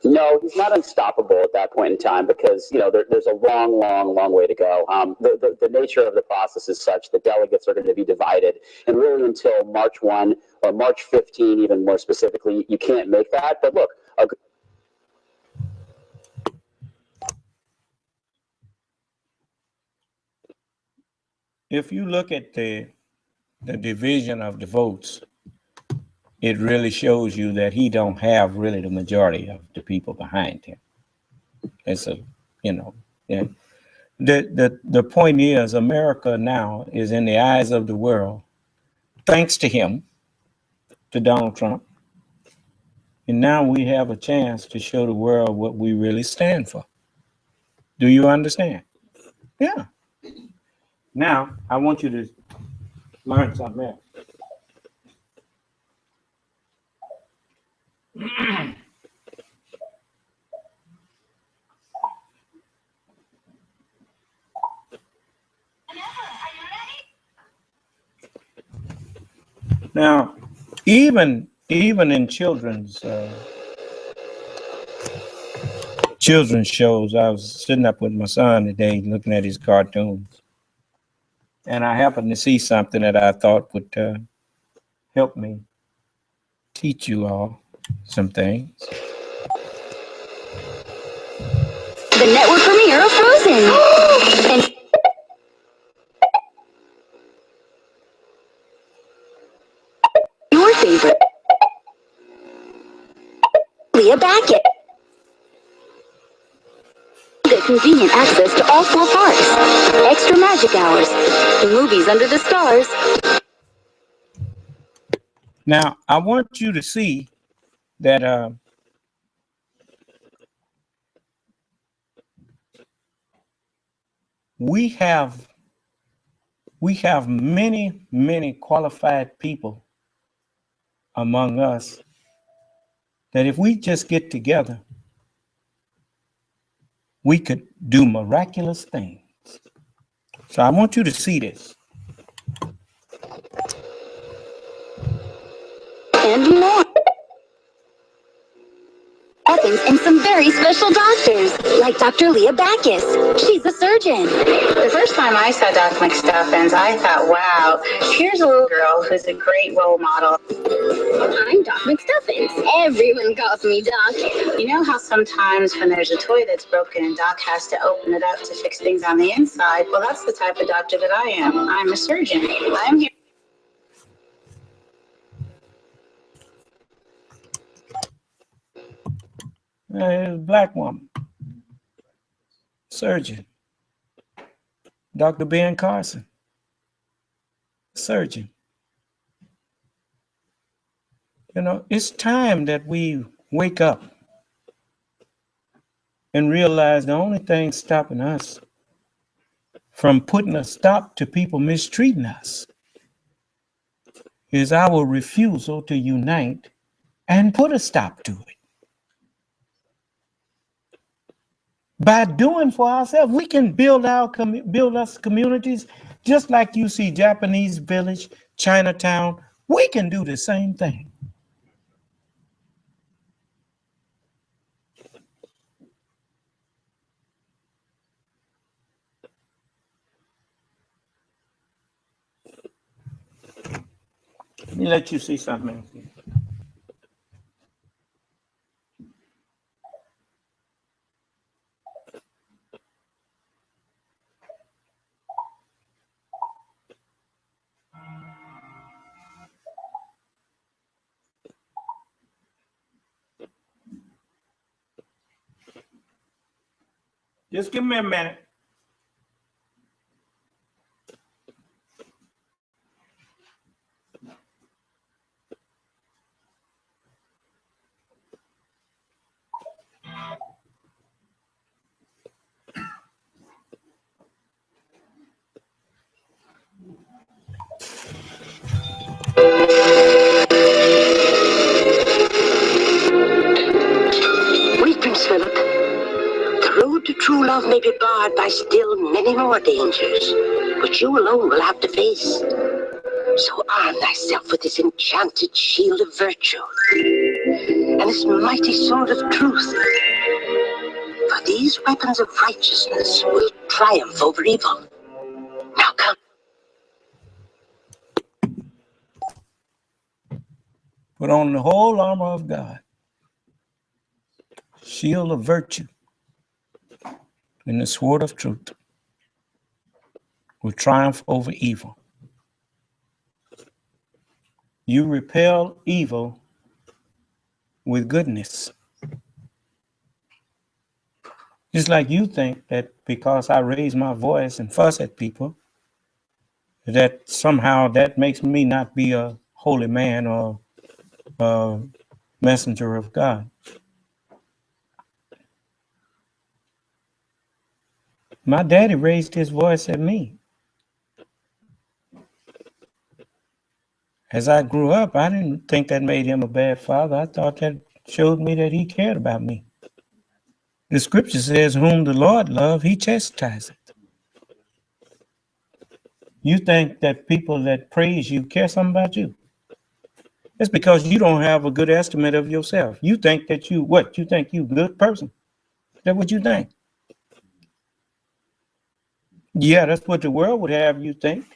No, he's not unstoppable at that point in time because, there's a long way to go. The nature of the process is such that delegates are going to be divided. And really until March 1 or March 15, even more specifically, you can't make that. But look, if you look at the division of the votes, it really shows you that he don't have really the majority of the people behind him. It's a, you know, yeah. The point is, America now is in the eyes of the world, thanks to him, to Donald Trump. And now we have a chance to show the world what we really stand for. Do you understand? Yeah. Now, I want you to learn something else. Now, even in children's shows, I was sitting up with my son today looking at his cartoons, and I happened to see something that I thought would help me teach you all some things. The network premiere of Frozen. And your favorite, Leah Backett. Get convenient access to all 4 parks, extra magic hours, the movies under the stars. Now, I want you to see that we have many qualified people among us that if we just get together, we could do miraculous things. So I want you to see this. And more. And some very special doctors, like Dr. Leah Backus. She's a surgeon. The first time I saw Doc McStuffins, I thought, wow, here's a little girl who's a great role model. I'm Doc McStuffins. Everyone calls me Doc. You know how sometimes when there's a toy that's broken and Doc has to open it up to fix things on the inside? Well, that's the type of doctor that I am. I'm a surgeon. I'm here. A black woman, surgeon, Dr. Ben Carson, surgeon. You know, it's time that we wake up and realize the only thing stopping us from putting a stop to people mistreating us is our refusal to unite and put a stop to it. By doing for ourselves, we can build us communities just like you see Japanese village, Chinatown. We can do the same thing. Let me let you see something else here. Just give me a minute. Wait, Prince Philip. The road to true love may be barred by still many more dangers, which you alone will have to face. So arm thyself with this enchanted shield of virtue and this mighty sword of truth. For these weapons of righteousness will triumph over evil. Now come. Put on the whole armor of God, shield of virtue, and the sword of truth will triumph over evil. You repel evil with goodness. Just like you think that because I raise my voice and fuss at people, that somehow that makes me not be a holy man or a messenger of God. My daddy raised his voice at me. As I grew up, I didn't think that made him a bad father. I thought that showed me that he cared about me. The scripture says, whom the Lord loves, he chastises. You think that people that praise you care something about you? It's because you don't have a good estimate of yourself. You think that you think you a good person. Is that what you think? Yeah, that's what the world would have you think.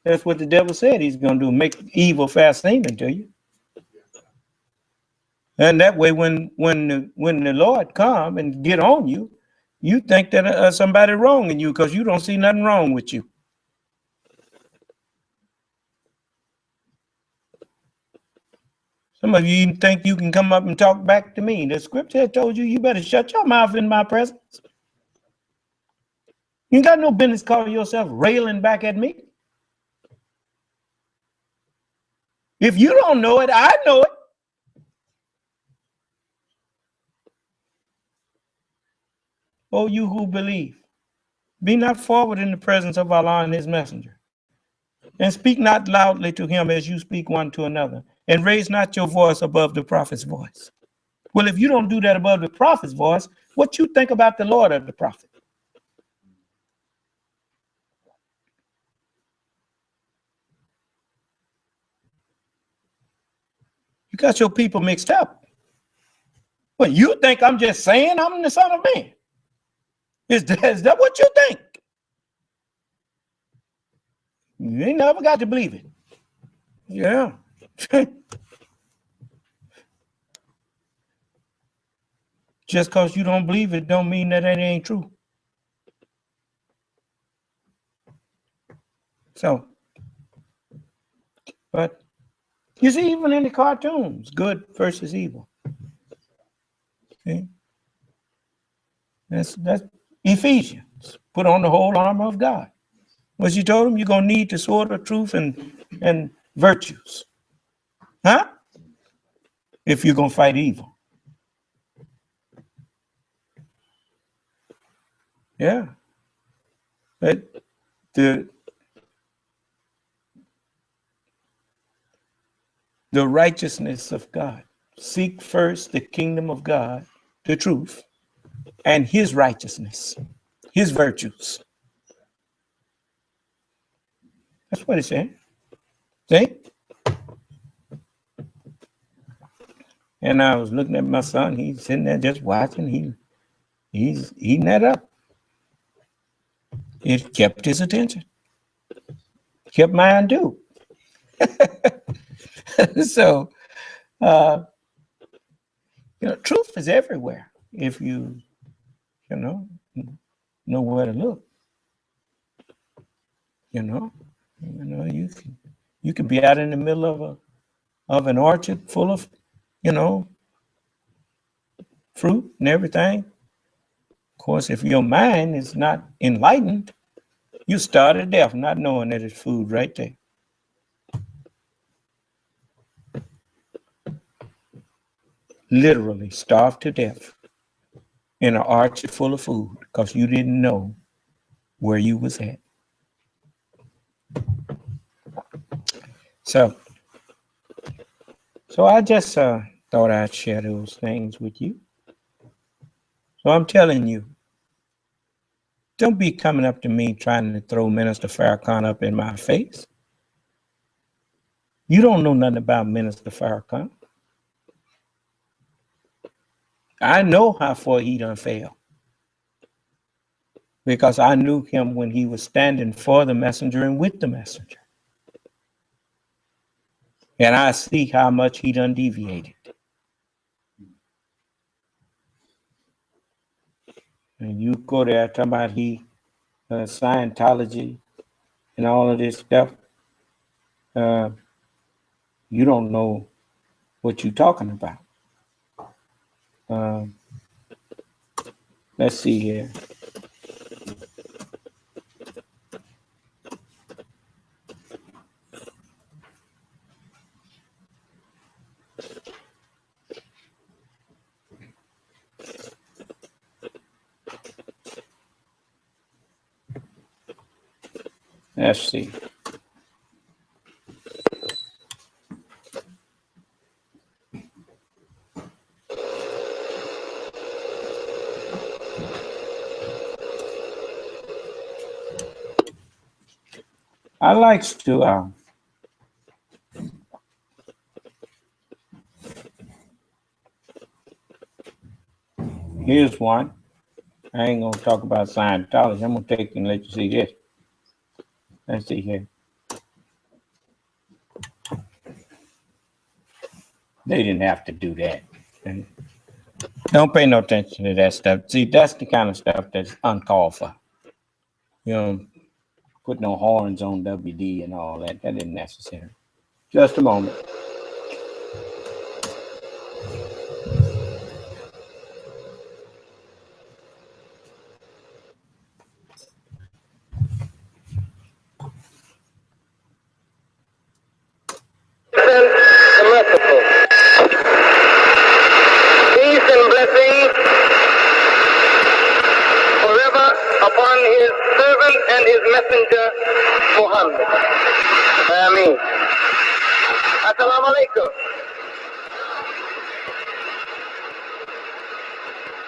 That's what the devil said he's going to do, make evil fast seeming to you. And that way, when the Lord come and get on you, you think that somebody wronging you because you don't see nothing wrong with you. Some of you even think you can come up and talk back to me. The scripture told you, you better shut your mouth in my presence. You ain't got no business calling yourself railing back at me. If you don't know it, I know it. Oh, you who believe, be not forward in the presence of Allah and his messenger, and speak not loudly to him as you speak one to another, and raise not your voice above the prophet's voice. Well, if you don't do that above the prophet's voice, what you think about the Lord of the prophet? You got your people mixed up. Well, you think I'm just saying I'm the Son of Man? Is that what you think? You ain't never got to believe it. Yeah. Just because you don't believe it don't mean that it ain't true. So, but you see, even in the cartoons, good versus evil. Okay? That's Ephesians. Put on the whole armor of God. What you told him, you're going to need the sword of truth and virtues. Huh? If you're going to fight evil. Yeah. But the righteousness of God. Seek first the kingdom of God, the truth, and his righteousness, his virtues. That's what it's saying. See? And I was looking at my son. He's sitting there just watching. He's eating that up. It kept his attention. Kept mine too. So, truth is everywhere if you know where to look. You could be out in the middle of an orchard full of, fruit and everything. Of course, if your mind is not enlightened, you starve to death not knowing that it's food right there. Literally starved to death in an orchard full of food because you didn't know where you was at. So I just thought I'd share those things with you. So I'm telling you, don't be coming up to me trying to throw Minister Farrakhan up in my face. You don't know nothing about Minister Farrakhan. I know how far he done failed. Because I knew him when he was standing for the messenger and with the messenger. And I see how much he done deviated. And you go there talking about Scientology and all of this stuff. you don't know what you're talking about. Let's see here. Let's see. I like to here's one. I ain't gonna talk about Scientology. I'm gonna take and let you see this. Let's see here. They didn't have to do that. And don't pay no attention to that stuff. See, that's the kind of stuff that's uncalled for. You know, put no horns on WD and all that. That isn't necessary. Just a moment. The merciful. Peace and blessings forever upon his servant and his messenger, Muhammad. Ameen. Assalamu alaikum.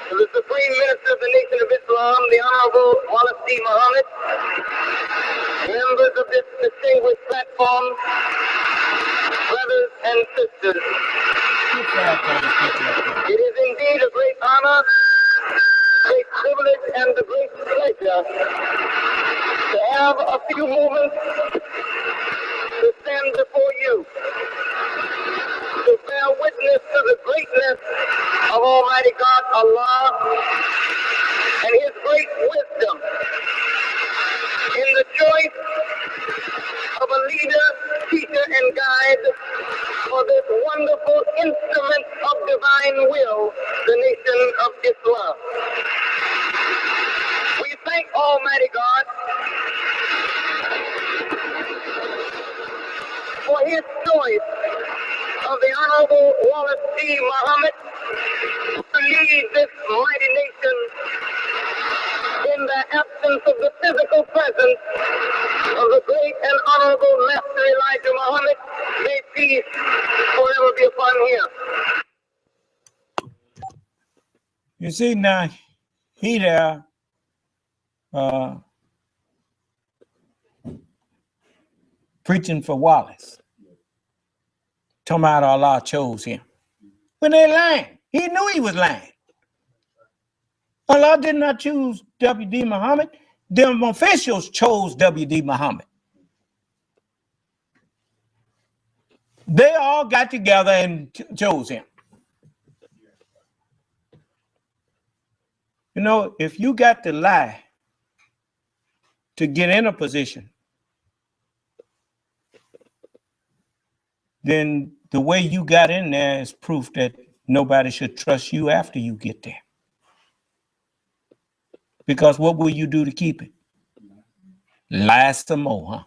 To the Supreme Minister of the Nation of Islam, the Honorable Wallace D. Muhammad, members of this distinguished platform, brothers and sisters. It is indeed a great honor, great privilege, and a great pleasure to have a few moments to stand before you, to bear witness to the greatness of Almighty God Allah and His great wisdom in the choice of a leader, teacher, and guide for this wonderful instrument of divine will, the nation of Islam. We thank Almighty God for his choice of the Honorable Wallace D. Muhammad to lead this mighty nation in the absence of the physical presence of the great and honorable Master Elijah Muhammad. May peace forever be upon him. You see now, he there preaching for Wallace. Talking about Allah chose him. When they lying, he knew he was lying. Allah did not choose W.D. Muhammad. Them officials chose W.D. Muhammad. They all got together and chose him. You know, if you got to lie to get in a position, then the way you got in there is proof that nobody should trust you after you get there. Because what will you do to keep it? Lie some more, huh?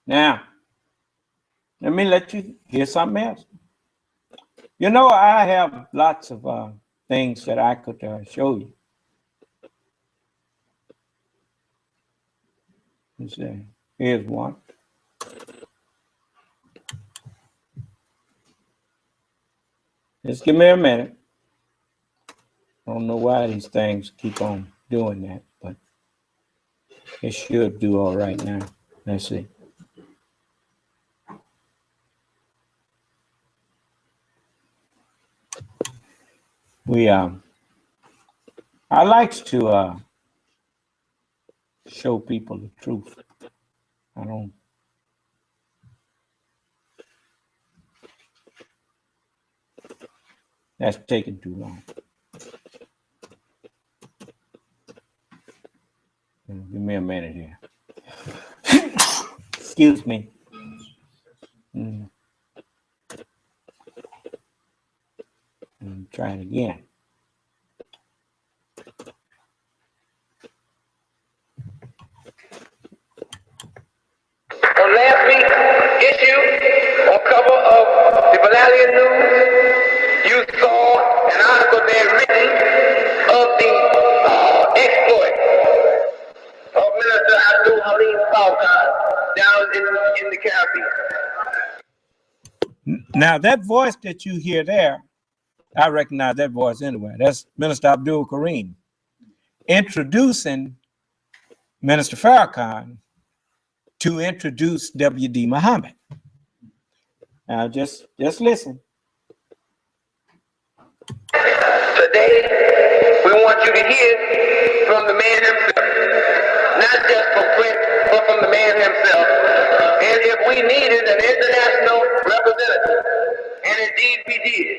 Now, let me let you hear something else. You know, I have lots of things that I could show you. Let's see. Here's one. Just give me a minute. I don't know why these things keep on doing that, but it should do all right now. Let's see. I like to show people the truth. I don't. That's taking too long. Give me a minute here. Excuse me. Try it again. On last week's issue, on cover of the Valalian News, you saw an article there written of the exploit of Minister Farrakhan down in the Caribbean. Now, that voice that you hear there, I recognize that voice anyway. That's Minister Abdul Kareem introducing Minister Farrakhan to introduce W.D. Muhammad. Now, just listen. Today, we want you to hear from the man himself, not just from print, but from the man himself. And if we needed an international representative, and indeed we did,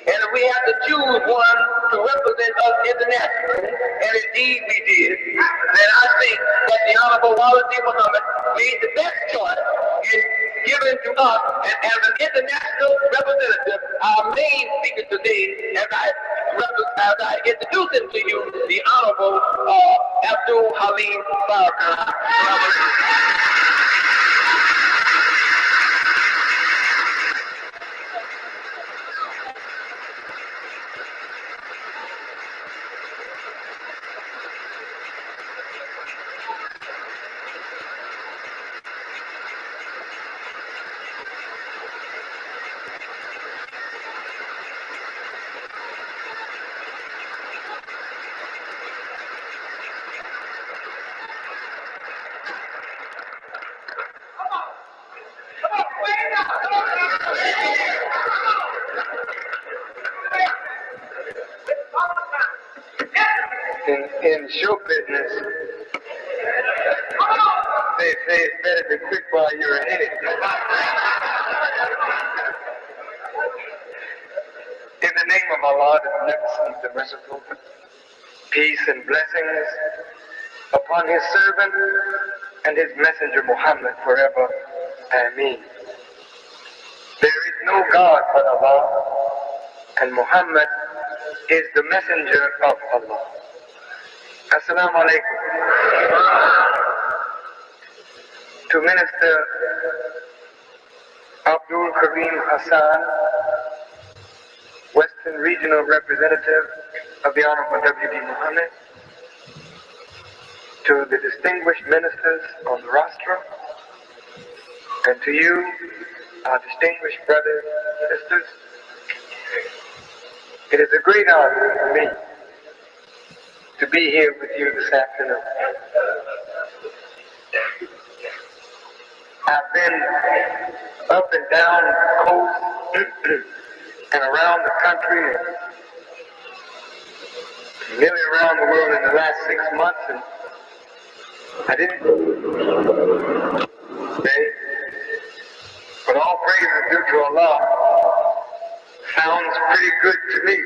and if we have to choose one to represent us internationally, and indeed we did, then I think that the Honorable Walid Muhammad made the best choice in giving to us, and as an international representative, our main speaker today, as I introduce him to you, the Honorable Abdul Halim Farakhan. In show business, they say it's better to quit while you're ahead. In the name of Allah, the Beneficent, the Merciful, peace and blessings upon His servant and His messenger Muhammad forever. Ameen. There is no God but Allah, and Muhammad is the messenger of Allah. Assalamu alaikum. To Minister Abdul Kareem Hassan, Western Regional Representative of the Honorable W.D. Muhammad, to the distinguished ministers on the rostrum, and to you, our distinguished brothers and sisters, it is a great honor for me to be here with you this afternoon. I've been up and down the coast and around the country and nearly around the world in the last 6 months, and I didn't say, but all praise is due to Allah. Sounds pretty good to me.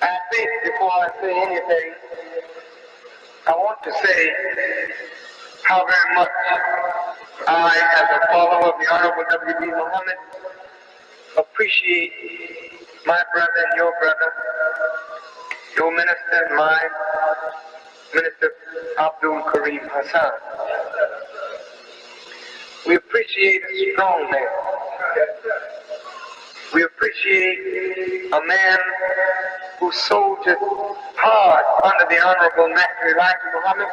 I think before I say anything, I want to say how very much I, as a follower of the Honorable W.D. Muhammad, appreciate my brother and your brother, your minister and mine, Minister Abdul Kareem Hassan. We appreciate a strong man. We appreciate a man who soldiered hard under the Honorable Master Elijah Muhammad,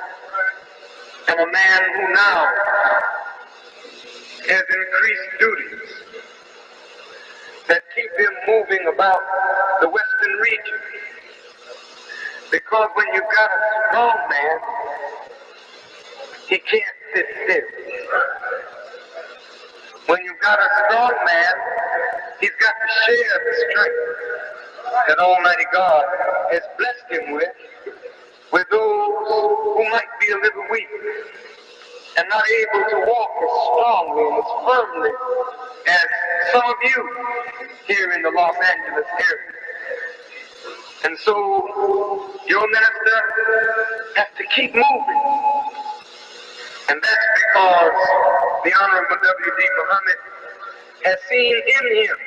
and a man who now has increased duties that keep him moving about the Western region. Because when you've got a strong man, he can't sit still. When you've got a strong man, he's got to share the strength that Almighty God has blessed him with those who might be a little weak. and not able to walk as strongly and as firmly as some of you here in the Los Angeles area. And so your minister has to keep moving. And that's because the Honorable W.D. Muhammad has seen in him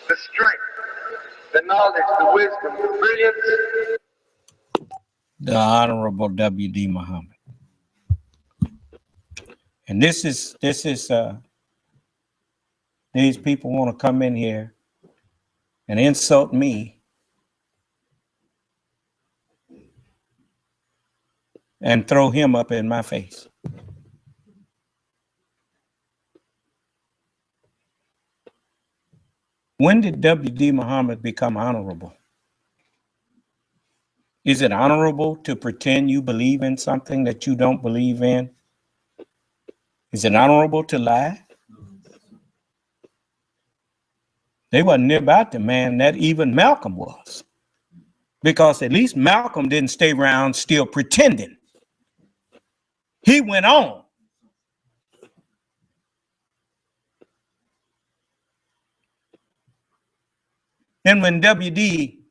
the strength, the knowledge, the wisdom, the brilliance. The Honorable W.D. Muhammad. And this is these people want to come in here and insult me and throw him up in my face. When did W.D. Muhammad become honorable? Is it honorable to pretend you believe in something that you don't believe in? Is it honorable to lie? They wasn't about the man that even Malcolm was. Because at least Malcolm didn't stay around still pretending. He went on. And when W.D.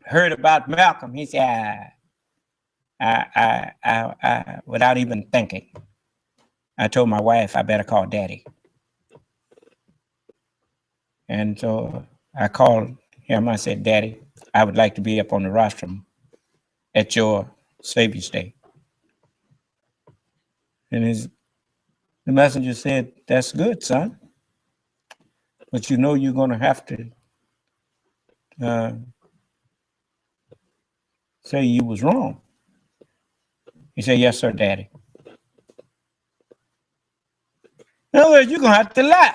heard about Malcolm, he said, I without even thinking, I told my wife I better call Daddy. And so I called him. I said, Daddy, I would like to be up on the rostrum at your Savior's Day. And the messenger said, that's good, son. But you know you're going to have to say you was wrong. He said, yes, sir, Daddy. In other words, you're going to have to lie.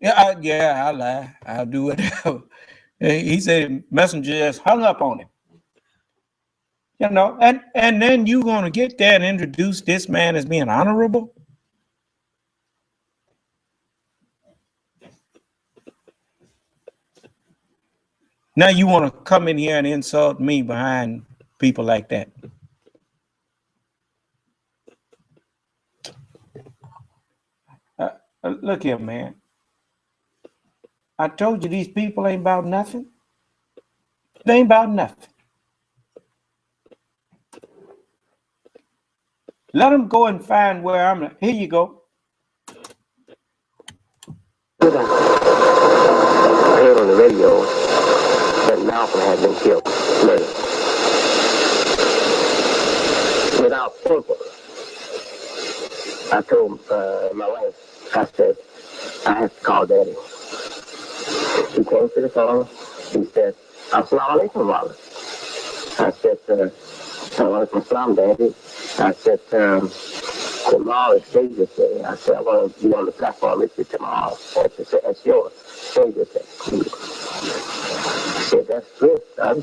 Yeah, I'll lie. I'll do whatever. He said, messenger just hung up on him. You know, and then you're going to get there and introduce this man as being honorable? Now you want to come in here and insult me behind people like that. Look here, man. I told you these people ain't about nothing. They ain't about nothing. Let them go and find where I'm at. Here you go. I heard on the radio that Malcolm had been killed, murdered. Without thinking, I told my wife, I said, I have to call Daddy. He came to the phone. He said, Assalamu alaikum, Wallah. I said, Assalamu alaikum, Daddy. I said, tomorrow is Savior's Day. I said, I want to be on the platform with you tomorrow. And she said, that's yours. Savior's Day. I said, that's good, son. I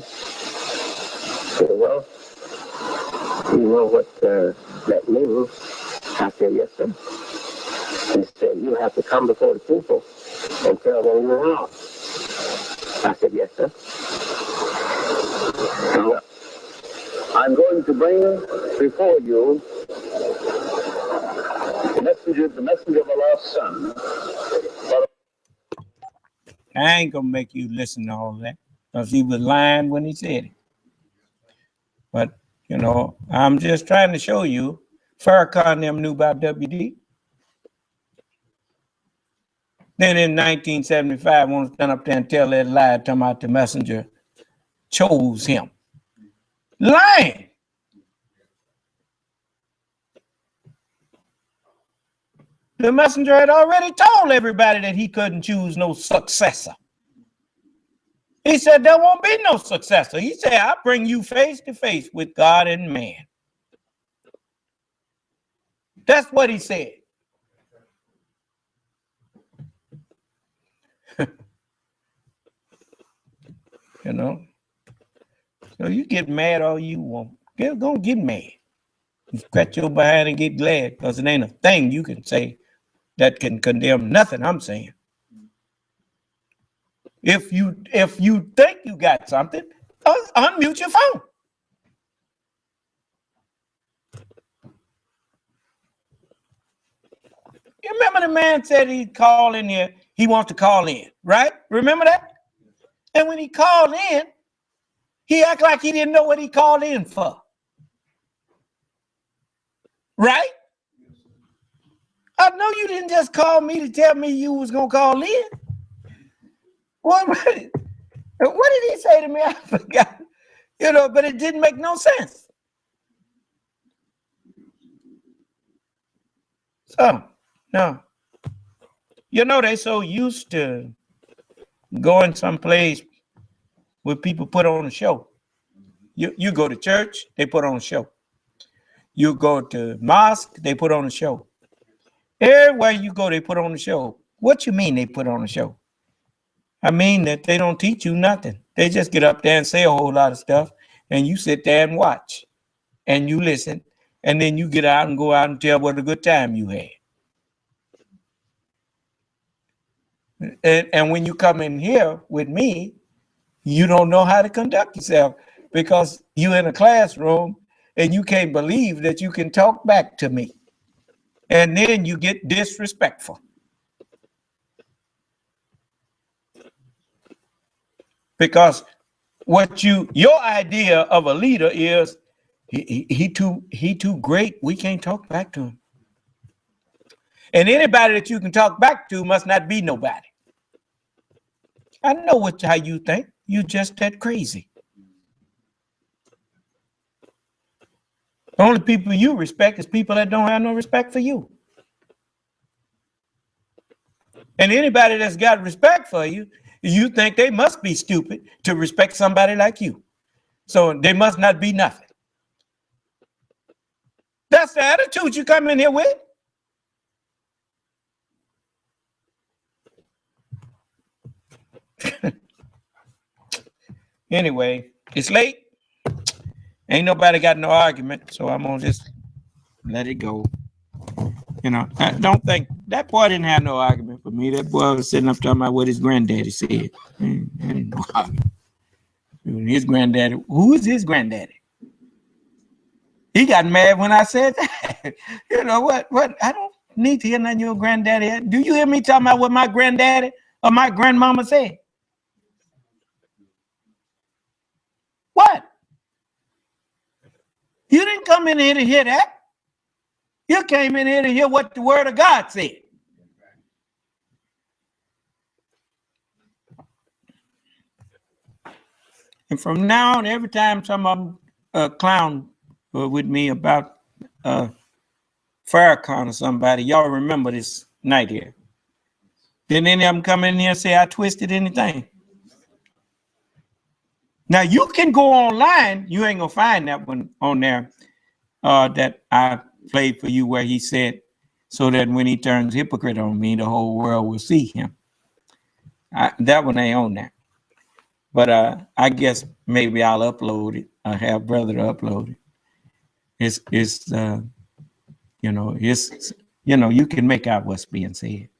said, well, you know what that means? I said, yes, sir. He said, you have to come before the people and tell them you're wrong. I said, yes, sir. I'm going to bring before you the messenger of Allah's son. I ain't going to make you listen to all that because he was lying when he said it. But, you know, I'm just trying to show you Farrakhan and them knew about WD. Then in 1975, I want to stand up there and tell that lie, talking about the messenger chose him. Lying. The messenger had already told everybody that he couldn't choose no successor. He said there won't be no successor. He said, I'll bring you face to face with God and man. That's what he said. You know? So you get mad all you want. Go get mad. You scratch your behind and get glad because it ain't a thing you can say that can condemn nothing I'm saying. If you think you got something, unmute your phone. You remember the man said he'd call in here, he wants to call in, right? Remember that? And when he called in, he acted like he didn't know what he called in for. Right? I know you didn't just call me to tell me you was going to call in. What did he say to me? I forgot. You know, but it didn't make no sense. So, no. You know, they so used to going someplace where people put on a show. You go to church, they put on a show. You go to mosque, they put on a show. Everywhere you go, they put on a show. What you mean they put on a show? I mean that they don't teach you nothing. They just get up there and say a whole lot of stuff, and you sit there and watch, and you listen, and then you get out and go out and tell what a good time you had. And when you come in here with me, you don't know how to conduct yourself because you're in a classroom and you can't believe that you can talk back to me. And then you get disrespectful. Because your idea of a leader is he too great, we can't talk back to him. And anybody that you can talk back to must not be nobody. I know how you think. You just that crazy. The only people you respect is people that don't have no respect for you. And anybody that's got respect for you, you think they must be stupid to respect somebody like you. So they must not be nothing. That's the attitude you come in here with. Anyway, it's late. Ain't nobody got no argument, so I'm gonna just let it go. You know, I don't think that boy didn't have no argument for me. That boy was sitting up talking about what his granddaddy said. Ain't no argument. His granddaddy, who is his granddaddy? He got mad when I said that. You know what? I don't need to hear nothing your granddaddy had. Do you hear me talking about what my granddaddy or my grandmama said? What? You didn't come in here to hear that. You came in here to hear what the word of God said. And from now on, every time some of them clown with me about Farrakhan or somebody, y'all remember this night here. Didn't any of them come in here and say I twisted anything? Now you can go online. You ain't gonna find that one on there that I played for you where he said, so that when he turns hypocrite on me, the whole world will see him. That one ain't on there. But I guess maybe I'll upload it. I'll have brother upload it. You can make out what's being said.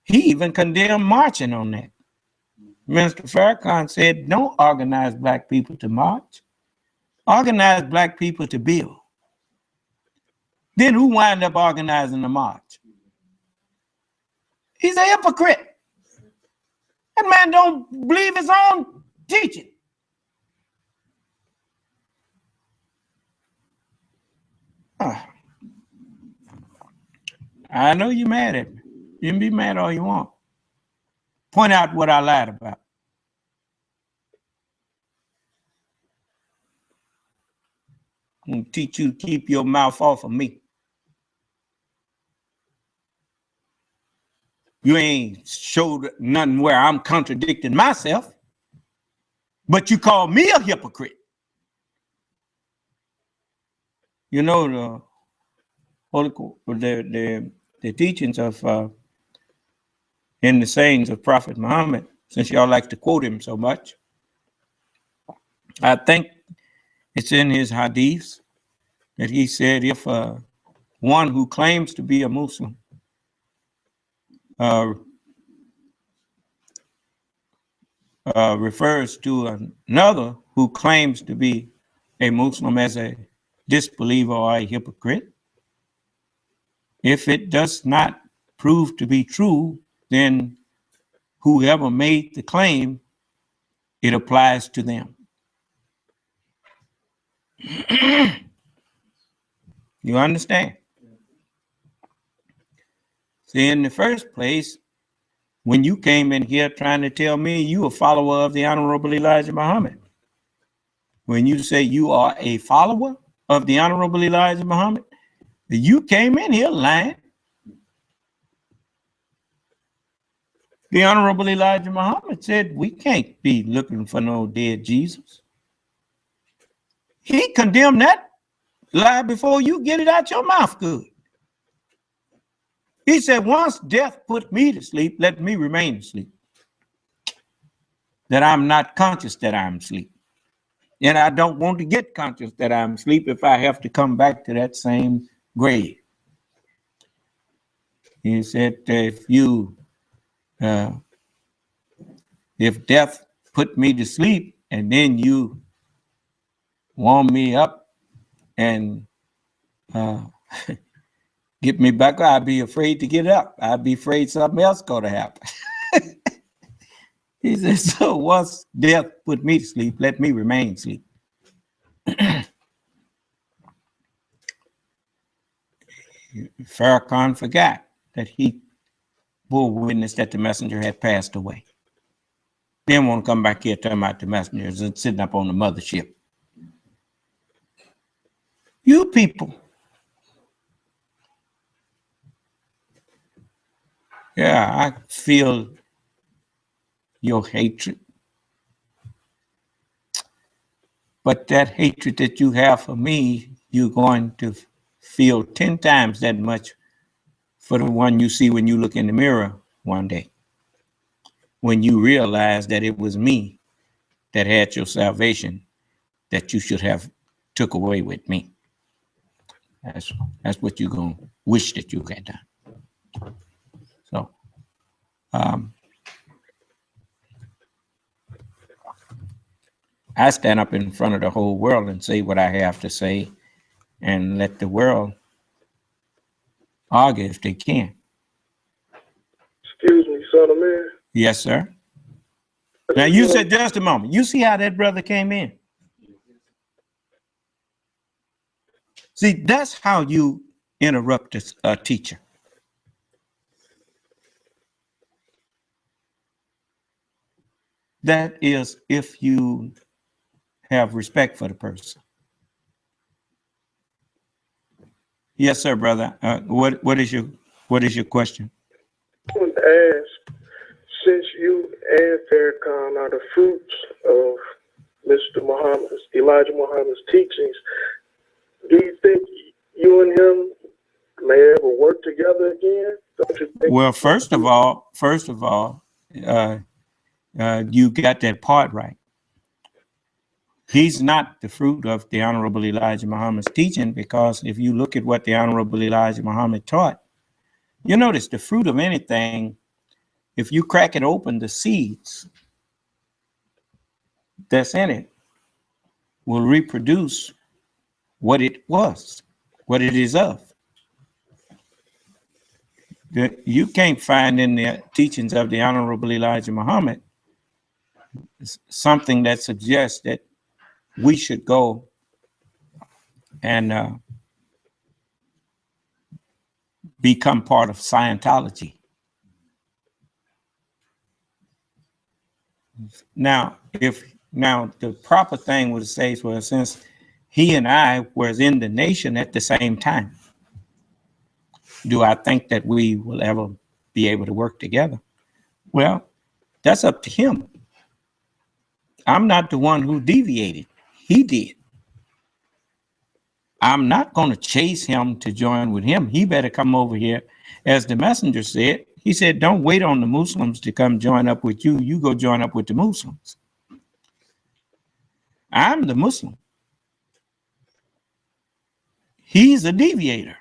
He even condemned marching on that. Minister Farrakhan said, don't organize black people to march. Organize black people to build. Then who wind up organizing the march? He's a hypocrite. That man don't believe his own teaching. I know you're mad at me. You can be mad all you want. Point out what I lied about. I'm going to teach you to keep your mouth off of me. You ain't showed nothing where I'm contradicting myself, but you call me a hypocrite. You know the teachings of in the sayings of Prophet Muhammad, since y'all like to quote him so much. I think it's in his hadiths that he said if one who claims to be a Muslim refers to another who claims to be a Muslim as a disbeliever or a hypocrite, if it does not proved to be true, then whoever made the claim, it applies to them. You understand? See, in the first place, when you came in here trying to tell me you a follower of the Honorable Elijah Muhammad, when you say you are a follower of the Honorable Elijah Muhammad, you came in here lying. The Honorable Elijah Muhammad said, we can't be looking for no dead Jesus. He condemned that lie before you get it out your mouth good. He said, once death put me to sleep, let me remain asleep. That I'm not conscious that I'm asleep. And I don't want to get conscious that I'm asleep if I have to come back to that same grave. He said, if death put me to sleep and then you warm me up and get me back, I'd be afraid to get up. I'd be afraid something else going to happen. He said, so once death put me to sleep, let me remain asleep. Farrakhan forgot that he bore witness that the messenger had passed away. Then want to come back here talking about the messengers and sitting up on the mothership. You people. Yeah, I feel your hatred. But that hatred that you have for me, you're going to feel 10 times that much for the one you see when you look in the mirror one day. When you realize that it was me that had your salvation that you should have took away with me. That's what you're going to wish that you had done. So, I stand up in front of the whole world and say what I have to say and let the world argue if they can. Excuse me, son of man. Yes, sir. Now you said just a moment. You see how that brother came in? See, that's how you interrupt a teacher. That is if you have respect for the person. Yes, sir, brother. What is your question? I want to ask, since you and Farakhan are the fruits of Mr. Muhammad's, Elijah Muhammad's teachings, do you think you and him may ever work together again? Don't you think? Well, first of all, you got that part right. He's not the fruit of the Honorable Elijah Muhammad's teaching, because if you look at what the Honorable Elijah Muhammad taught, you notice the fruit of anything, if you crack it open, the seeds that's in it will reproduce what it was, what it is of. You can't find in the teachings of the Honorable Elijah Muhammad something that suggests that we should go and become part of Scientology. Now, the proper thing would say, well, since he and I was in the nation at the same time, do I think that we will ever be able to work together? Well, that's up to him. I'm not the one who deviated. He did. I'm not going to chase him to join with him. He better come over here. As the messenger said, he said, don't wait on the Muslims to come join up with you. You go join up with the Muslims. I'm the Muslim. He's a deviator.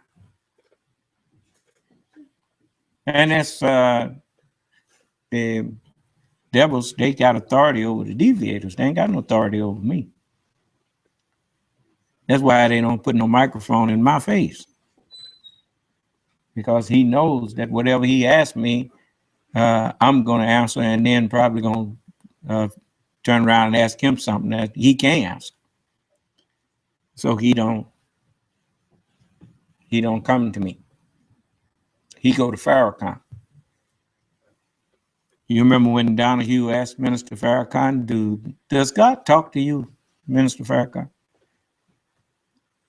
And that's the devils, they got authority over the deviators. They ain't got no authority over me. That's why they don't put no microphone in my face. because he knows that whatever he asks me, I'm going to answer, and then probably going to turn around and ask him something that he can't answer. So he don't come to me. He go to Farrakhan. You remember when Donahue asked Minister Farrakhan, does God talk to you, Minister Farrakhan?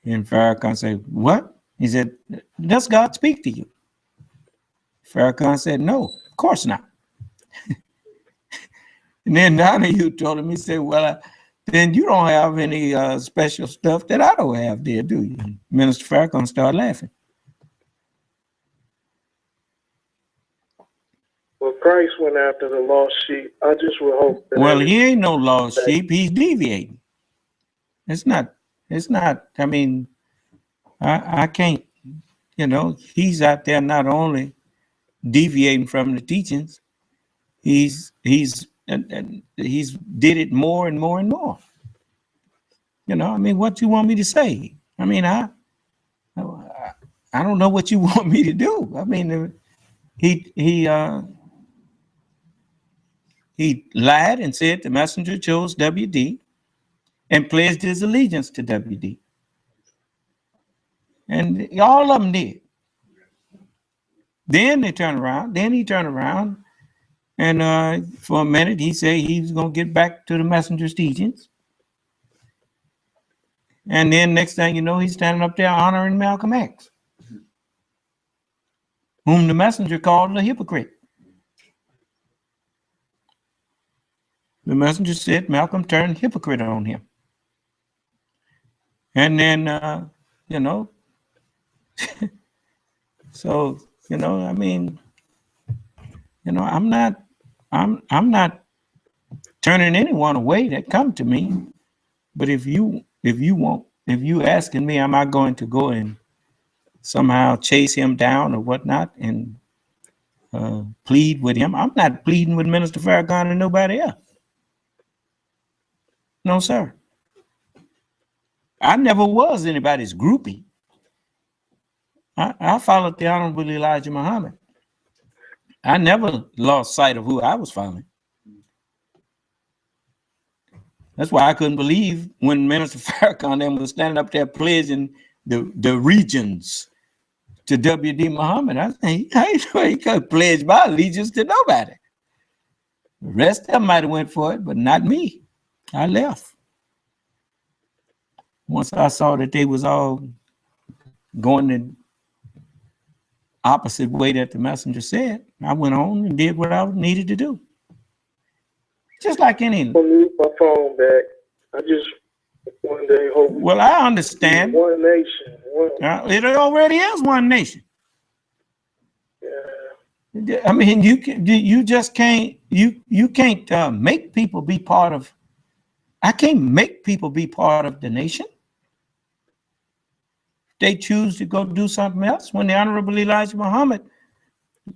And Farrakhan said, what? He said, does God speak to you? Farrakhan said, no, of course not. And then Donahue told him, he said, well, then you don't have any special stuff that I don't have there, do you? And Minister Farrakhan started laughing. Well, Christ went after the lost sheep. I just would hope that. Well, he ain't no lost sheep. He's deviating. It's not, I mean, I can't, he's out there not only deviating from the teachings, he's did it more and more and more. I mean, what you want me to say? I mean, I don't know what you want me to do. I mean, he lied and said the messenger chose WD and pledged his allegiance to WD. And all of them did. Then he turned around, and for a minute he said he was going to get back to the messenger's teachings. And then next thing you know, he's standing up there honoring Malcolm X, whom the messenger called a hypocrite. The messenger said Malcolm turned hypocrite on him. And then, so, I mean, I'm not turning anyone away that come to me. But if you asking me, am I going to go and somehow chase him down or whatnot and plead with him? I'm not pleading with Minister Farrakhan and nobody else. No, sir. I never was anybody's groupie. I followed the Honorable Elijah Muhammad. I never lost sight of who I was following. That's why I couldn't believe when Minister Farrakhan was standing up there pledging the regions to W.D. Muhammad. I said, he could pledge my allegiance to nobody. The rest of them might have went for it, but not me. I left. Once I saw that they was all going the opposite way that the messenger said, I went on and did what I needed to do. Just like any. I'll move my phone back. I just one day hope. Well, I understand. One nation. It already is one nation. Yeah. I mean, you just can't. You can't make people be part of. I can't make people be part of the nation. They choose to go do something else. When the Honorable Elijah Muhammad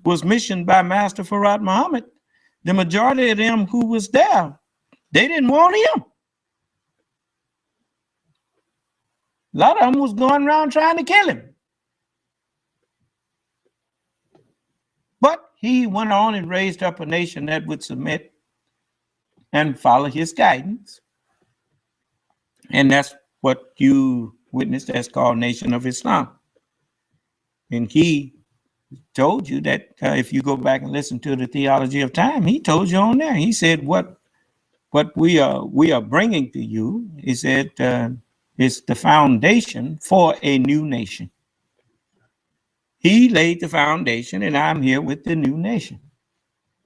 was missioned by Master Farrakhan Muhammad, the majority of them who was there, they didn't want him. A lot of them was going around trying to kill him. But he went on and raised up a nation that would submit and follow his guidance. And that's what you witnessed, that's called Nation of Islam. And he told you that if you go back and listen to the Theology of Time, he told you on there. He said what we are bringing to you, he said, is the foundation for a new nation. He laid the foundation, and I'm here with the new nation.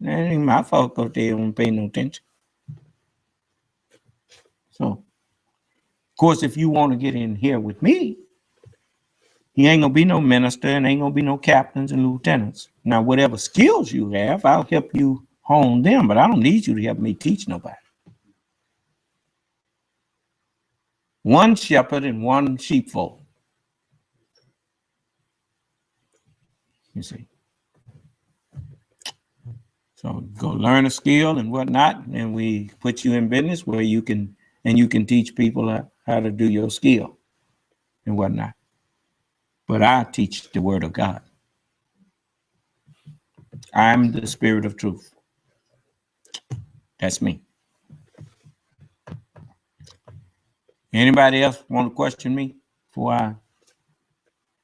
That ain't my fault because they don't pay no attention. So, of course, if you want to get in here with me, he ain't gonna be no minister and ain't gonna be no captains and lieutenants. Now, whatever skills you have, I'll help you hone them, but I don't need you to help me teach nobody. One shepherd and one sheepfold. You see. So go learn a skill and whatnot, and we put you in business where you can teach people how to do your skill and whatnot. But I teach the word of God. I'm the spirit of truth. That's me. Anybody else want to question me before I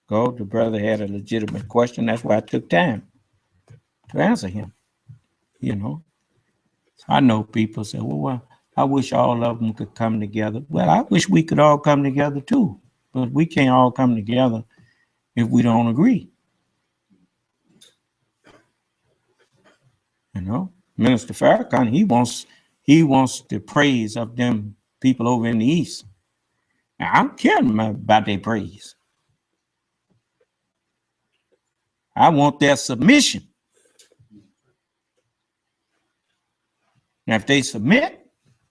go? The brother had a legitimate question. That's why I took time to answer him. You know, I know people say, well, I wish all of them could come together. Well, I wish we could all come together too, but we can't all come together if we don't agree. You know, Minister Farrakhan, he wants the praise of them people over in the East. Now, I don't care about their praise. I want their submission. Now, if they submit,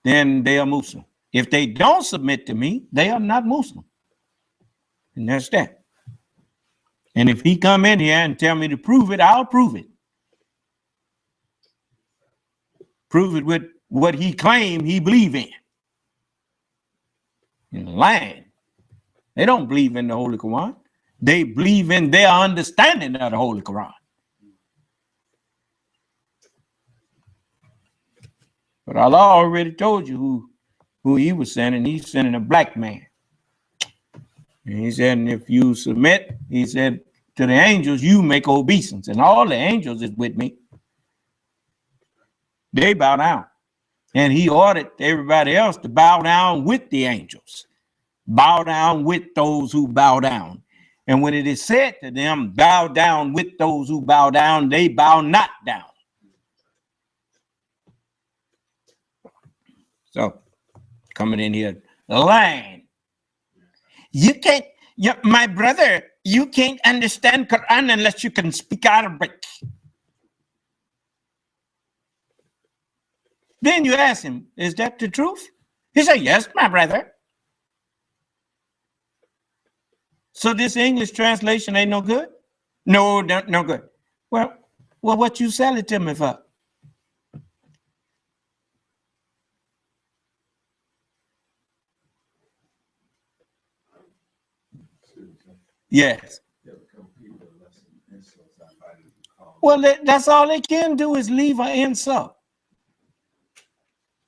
then they are Muslim. If they don't submit to me, they are not Muslim. And that's that. And if he come in here and tell me to prove it, I'll prove it. Prove it with what he claimed he believe in. In lying. They don't believe in the Holy Quran. They believe in their understanding of the Holy Quran. But Allah already told you who he was sending. He's sending a black man. And he said, and if you submit, he said, to the angels, you make obeisance. And all the angels is with me. They bow down. And he ordered everybody else to bow down with the angels. Bow down with those who bow down. And when it is said to them, bow down with those who bow down, they bow not down. So, coming in here, lying. You can't, my brother, you can't understand Quran unless you can speak Arabic. Then you ask him, is that the truth? He said, yes, my brother. So this English translation ain't no good? No, no good. Well, what you sell it to me for? Yes. Well, that's all they can do is leave an insult.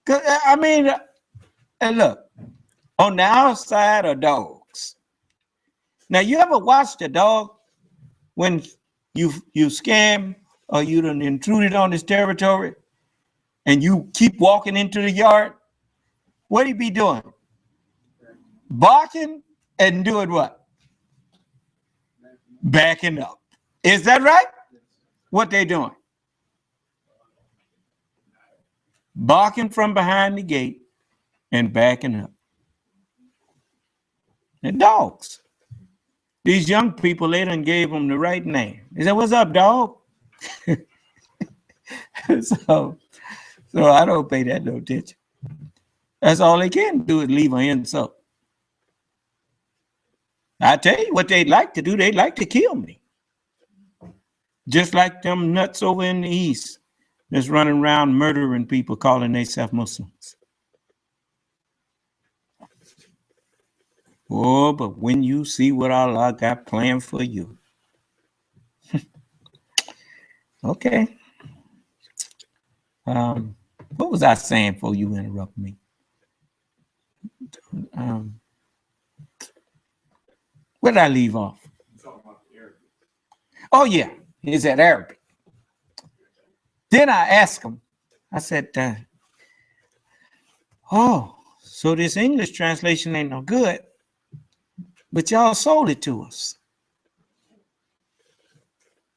I mean, look, on the outside are dogs. Now, you ever watched a dog when you scam or you done intruded on his territory and you keep walking into the yard? What he be doing? Barking and doing what? Backing up. Is that right? What they doing? Barking from behind the gate and backing up. And dogs. These young people, they done gave them the right name. They said, what's up, dog? So I don't pay that no attention. That's all they can do is leave an insult. I tell you what they'd like to do. They'd like to kill me. Just like them nuts over in the East that's running around murdering people calling themselves Muslims. Oh, but when you see what Allah got planned for you. Okay. What was I saying before you interrupt me? Where did I leave off? Oh, yeah. Is that Arabic? Then I asked him, I said, oh, so this English translation ain't no good, but y'all sold it to us.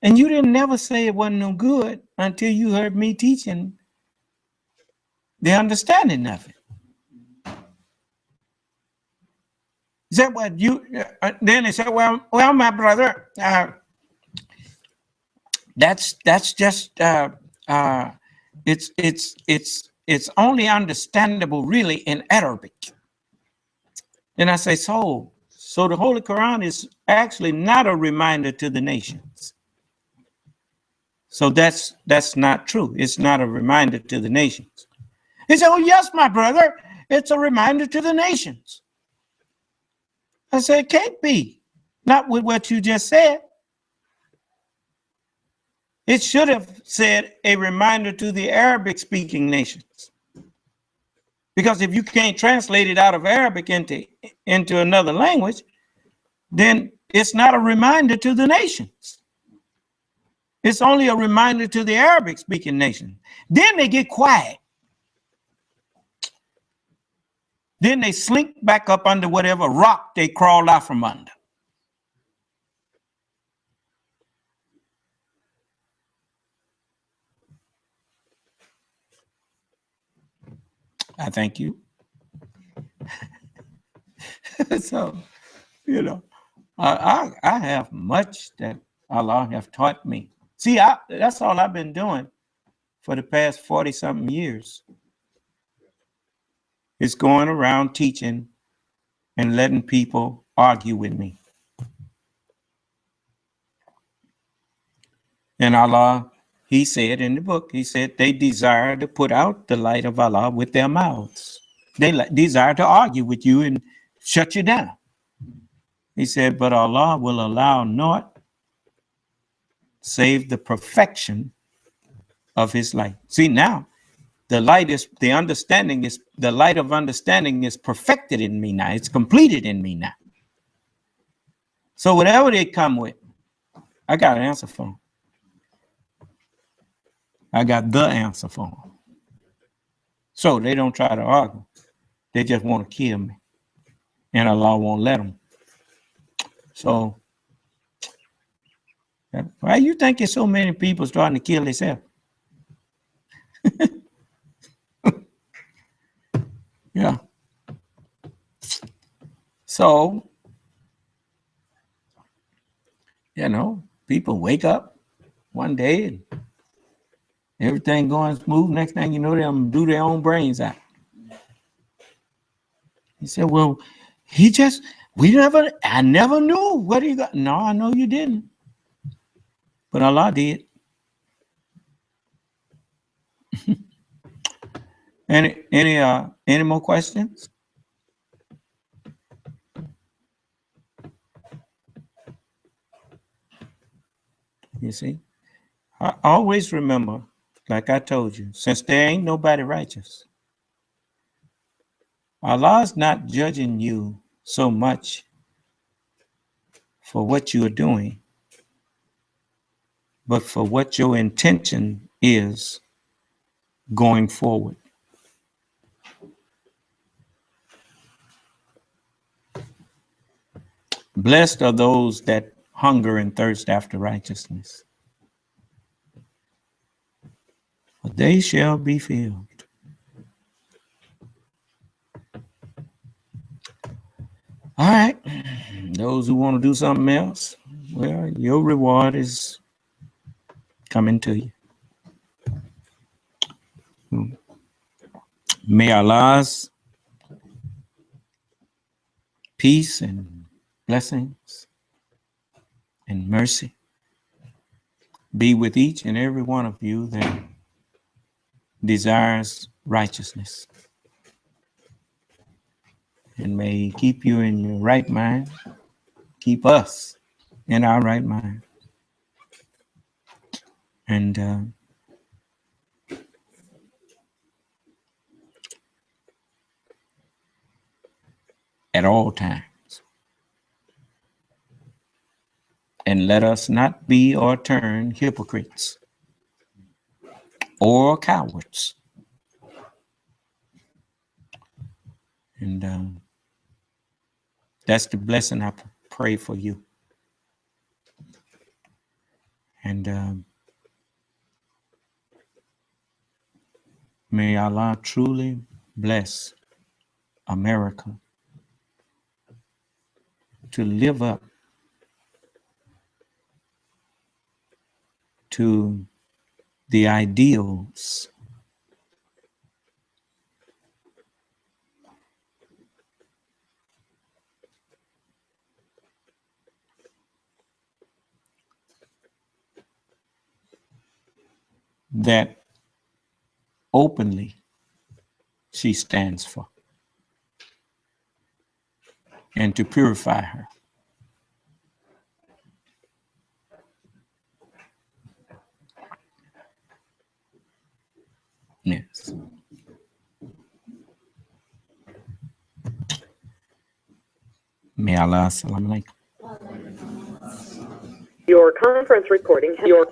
And you didn't never say it wasn't no good until you heard me teaching the understanding of it. Is that what you, then they said, well, my brother, that's just, it's only understandable really in Arabic. And I say, so the Holy Quran is actually not a reminder to the nations. So that's not true. It's not a reminder to the nations. He said, oh, yes, my brother, it's a reminder to the nations. I said, it can't be. Not with what you just said. It should have said a reminder to the Arabic-speaking nations. Because if you can't translate it out of Arabic into another language, then it's not a reminder to the nations. It's only a reminder to the Arabic-speaking nation. Then they get quiet. Then they slink back up under whatever rock they crawled out from under. I thank you. So, you know, I have much that Allah have taught me. See, that's all I've been doing for the past 40-something years. It's going around teaching and letting people argue with me. And Allah, he said in the book, he said they desire to put out the light of Allah with their mouths. They desire to argue with you and shut you down. He said, but Allah will allow naught save the perfection of his light. See, now the light is, the understanding is, the light of understanding is perfected in me now. It's completed in me now. So whatever they come with, I got an answer for them. I got the answer for them. So they don't try to argue. They just want to kill me. And Allah won't let them. So why you think there's so many people starting to kill themselves? Yeah. So, you know, people wake up one day and everything going smooth. Next thing you know, they'll do their own brains out. He said, well, I never knew what he got. No, I know you didn't. But Allah did. Any more questions? You see, I always remember, like I told you, since there ain't nobody righteous, Allah's not judging you so much for what you are doing, but for what your intention is going forward. Blessed are those that hunger and thirst after righteousness, for they shall be filled. All right, those who want to do something else, well, your reward is coming to you. May Allah's peace and blessings and mercy be with each and every one of you that desires righteousness. And may he keep you in your right mind, keep us in our right mind. And at all times. And let us not be or turn hypocrites or cowards. And that's the blessing I pray for you. And may Allah truly bless America to live up to the ideals that openly she stands for, and to purify her. Yes. May Allah, assalamu alaikum. Your conference recording, your